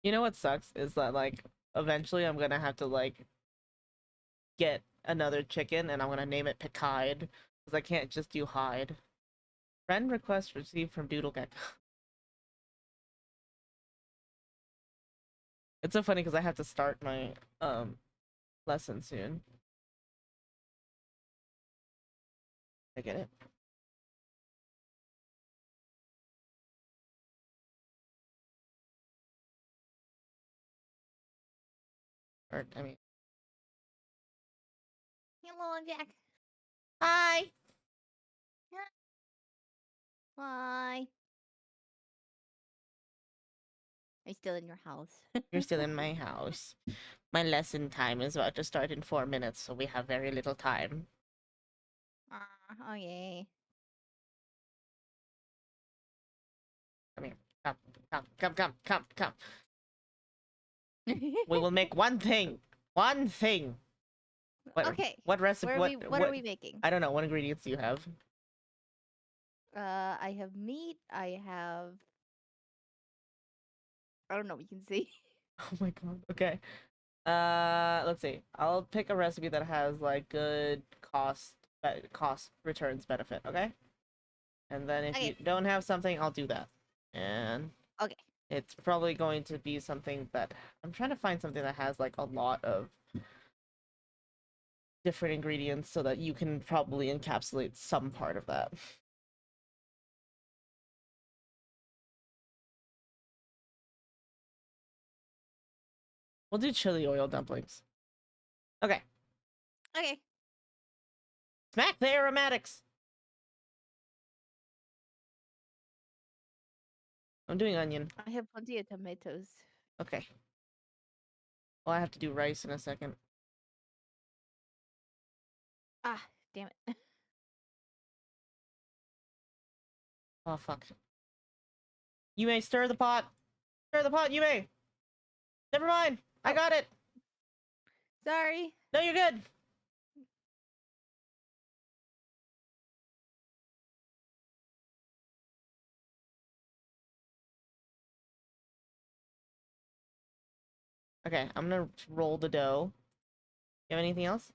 You know what sucks is that, like, eventually I'm gonna have to, like, get another chicken and I'm gonna name it Picide because I can't just do hide. Friend request received from Doodlegecko. It's so funny because I have to start my lesson soon. I get it. Or I mean, Hello, Jack. hi. Hi. Are you still in your house? You're still in my house. My lesson time is about to start in 4 minutes, so we have very little time. Oh, yay. Come here. Come. We will make one thing. One thing. Okay. What recipe? What are we making? I don't know. What ingredients do you have? I have meat. I don't know. You can see. Oh my god. Okay. Let's see. I'll pick a recipe that has like good cost returns benefit. Okay. And then if you Okay. don't have something, I'll do that. And Okay. it's probably going to be something that I'm trying to find something that has like a lot of different ingredients so that you can probably encapsulate some part of that. We'll do chili oil dumplings. Okay. Okay. Smack the aromatics. I'm doing onion. I have plenty of tomatoes. Okay. Well, I have to do rice in a second. Ah, damn it. Oh, fuck. You may stir the pot. Stir the pot, you may. Never mind. I got it. Sorry. No, you're good. Okay, I'm gonna roll the dough. You have anything else?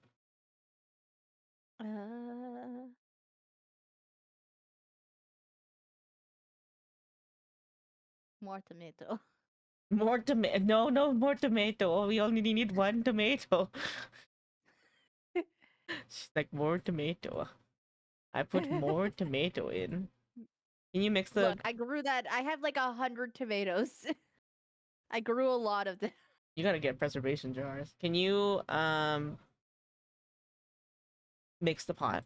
More tomato. More tomato? No, no more tomato. We only need one tomato. She's like, more tomato. I put more tomato in. Can you mix the? Look, I grew that. I have like 100 tomatoes. I grew a lot of them. You gotta get preservation jars. Can you mix the pot?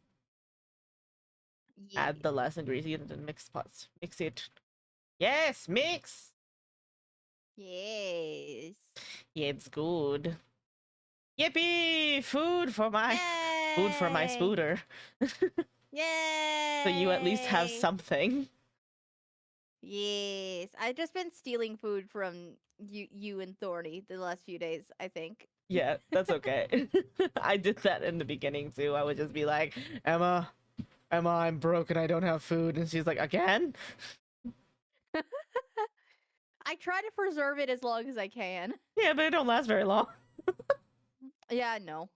Yeah. Add the less ingredients and mix pots. Mix it. Yes, mix. Yes. Yeah, it's good. Yippee! Food for my Yay! spooter. So you at least have Yay! something. Yes. I've just been stealing food from you and Thorny the last few days, I think. Yeah, that's okay. I did that in the beginning too. I would just be like, Emma, I'm broke and I don't have food. And she's like, again? I try to preserve it as long as I can. Yeah, but it don't last very long. Yeah, no.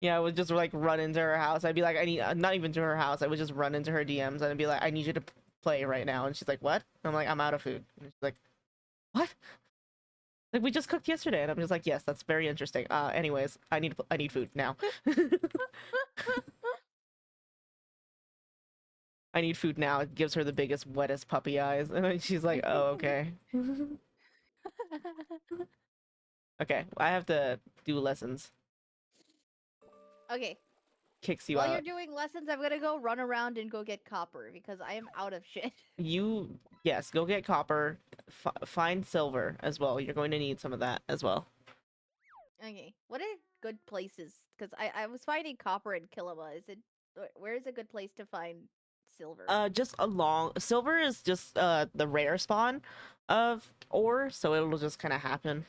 Yeah, I would just like run into her house. I'd be like, I need, not even to her house. I would just run into her DMs and I'd be like, I need you to play right now. And she's like, what? I'm like, I'm out of food. And she's like, what? Like, we just cooked yesterday. And I'm just like, yes, that's very interesting. Anyways, I need food now. I need food now. It gives her the biggest, wettest puppy eyes. And then she's like, oh, okay. Okay, I have to do lessons. Okay. Kicks you While you're out. doing lessons, I'm gonna go run around and go get copper because I am out of shit. Yes, go get copper. Find silver as well. You're going to need some of that as well. Okay. What are good places? Because I was finding copper in Killama. Where is a good place to find silver? Just along silver is just the rare spawn of ore, so it'll just kind of happen.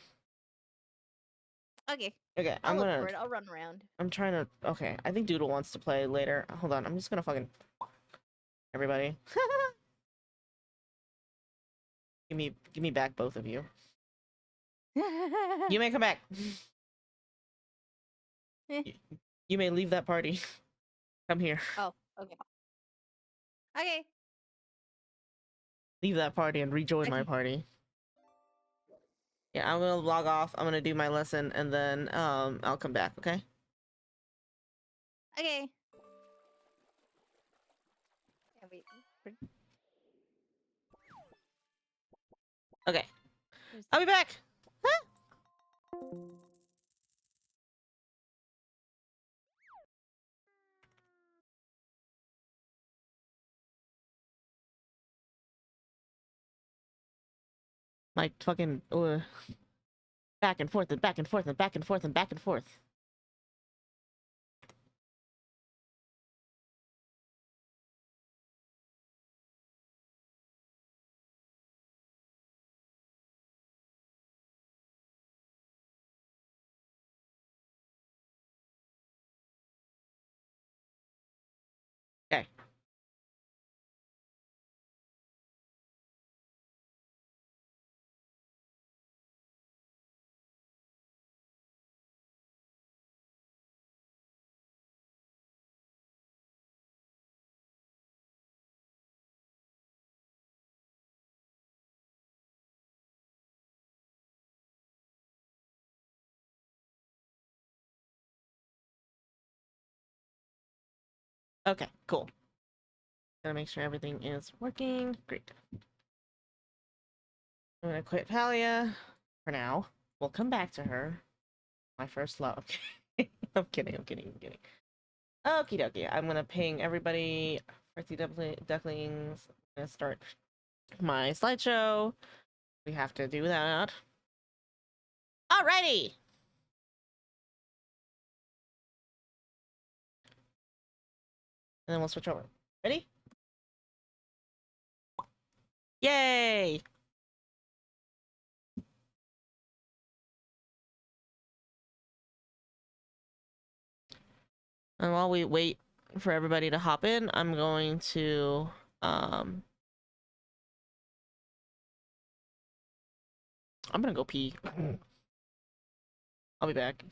Okay. Okay, I'll look for it. I'll run around. I'm trying to. Okay, I think Doodle wants to play later. Hold on, I'm just gonna fucking everybody. Give me back, both of you. You may come back. You may leave that party. Come here. Oh, okay. Okay. Leave that party and rejoin my Okay. party. Yeah, I'm gonna log off. I'm gonna do my lesson and then I'll come back, okay? Okay. Yeah, wait. Okay. There's- I'll be back. My fucking back and forth and back and forth and back and forth and back and forth. Okay. Okay, cool. Gotta make sure everything is working. Great. I'm gonna quit Palia for now. We'll come back to her. My first love. I'm kidding. Okie dokie. I'm gonna ping everybody. Fritzy Ducklings. I'm gonna start my slideshow. We have to do that. Alrighty! And then we'll switch over. Ready? Yay! And while we wait for everybody to hop in, I'm going to I'm gonna go pee. I'll be back.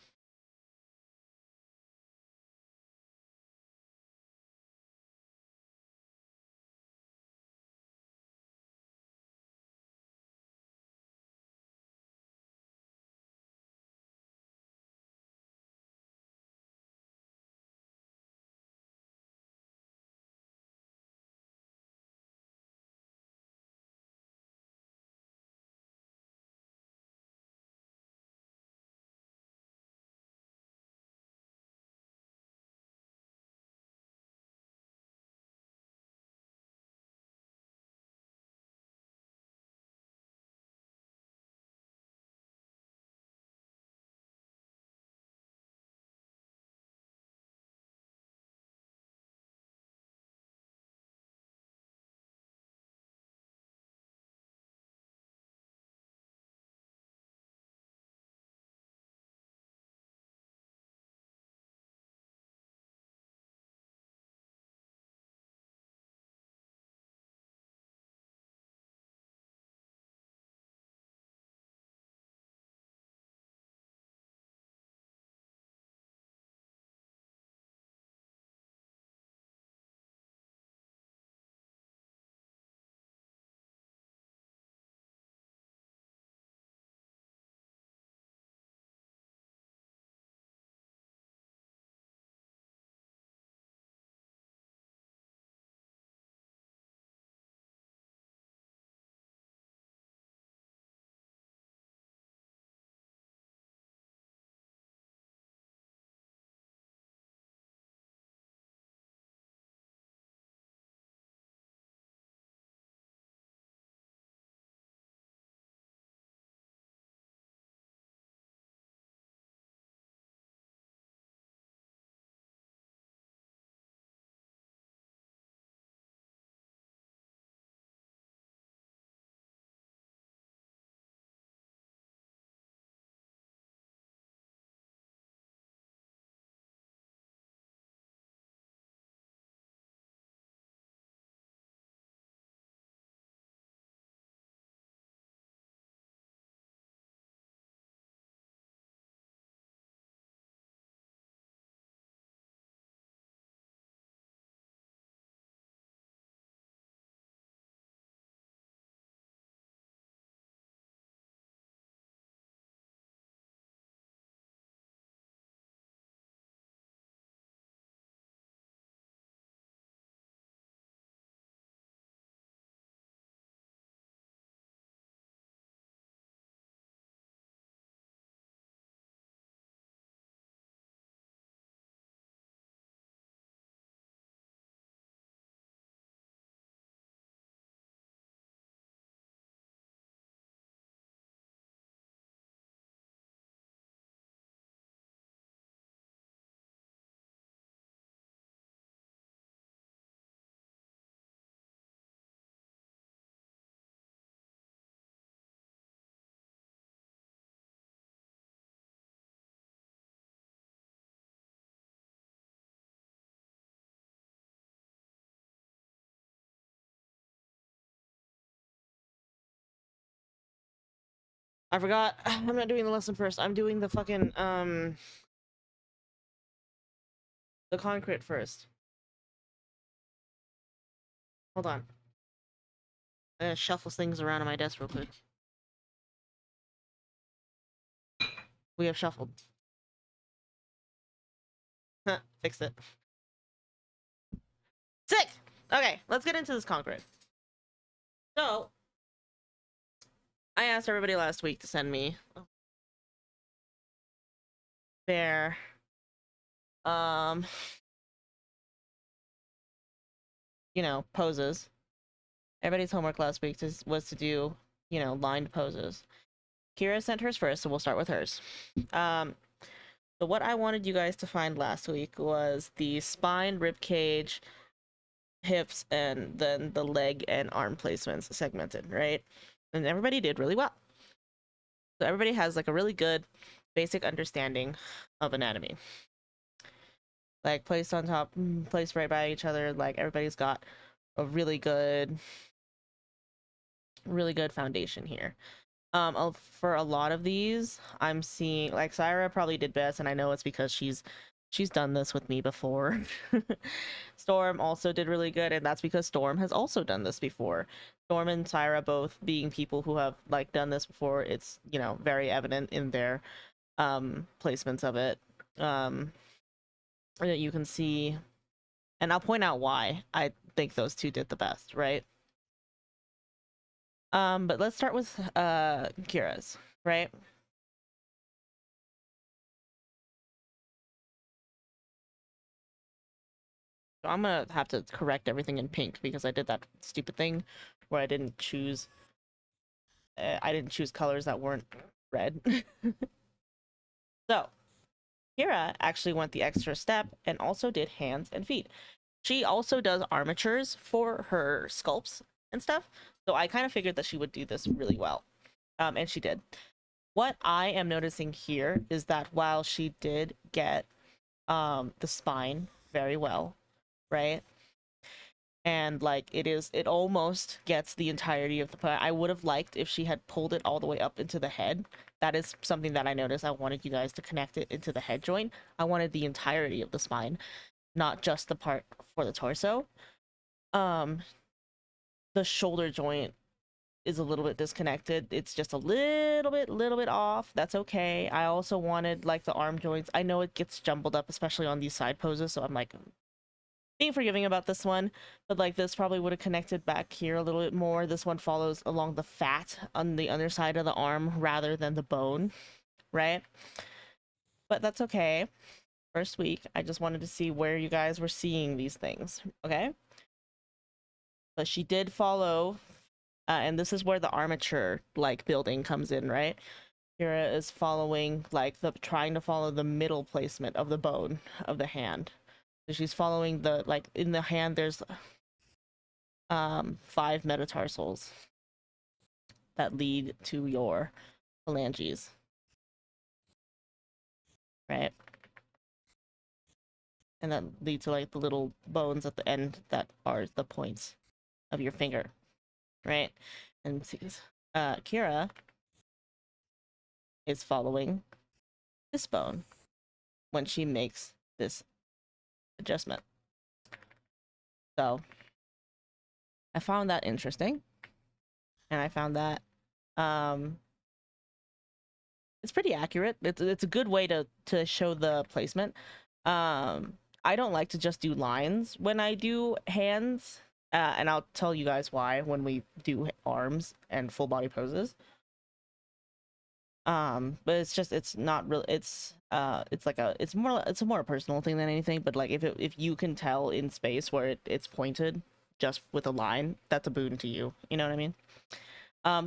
I forgot. I'm not doing the lesson first. I'm doing the fucking the concrete first. Hold on. I gotta shuffle things around on my desk real quick. We have shuffled. Fixed it. Sick! Okay, let's get into this concrete. So, I asked everybody last week to send me their you know, poses. Everybody's homework last week was to do, you know, lined poses. Kira sent hers first, so we'll start with hers. So what I wanted you guys to find last week was the spine, rib cage, hips, and then the leg and arm placements segmented, right? And everybody did really well. So everybody has like a really good basic understanding of anatomy. Like placed on top, placed right by each other, like everybody's got a really good foundation here. For a lot of these, I'm seeing like Syra probably did best, and I know it's because she's done this with me before. Storm also did really good, and that's because Storm has also done this before. Storm and Syra both being people who have like done this before, it's, you know, very evident in their placements of it. That you can see, and I'll point out why I think those two did the best, right? But let's start with Kira's, right? So I'm gonna have to correct everything in pink because I did that stupid thing where I didn't choose colors that weren't red. So Kira actually went the extra step and also did hands and feet. She also does armatures for her sculpts and stuff, so I kind of figured that she would do this really well, and she did. What I am noticing here is that while she did get the spine very well, right? And like it almost gets the entirety of the pie. I would have liked if she had pulled it all the way up into the head. That is something that I noticed. I wanted you guys to connect it into the head joint. I wanted the entirety of the spine, not just the part for the torso. Um, the shoulder joint is a little bit disconnected. It's just a little bit off. That's okay. I also wanted like the arm joints. I know it gets jumbled up, especially on these side poses, so I'm like being forgiving about this one, but like this probably would have connected back here a little bit more. This one follows along the fat on the underside of the arm rather than the bone, right? But that's okay. First week, I just wanted to see where you guys were seeing these things, okay? But she did follow, and this is where the armature like building comes in, right? Kira is following like the trying to follow the middle placement of the bone of the hand. So she's following the like in the hand there's 5 metatarsals that lead to your phalanges, right? And that lead to like the little bones at the end that are the points of your finger, right? And Kira is following this bone when she makes this adjustment. So I found that interesting, and I found that it's pretty accurate. It's a good way to show the placement. I don't like to just do lines when I do hands, and I'll tell you guys why when we do arms and full body poses. But it's not really it's like it's a more personal thing than anything. But like if you can tell in space where it's pointed just with a line, that's a boon to you. You know what I mean?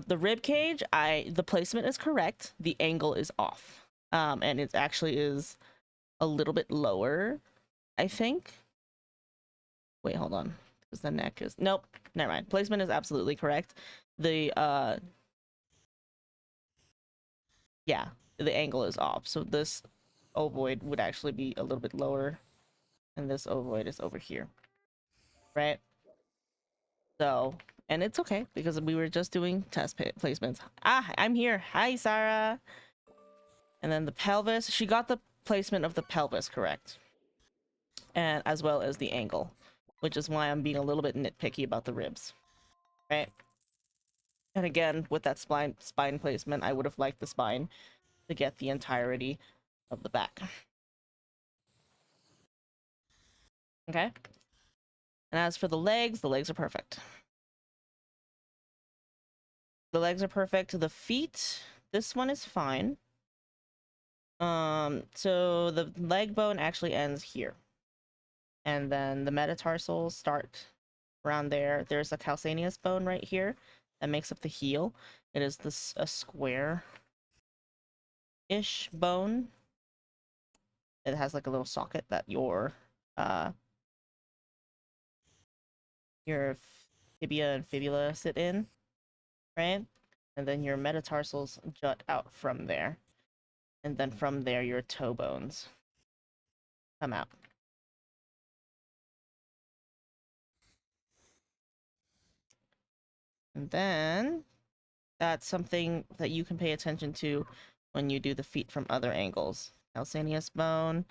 The rib cage, the placement is correct. The angle is off. And it actually is a little bit lower, I think. Wait, hold on. Because the neck is nope, never mind. Placement is absolutely correct. The yeah, the angle is off. So this ovoid would actually be a little bit lower, and this ovoid is over here. Right? So, and it's okay because we were just doing test placements. Ah, I'm here. Hi, Sarah. And then the pelvis, she got the placement of the pelvis correct, and as well as the angle, which is why I'm being a little bit nitpicky about the ribs, right? And again, with that spine placement, I would have liked the spine to get the entirety of the back. Okay? And as for the legs are perfect. The legs are perfect. The feet, this one is fine. So the leg bone actually ends here. And then the metatarsals start around there. There's a calcaneus bone right here that makes up the heel. It is this a square-ish bone. It has like a little socket that your tibia and fibula sit in, right? And then your metatarsals jut out from there. And then from there, your toe bones come out. And then that's something that you can pay attention to when you do the feet from other angles. Calcaneus bone,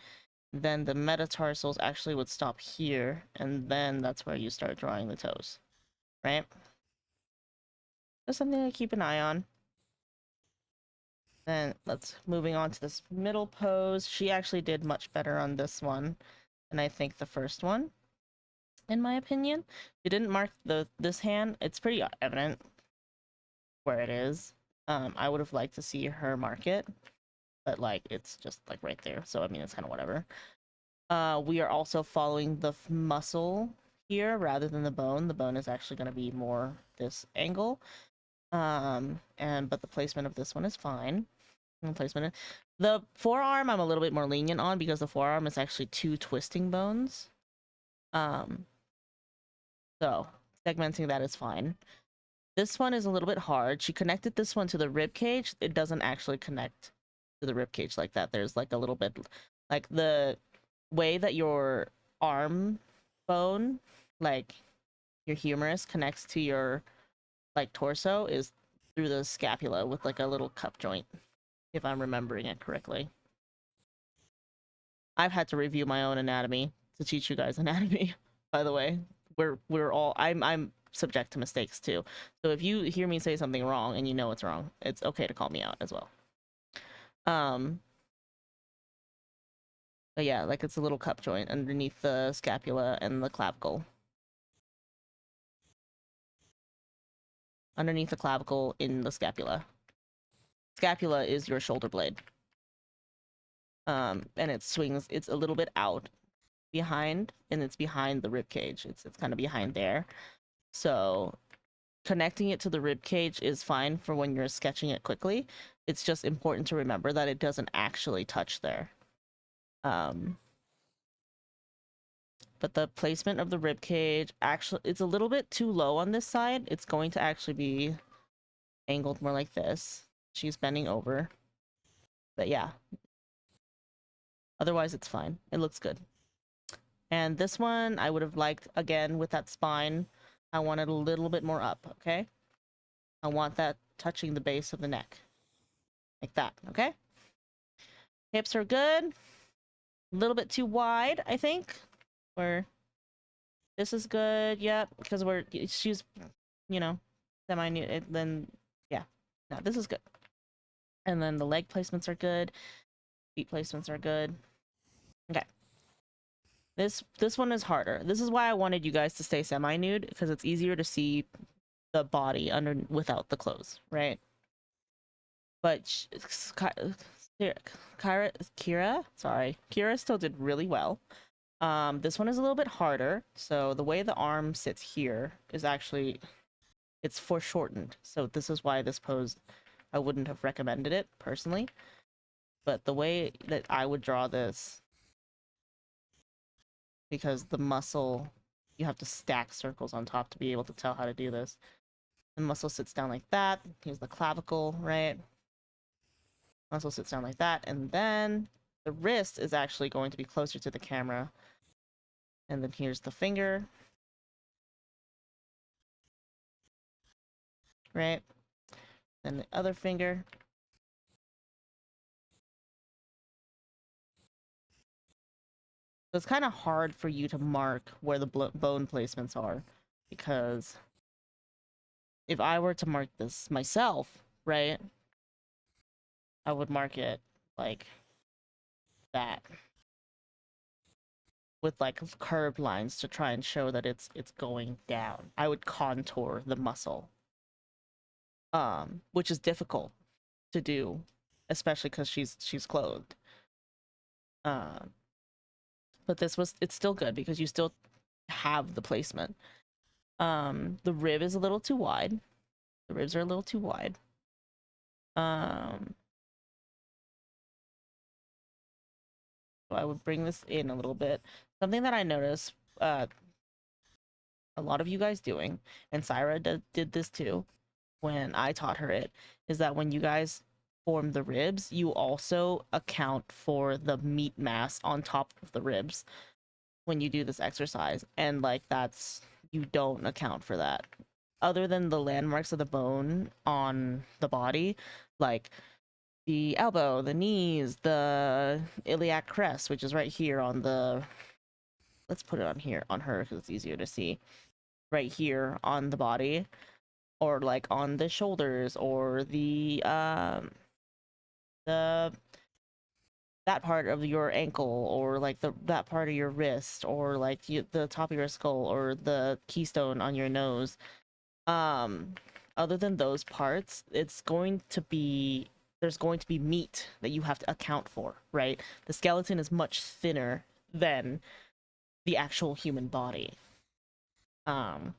then the metatarsals actually would stop here, and then that's where you start drawing the toes, right? Just something to keep an eye on. Then let's moving on to this middle pose. She actually did much better on this one than I think the first one, in my opinion. She didn't mark this hand. It's pretty evident where it is. I would have liked to see her mark it, but like it's just like right there. So I mean, it's kind of whatever. We are also following the muscle here rather than the bone. The bone is actually going to be more this angle. But the placement of this one is fine. Placement. The forearm I'm a little bit more lenient on because the forearm is actually two twisting bones. So segmenting that is fine. This one is a little bit hard. She connected this one to the rib cage. It doesn't actually connect to the rib cage like that. There's like a little bit, like the way that your arm bone, like your humerus, connects to your like torso is through the scapula with like a little cup joint, if I'm remembering it correctly. I've had to review my own anatomy to teach you guys anatomy, by the way. We're all I'm subject to mistakes too. So if you hear me say something wrong and you know it's wrong, it's okay to call me out as well. But yeah, like it's a little cup joint underneath the scapula and the clavicle. Underneath the clavicle in the scapula. Scapula is your shoulder blade. And it swings, it's a little bit out behind, and it's behind the rib cage. It's kind of behind there. So connecting it to the rib cage is fine for when you're sketching it quickly. It's just important to remember that it doesn't actually touch there. But the placement of the rib cage, actually, it's a little bit too low on this side. It's going to actually be angled more like this. She's bending over. But yeah. Otherwise, it's fine. It looks good. And this one, I would have liked, again, with that spine, I want it a little bit more up, okay? I want that touching the base of the neck. Like that, okay? Hips are good. A little bit too wide, I think. Where this is good, yep, because she's, you know, semi-new, then, yeah. No, this is good. And then the leg placements are good. Feet placements are good. Okay. This one is harder. This is why I wanted you guys to stay semi-nude, because it's easier to see the body under without the clothes, right? But Kira still did really well. This one is a little bit harder. So the way the arm sits here is actually, it's foreshortened. So this is why this pose, I wouldn't have recommended it personally. But the way that I would draw this, because the muscle, you have to stack circles on top to be able to tell how to do this. The muscle sits down like that. Here's the clavicle, right? Muscle sits down like that. And then the wrist is actually going to be closer to the camera. And then here's the finger. Right? Then the other finger. So it's kind of hard for you to mark where the bone placements are, because if I were to mark this myself, right, I would mark it like that with like curved lines to try and show that it's going down. I would contour the muscle, which is difficult to do, especially because she's clothed. But it's still good because you still have the placement. The rib is a little too wide. The ribs are a little too wide. So I would bring this in a little bit. Something that I noticed a lot of you guys doing, and Syra did this too when I taught her it, is that when you guys form the ribs, you also account for the meat mass on top of the ribs when you do this exercise. And like you don't account for that other than the landmarks of the bone on the body, like the elbow, the knees, the iliac crest, which is right here on the, let's put it on here on her because it's easier to see, right here on the body, or like on the shoulders, or the that part of your ankle, or like that part of your wrist, or like the top of your skull, or the keystone on your nose. um Other than those parts, it's going to be, there's going to be meat that you have to account for, right? The skeleton is much thinner than the actual human body. um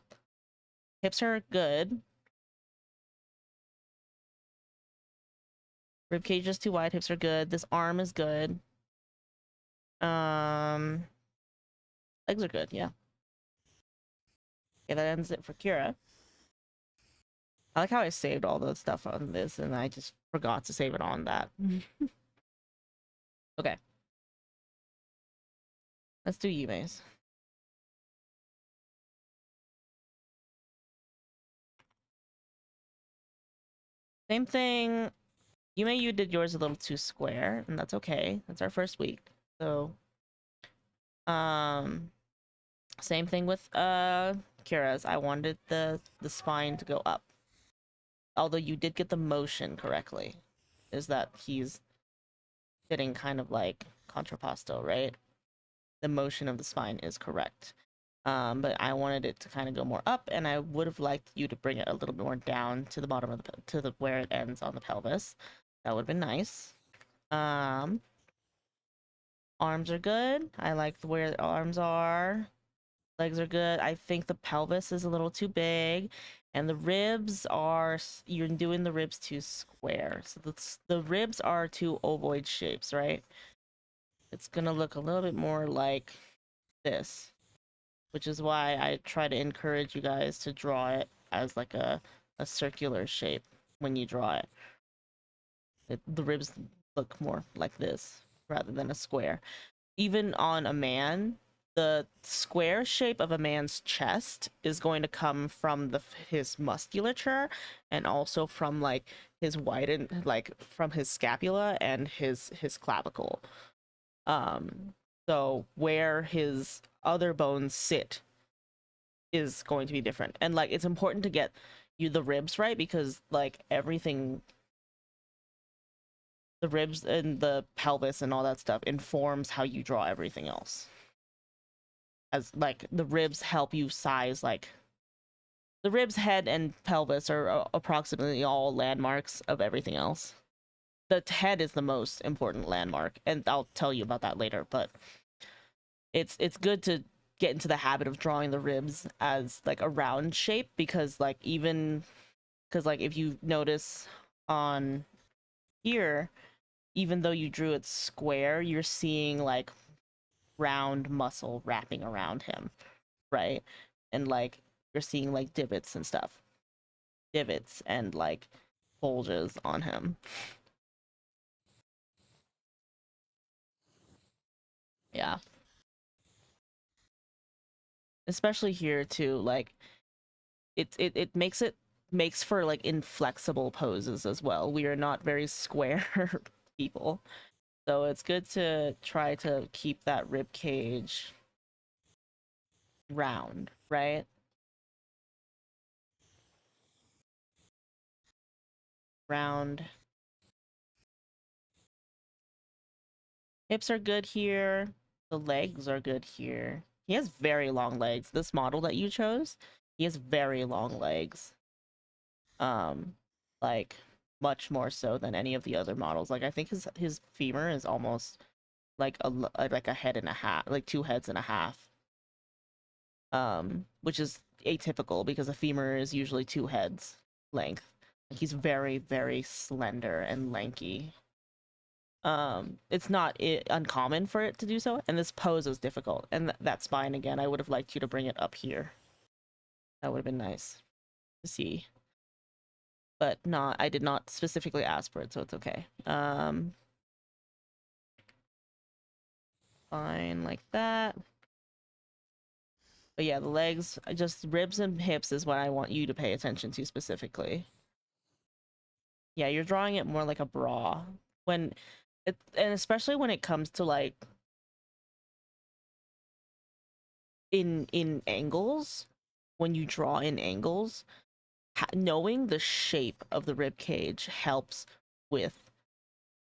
Hips are good. Rib cage is too wide. Hips are good. This arm is good. um Legs are good, yeah. Okay, that ends it for Kira. I like how I saved all the stuff on this and I just forgot to save it on that. Okay, let's do Yume's. Same thing. Yume, you did yours a little too square, and that's okay. That's our first week. So, um, same thing with Kira's. I wanted the spine to go up. Although you did get the motion correctly. Is that he's sitting kind of like contrapposto, right? The motion of the spine is correct. But I wanted it to kind of go more up, and I would have liked you to bring it a little bit more down to the bottom of the where it ends on the pelvis. That would have been nice. Arms are good. I like where the arms are. Legs are good. I think the pelvis is a little too big, and the ribs are, you're doing the ribs too square. So the ribs are two ovoid shapes, right? It's gonna look a little bit more like this, which is why I try to encourage you guys to draw it as like a circular shape when you draw it. The ribs look more like this rather than a square. Even on a man, the square shape of a man's chest is going to come from his musculature, and also from like his widened, like from his scapula and his clavicle. So where his other bones sit is going to be different, and like it's important to get you the ribs right, because like everything, the ribs and the pelvis and all that stuff informs how you draw everything else. As like the ribs help you size, like the ribs, head, and pelvis are approximately all landmarks of everything else. The head is the most important landmark, and I'll tell you about that later, but it's good to get into the habit of drawing the ribs as like a round shape, because like even because like if you notice on here, even though you drew it square, you're seeing like round muscle wrapping around him, right? And like you're seeing like divots and stuff, divots and like bulges on him. Yeah, especially here too. Like it makes for like inflexible poses as well. We are not very square people, so it's good to try to keep that rib cage round, right? Round. Hips are good here. The legs are good here. He has very long legs. This model that you chose, he has very long legs. Um, like much more so than any of the other models. Like I think his femur is almost like a head and a half, like two heads and a half. Which is atypical because a femur is usually two heads length. He's very, very slender and lanky. It's not uncommon for it to do so, and this pose is difficult. And that spine again, I would have liked you to bring it up here. That would have been nice to see, but not. I did not specifically ask for it, so it's okay. Fine like that. But yeah, the legs, just ribs and hips is what I want you to pay attention to specifically. Yeah, you're drawing it more like a bra. When it, and especially when it comes to like in angles, when you draw in angles, knowing the shape of the rib cage helps with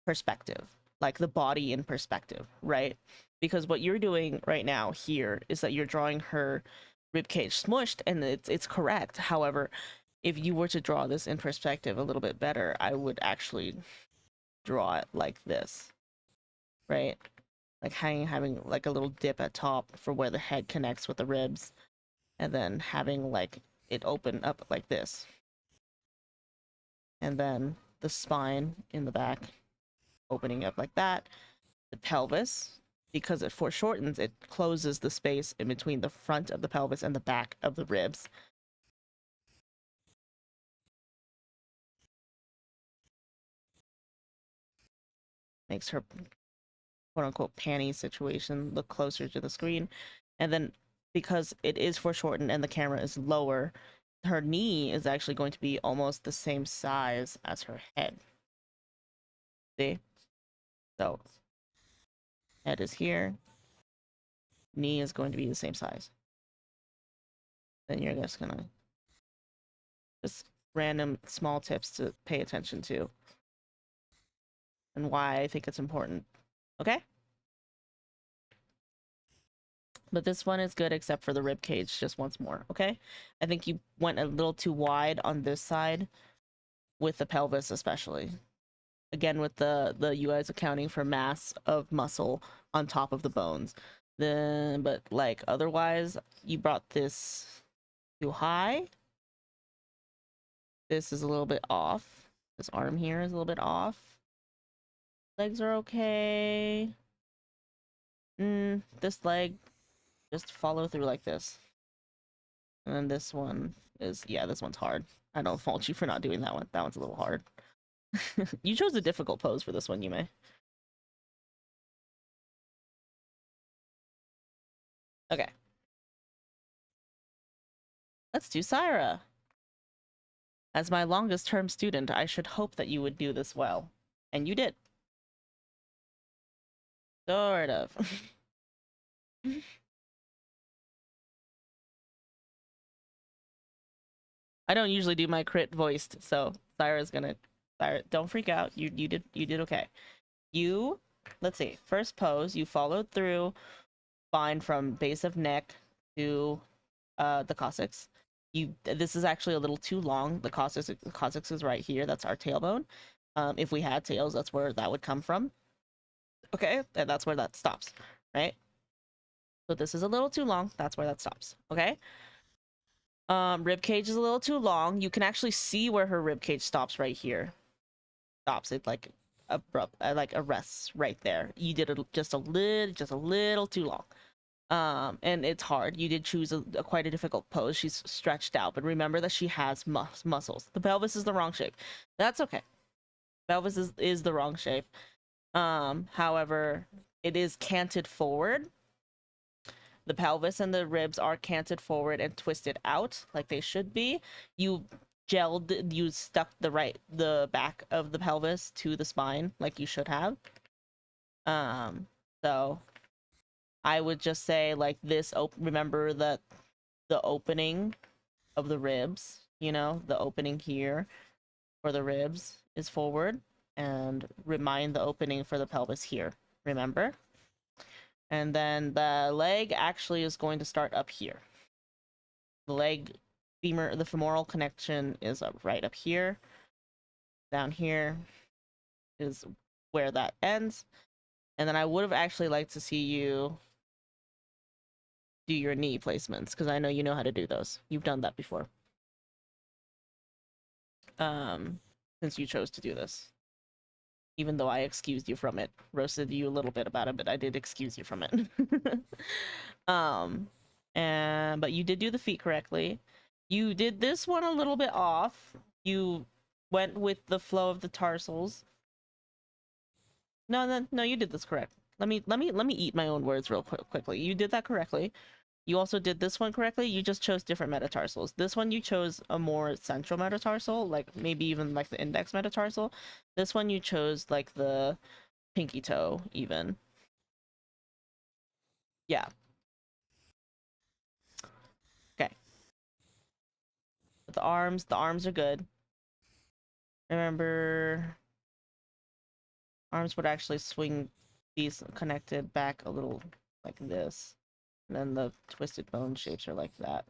perspective, like the body in perspective, right? Because what you're doing right now here is that you're drawing her rib cage smushed, and it's correct. However, if you were to draw this in perspective a little bit better, I would actually draw it like this, right? Like having like a little dip at top for where the head connects with the ribs, and then having like it open up like this, and then the spine in the back opening up like that. The pelvis, because it foreshortens, it closes the space in between the front of the pelvis and the back of the ribs. Makes her quote unquote panty situation look closer to the screen. And then because it is foreshortened and the camera is lower, her knee is actually going to be almost the same size as her head. See? So head is here, knee is going to be the same size. Then you're just gonna just random small tips to pay attention to and why I think it's important. Okay? But this one is good except for the rib cage just once more, okay? I think you went a little too wide on this side with the pelvis especially. Again, with the you guys accounting for mass of muscle on top of the bones. But like otherwise, you brought this too high. This is a little bit off. This arm here is a little bit off. Legs are okay. This leg, just follow through like this. And then this one is, yeah, this one's hard. I don't fault you for not doing that one. That one's a little hard. You chose a difficult pose for this one, Yume. Okay. Let's do Syra. As my longest term student, I should hope that you would do this well. And you did. Sort of. I don't usually do my crit voiced, so Syra's gonna. Syra, don't freak out. You did okay. You, let's see. First pose, you followed through fine from base of neck to the coccyx. This is actually a little too long. The coccyx is right here. That's our tailbone. If we had tails, that's where that would come from. Okay, and that's where that stops, right? So this is a little too long. That's where that stops. Okay. Rib cage is a little too long. You can actually see where her rib cage stops right here. Stops it like abrupt, like arrests right there. You did it just a little too long. And it's hard. You did choose a quite a difficult pose. She's stretched out, but remember that she has muscles. The pelvis is the wrong shape. That's okay. Pelvis is the wrong shape. However, it is canted forward. The pelvis and the ribs are canted forward and twisted out like they should be. You stuck the back of the pelvis to the spine like you should have. So I would just say like this, remember that the opening of the ribs, the opening here for the ribs is forward, and remind the opening for the pelvis here, remember? And then the leg actually is going to start up here. The the femoral connection is right up here. Down here is where that ends. And then I would have actually liked to see you do your knee placements, because I know you know how to do those. You've done that before. Since you chose to do this. Even though I excused you from it. Roasted you a little bit about it, but I did excuse you from it. But you did do the feet correctly. You did this one a little bit off. You went with the flow of the tarsals. No, you did this correct. Let me eat my own words real quickly. You did that correctly. You also did this one correctly. You just chose different metatarsals. This one you chose a more central metatarsal, like maybe even like the index metatarsal. This one you chose like the pinky toe even. Yeah. Okay. But the arms are good. Remember, arms would actually swing these connected back a little like this. And then the twisted bone shapes are like that.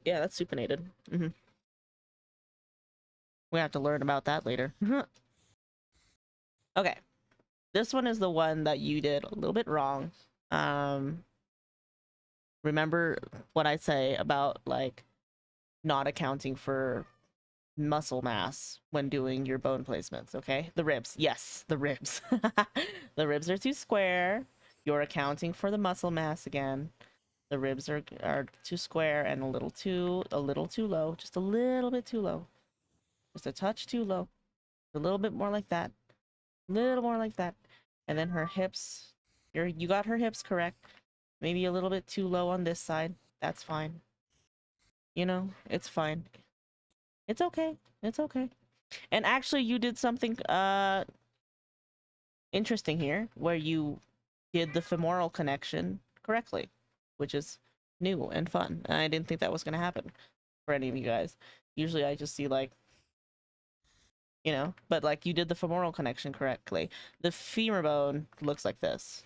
Yeah, that's supinated. We have to learn about that later. Okay. This one is the one that you did a little bit wrong. Remember what I say about like not accounting for muscle mass when doing your bone placements, okay? The ribs. Yes, the ribs. The ribs are too square. You're accounting for the muscle mass again. The ribs are too square and a little too low. Just a little bit too low. Just a touch too low. A little bit more like that. A little more like that. And then her hips. You got her hips correct. Maybe a little bit too low on this side. That's fine. You know, it's fine. It's okay. It's okay. And actually you did something interesting here where you did the femoral connection correctly, which is new and fun. And I didn't think that was going to happen for any of you guys. Usually I just see like, you know, but like you did the femoral connection correctly. The femur bone looks like this,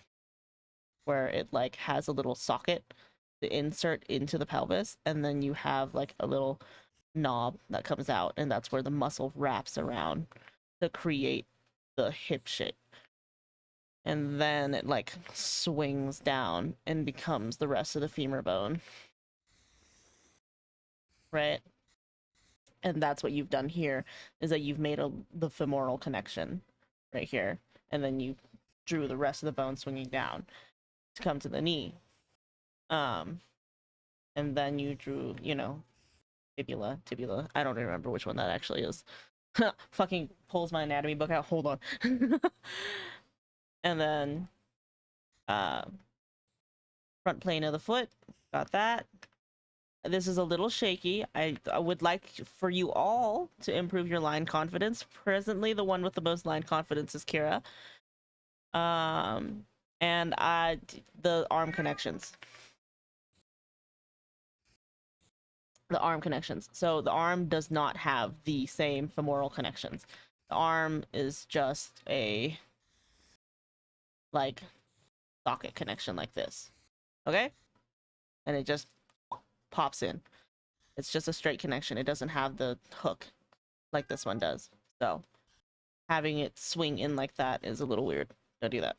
where it like has a little socket to insert into the pelvis, and then you have like a little knob that comes out, and that's where the muscle wraps around to create the hip shape. And then it like swings down and becomes the rest of the femur bone. Right? And that's what you've done here, is that you've made the femoral connection right here, and then you drew the rest of the bone swinging down to come to the knee. And then you drew, you know, tibula. I don't remember which one that actually is. Fucking pulls my anatomy book out. Hold on. And then front plane of the foot. Got that. This is a little shaky. I would like for you all to improve your line confidence. Presently, the one with the most line confidence is Kira. And the arm connections. The arm connections. So the arm does not have the same femoral connections. The arm is just a like socket connection like this. Okay? And it just pops in. It's just a straight connection. It doesn't have the hook like this one does. So having it swing in like that is a little weird. Don't do that.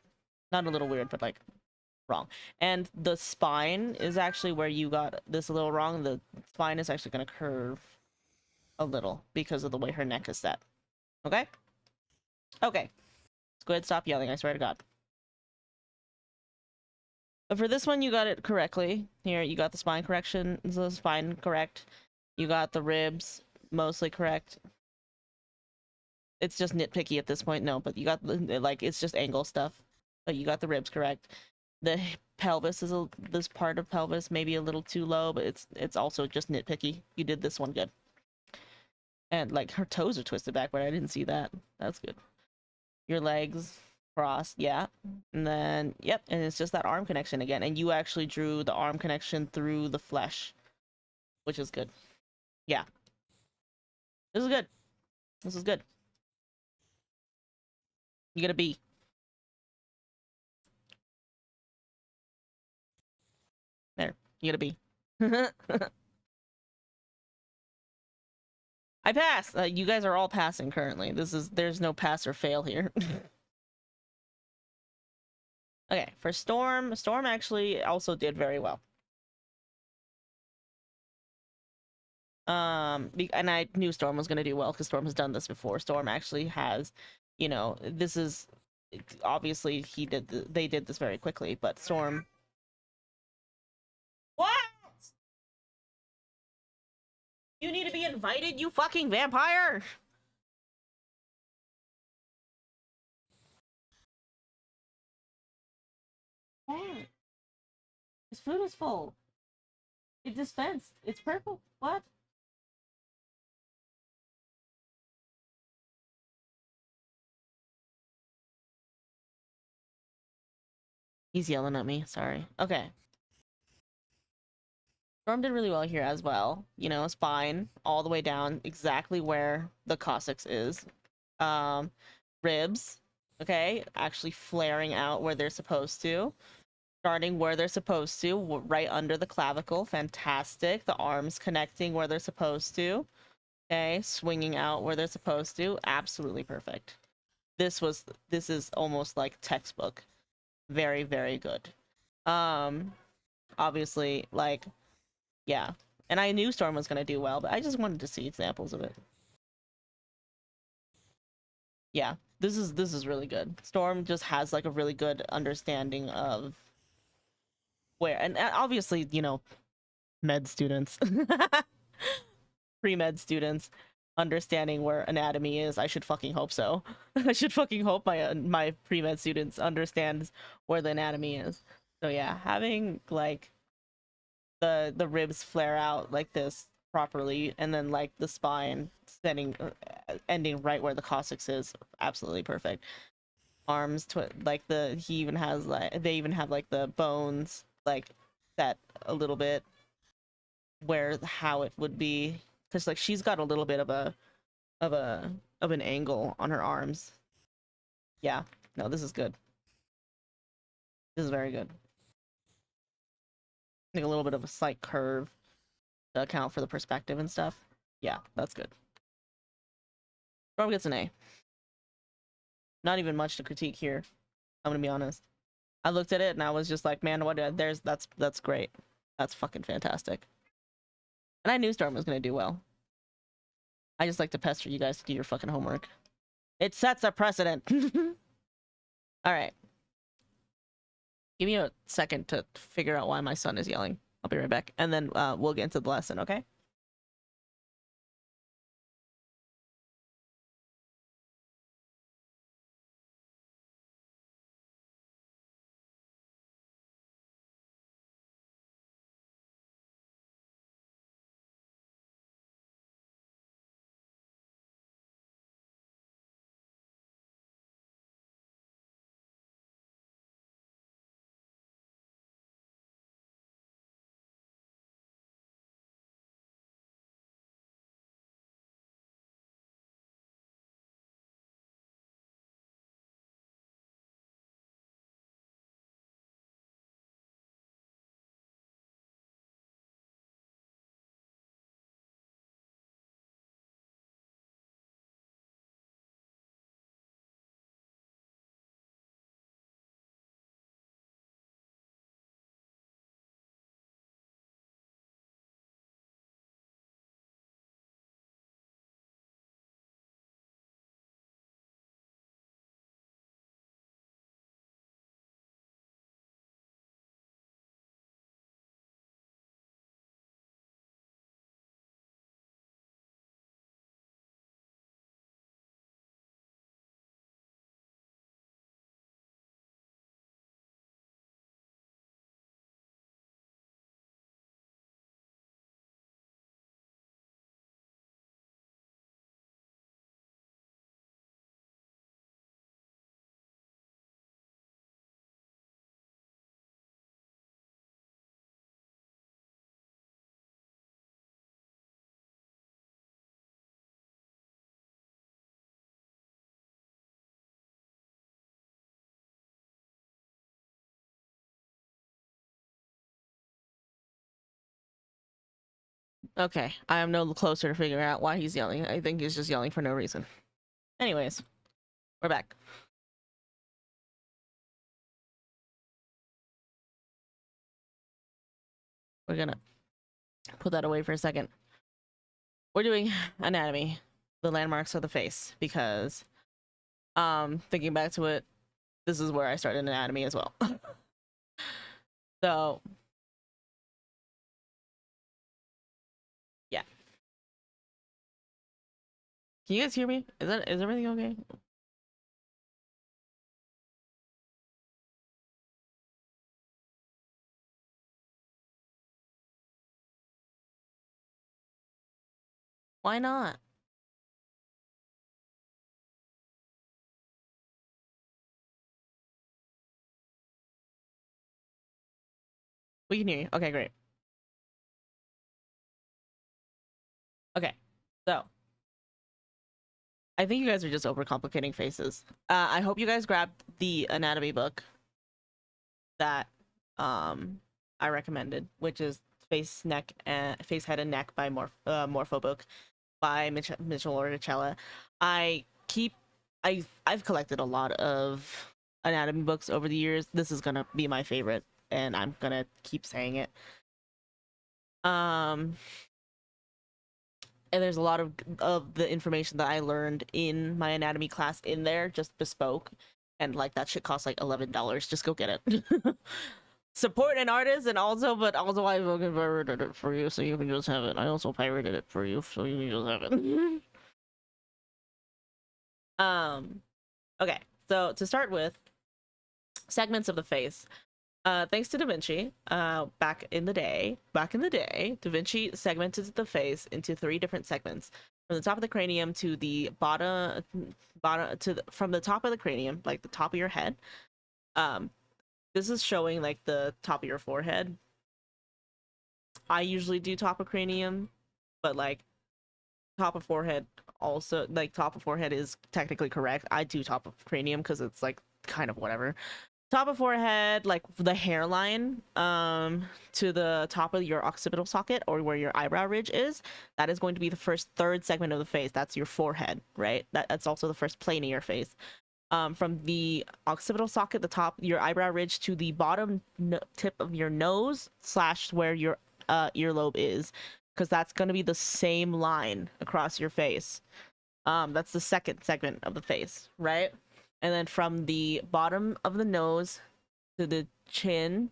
Not a little weird, but like wrong. And the spine is actually where you got this a little wrong. The spine is actually going to curve a little because of the way her neck is set. Okay? Okay. Let's go ahead and stop yelling, I swear to God. But for this one, you got it correctly. Here, you got the spine correction, the spine correct. You got the ribs mostly correct. It's just nitpicky at this point, no, but you got the, like, it's just angle stuff. But you got the ribs correct. The pelvis is this part of pelvis maybe a little too low, but it's also just nitpicky. You did this one good. And like her toes are twisted back, but I didn't see that. That's good. Your legs crossed, yeah. And then yep, and it's just that arm connection again. And you actually drew the arm connection through the flesh, which is good. Yeah. This is good. This is good. You get a B. There. You get a B. I pass. You guys are all passing currently. There's no pass or fail here. Okay, for Storm actually also did very well. And I knew Storm was gonna do well because Storm has done this before. Storm actually has, you know, this is obviously they did this very quickly, but Storm. What? You need to be invited, you fucking vampire! What? His food is full. It dispensed. It's purple. What? He's yelling at me. Sorry. Okay. Storm did really well here as well. You know, spine all the way down exactly where the Cossacks is. Um, ribs, okay, actually flaring out where they're supposed to. Starting where they're supposed to, right under the clavicle. Fantastic. The arms connecting where they're supposed to. Okay, swinging out where they're supposed to. Absolutely perfect. This is almost like textbook. Very, very good. Obviously, like, yeah. And I knew Storm was gonna do well, but I just wanted to see examples of it. Yeah, this is really good. Storm just has like a really good understanding of where, and obviously, you know, med students, pre-med students understanding where anatomy is. I should fucking hope so. I should fucking hope my pre-med students understands where the anatomy is. So yeah, having like the ribs flare out like this properly, and then like the spine ending right where the Cossacks is, absolutely perfect. Arms like he even has like, they even have like the bones like set a little bit where how it would be, because like she's got a little bit of an angle on her arms. Yeah, no, this is good. This is very good. Like a little bit of a slight curve to account for the perspective and stuff. Yeah, that's good. Storm gets an A. Not even much to critique here. I'm gonna be honest. I looked at it and I was just like, man, that's great. That's fucking fantastic. And I knew Storm was gonna do well. I just like to pester you guys to do your fucking homework. It sets a precedent. All right. Give me a second to figure out why my son is yelling. I'll be right back, and then we'll get into the lesson. Okay. Okay, I am no closer to figuring out why he's yelling. I think he's just yelling for no reason. Anyways, we're back. We're gonna put that away for a second. We're doing anatomy, the landmarks of the face, because thinking back to it, this is where I started anatomy as well. So yeah. Can you guys hear me? Is everything okay? Why not? We can hear you. Okay, great. Okay, so I think you guys are just overcomplicating faces. I hope you guys grabbed the anatomy book that I recommended, which is Face, Head, and Neck by Morpho Book by Mitchell Orticella. I've collected a lot of anatomy books over the years. This is gonna be my favorite, and I'm gonna keep saying it. And there's a lot of the information that I learned in my anatomy class in there, just bespoke, and like that shit costs like $11. Just go get it. Support an artist, and but also I fucking pirated it for you, so you can just have it. I also pirated it for you, so you can just have it. Okay, so to start with, segments of the face. Thanks to Da Vinci, back in the day, Da Vinci segmented the face into 3 different segments, from the top of the cranium to the from the top of the cranium, like the top of your head. This is showing like the top of your forehead. I usually do top of cranium, but like top of forehead also, like top of forehead is technically correct. I do top of cranium because it's like kind of whatever. Top of forehead, like the hairline to the top of your occipital socket, or where your eyebrow ridge is, that is going to be the first third segment of the face. That's your forehead, right? That's also the first plane of your face. From the occipital socket, the top, your eyebrow ridge, to the bottom tip of your nose / where your earlobe is, because that's going to be the same line across your face. That's the second segment of the face, right? And then from the bottom of the nose to the chin,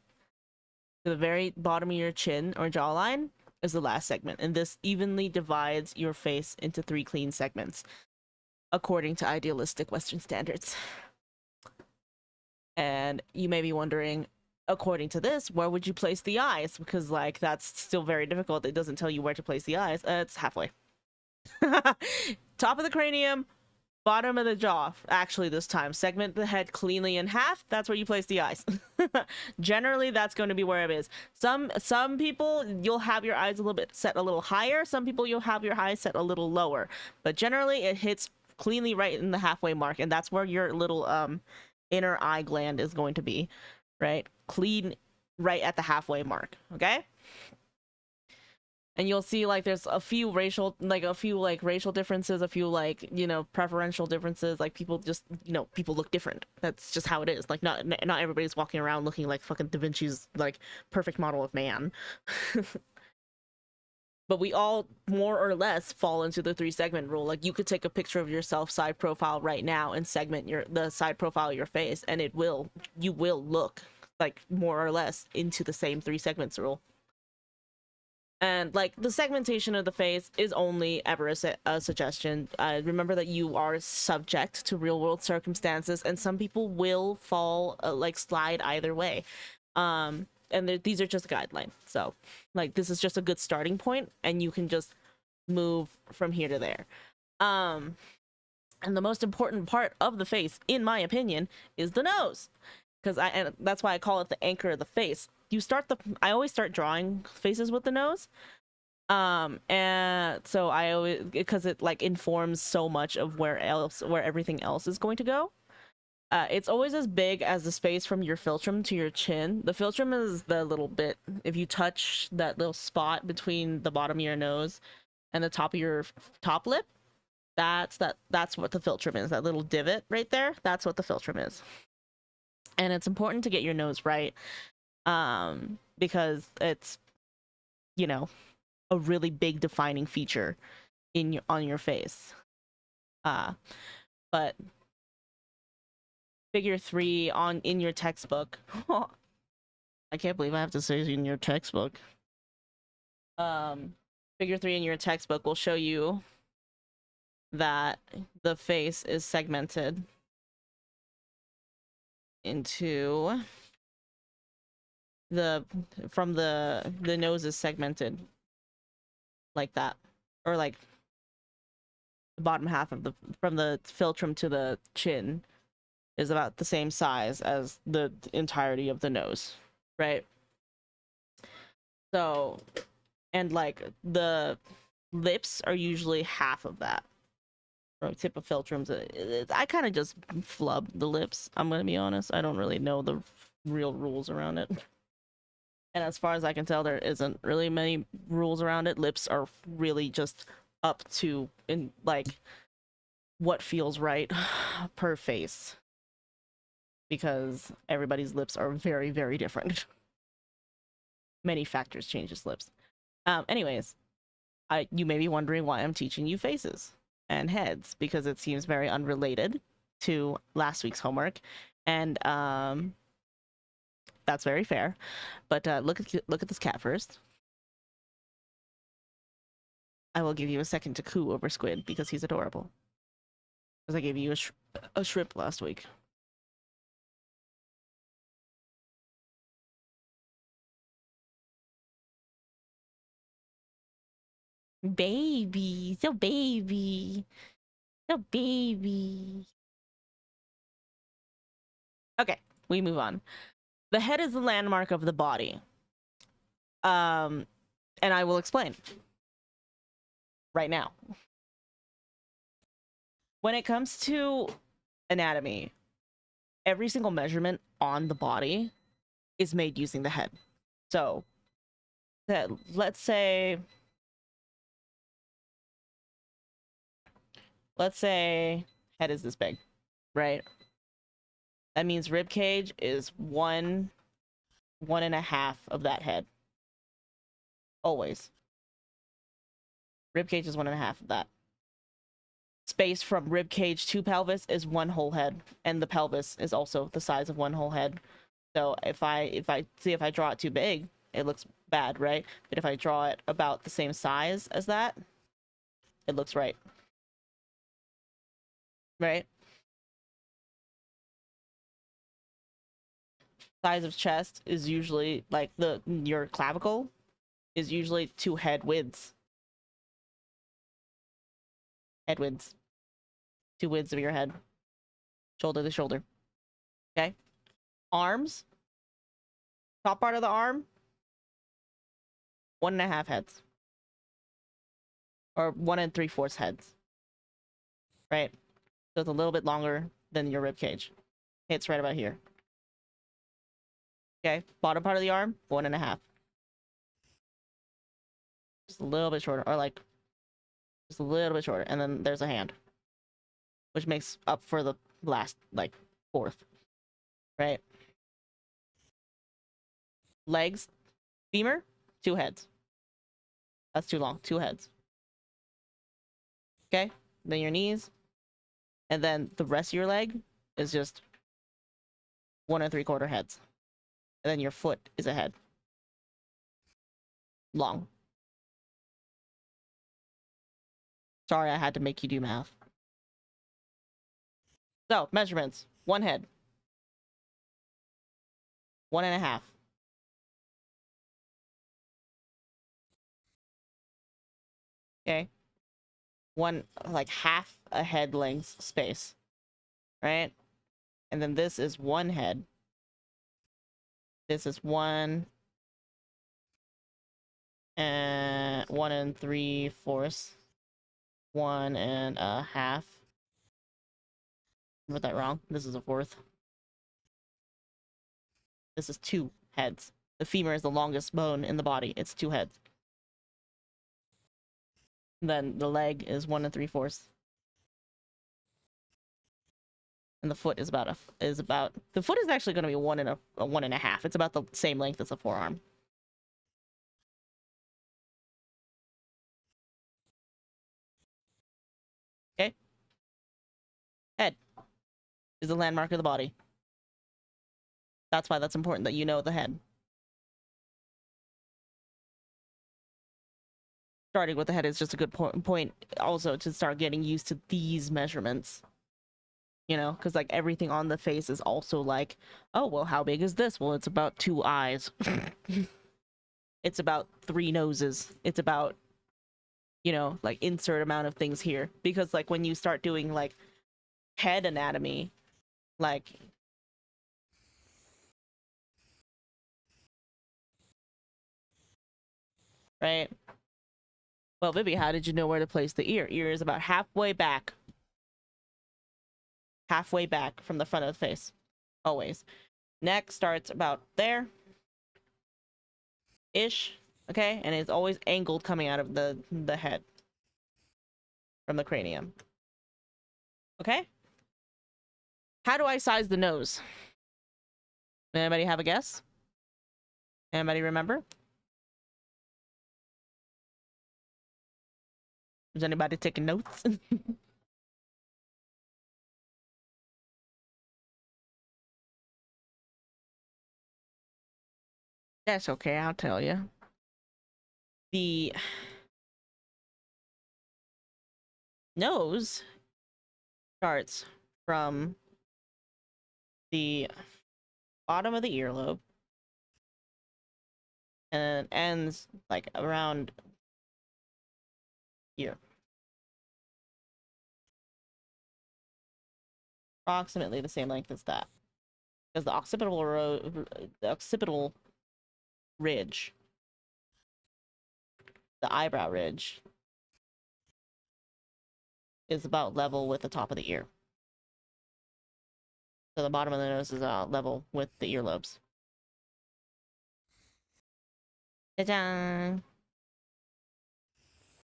to the very bottom of your chin or jawline, is the last segment. And this evenly divides your face into 3 clean segments, according to idealistic Western standards. And you may be wondering, according to this, where would you place the eyes? Because like that's still very difficult. It doesn't tell you where to place the eyes. It's halfway. Top of the cranium, bottom of the jaw. Actually, this time segment the head cleanly in half. That's where you place the eyes. Generally, that's going to be where it is. Some people, you'll have your eyes a little bit set a little higher. Some people, you'll have your eyes set a little lower. But generally, it hits cleanly right in the halfway mark, and that's where your little inner eye gland is going to be, right? Clean right at the halfway mark. Okay. And you'll see like there's a few racial differences, a few like, you know, preferential differences. Like people just, you know, people look different. That's just how it is. Like not everybody's walking around looking like fucking Da Vinci's like perfect model of man. But we all more or less fall into the 3 segment rule. Like you could take a picture of yourself side profile right now and segment the side profile of your face, and you will look like more or less into the same 3 segments rule. And like the segmentation of the face is only ever a suggestion. Remember that you are subject to real world circumstances, and some people will fall slide either way. And these are just guidelines. So like this is just a good starting point, and you can just move from here to there. And the most important part of the face, in my opinion, is the nose, and that's why I call it the anchor of the face. I always start drawing faces with the nose, and so I always, because it like informs so much of where everything else is going to go. It's always as big as the space from your philtrum to your chin. The philtrum is the little bit, if you touch that little spot between the bottom of your nose and the top of your top lip, that's what the philtrum is. That little divot right there, that's what the philtrum is. And it's important to get your nose right, because it's, you know, a really big defining feature on your face. But figure 3 in your textbook. I can't believe I have to say in your textbook. Figure 3 in your textbook will show you that the face is segmented into the nose is segmented like that, or like the bottom half of the from the philtrum to the chin is about the same size as the entirety of the nose, right? So, and like the lips are usually half of that. From tip of philtrums, I kind of just flub the lips. I'm gonna be honest. I don't really know the real rules around it. And as far as I can tell, there isn't really many rules around it. Lips are really just up to in like what feels right per face, because everybody's lips are very, very different. Many factors changes lips. Anyways, you may be wondering why I'm teaching you faces and heads, because it seems very unrelated to last week's homework, and that's very fair. But look at this cat first. I will give you a second to coo over Squid because he's adorable. Because I gave you a shrimp last week. Baby, so baby, so baby. Okay, we move on. The head is the landmark of the body. And I will explain right now. When it comes to anatomy, every single measurement on the body is made using the head. So, let's say head is this big, right? That means rib cage is one and a half of that head. Always. Rib cage is one and a half of that. Space from rib cage to pelvis is one whole head, and the pelvis is also the size of one whole head. So if I draw it too big, it looks bad, right? But if I draw it about the same size as that, it looks right. Right? Size of chest is usually like your clavicle is usually two head widths. Head widths. Two widths of your head. Shoulder to shoulder. Okay? Arms. Top part of the arm. 1.5 heads. Or 1 3/4 heads. Right? So it's a little bit longer than your rib cage. It's right about here. Okay? Bottom part of the arm, 1.5. Just a little bit shorter. Or like just a little bit shorter. And then there's a hand, which makes up for the last, like, fourth. Right? Legs, femur, 2 heads. That's too long. 2 heads. Okay? Then your knees. And then the rest of your leg is just 1 3/4 heads. And then your foot is a head. Long. Sorry, I had to make you do math. So, measurements. 1 head. 1.5. Okay? One, like half a head length space. Right? And then this is 1 head. This is 1 and 1 3/4. 1.5. I wrote that wrong. This is a fourth. This is 2 heads. The femur is the longest bone in the body. It's 2 heads. And then the leg is 1 3/4. And the foot is about the foot is actually going to be 1.5. It's about the same length as the forearm. Okay. Head is the landmark of the body. That's why that's important that you know the head. Starting with the head is just a good point also to start getting used to these measurements. You know, because like everything on the face is also like, oh, well, how big is this? Well, it's about 2 eyes. It's about 3 noses. It's about, you know, like insert amount of things here, because like when you start doing like head anatomy, like right. Well, Vivi, how did you know where to place the ear? Ear is about halfway back from the front of the face, always. Neck starts about there ish, okay, and it's always angled coming out of the head from the cranium. Okay, how do I size the nose? Anybody have a guess? Anybody remember? Is anybody taking notes? That's okay, I'll tell you. The nose starts from the bottom of the earlobe and ends like around here. Approximately the same length as that. Because the occipital ridge, the eyebrow ridge, is about level with the top of the ear. So the bottom of the nose is level with the earlobes. Ta-da!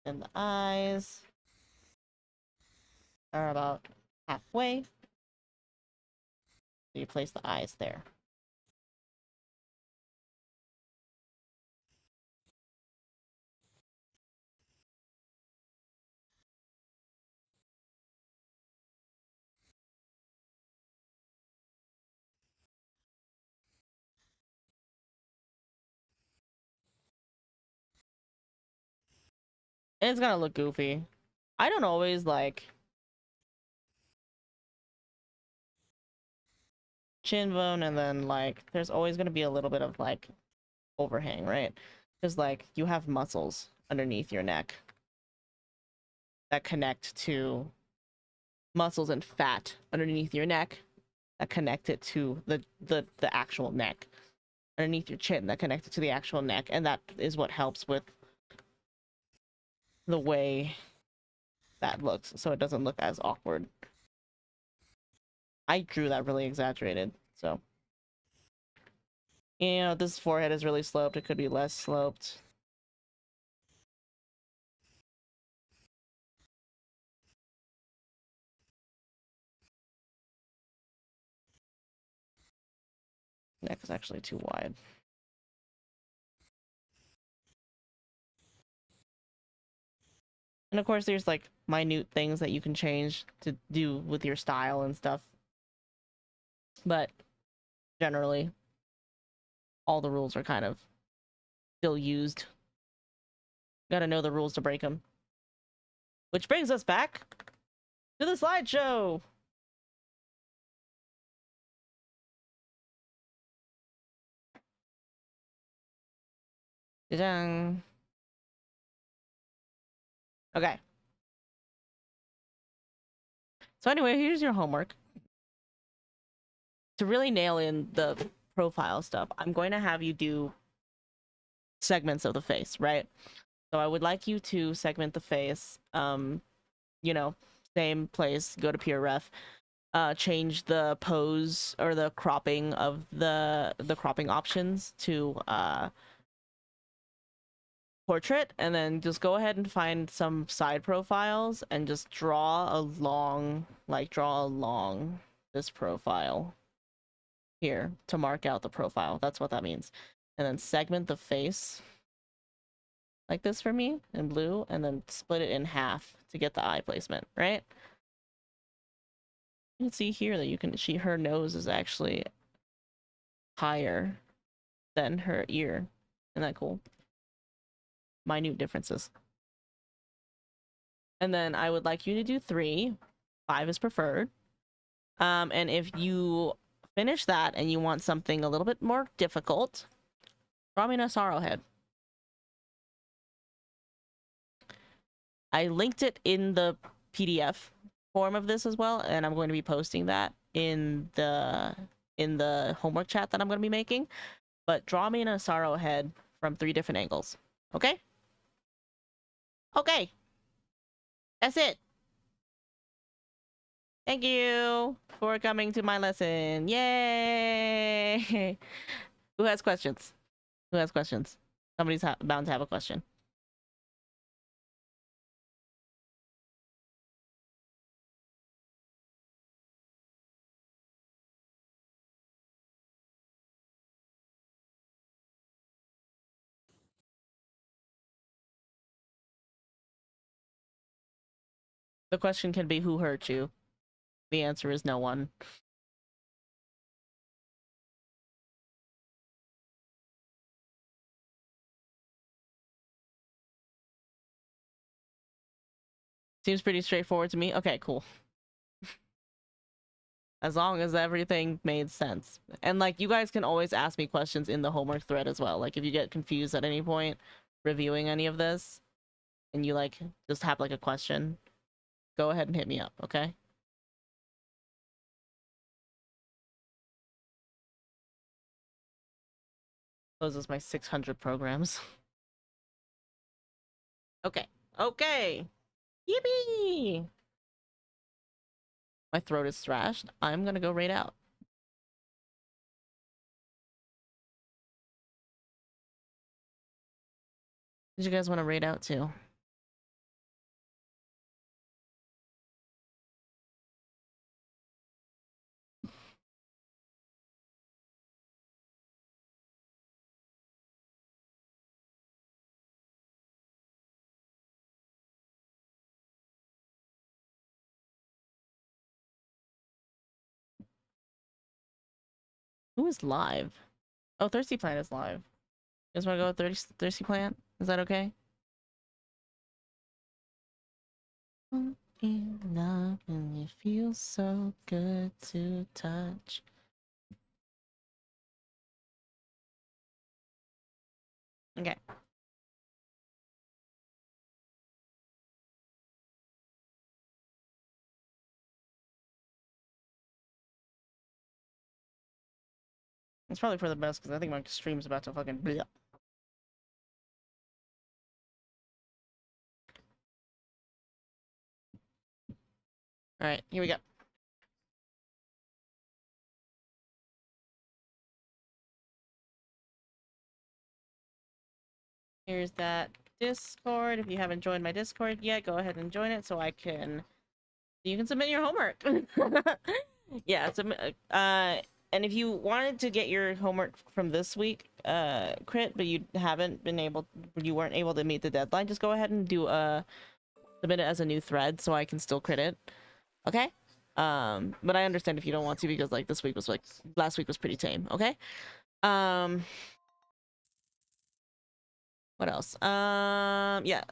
And the eyes are about halfway. So you place the eyes there. And it's gonna look goofy. I don't always like chin bone, and then like there's always gonna be a little bit of like overhang, right? Because like you have muscles underneath your neck that connect to muscles and fat underneath your neck that connect it to the actual neck underneath your chin that connect it to the actual neck, and that is what helps with the way that looks, so it doesn't look as awkward. I drew that really exaggerated, so you know, this forehead is really sloped. It could be less sloped. Neck is actually too wide. And of course, there's like minute things that you can change to do with your style and stuff. But generally, all the rules are kind of still used. Gotta know the rules to break them. Which brings us back to the slideshow. Ta-dang. Okay. So anyway, here's your homework. To really nail in the profile stuff, I'm going to have you do segments of the face, right? So I would like you to segment the face, you know, same place, go to peer ref, change the pose or the cropping of the cropping options to portrait, and then just go ahead and find some side profiles and just draw along this profile here to mark out the profile. That's what that means. And then segment the face like this for me in blue, and then split it in half to get the eye placement, right? You can see here that you can her nose is actually higher than her ear. Isn't that cool? Minute differences. And then I would like you to do 3. 5 is preferred. And if you finish that and you want something a little bit more difficult, draw me an Asaro head. I linked it in the PDF form of this as well, and I'm going to be posting that in the homework chat that I'm going to be making. But draw me an Asaro head from 3 different angles. Okay? Okay. That's it. Thank you for coming to my lesson. Yay! Who has questions? Who has questions? Somebody's bound to have a question. The question can be, who hurt you? The answer is no one. Seems pretty straightforward to me. Okay, cool. As long as everything made sense. And like, you guys can always ask me questions in the homework thread as well. Like, if you get confused at any point reviewing any of this and you like just have like a question, go ahead and hit me up, okay? Those are my 600 programs. Okay. Okay. Yippee! My throat is thrashed. I'm gonna go raid out. Did you guys want to raid out too? Who is live? Oh, Thirsty Plant is live. You guys want to go with Thirsty Plant? Is that okay? In love and it feels so good to touch. Okay. It's probably for the best because I think my stream's about to fucking bleh. Alright, here we go. Here's that Discord. If you haven't joined my Discord yet, go ahead and join it so I can... You can submit your homework. Yeah, and if you wanted to get your homework from this week, Crit, but you weren't able to meet the deadline, just go ahead and do submit it as a new thread so I can still crit it. Okay? But I understand if you don't want to because like last week was pretty tame, okay? What else? Yeah,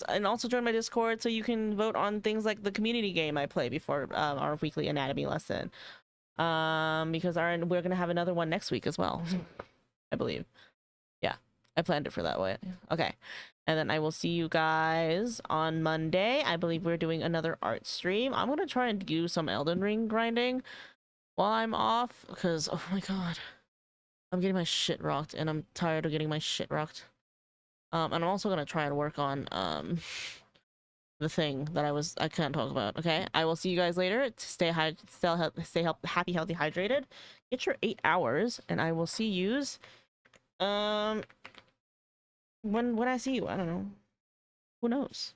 and also join my Discord so you can vote on things like the community game I play before our weekly anatomy lesson. Because we're gonna have another one next week as well, I believe. Yeah, I planned it for that way. Okay, and then I will see you guys on Monday. I believe we're doing another art stream. I'm gonna try and do some Elden Ring grinding while I'm off because oh my god, I'm getting my shit rocked and I'm tired of getting my shit rocked. And I'm also gonna try and work on the thing that I can't talk about. Okay, I will see you guys later. Stay happy, healthy, hydrated. Get your 8 hours, and I will see yous. When I see you, I don't know. Who knows?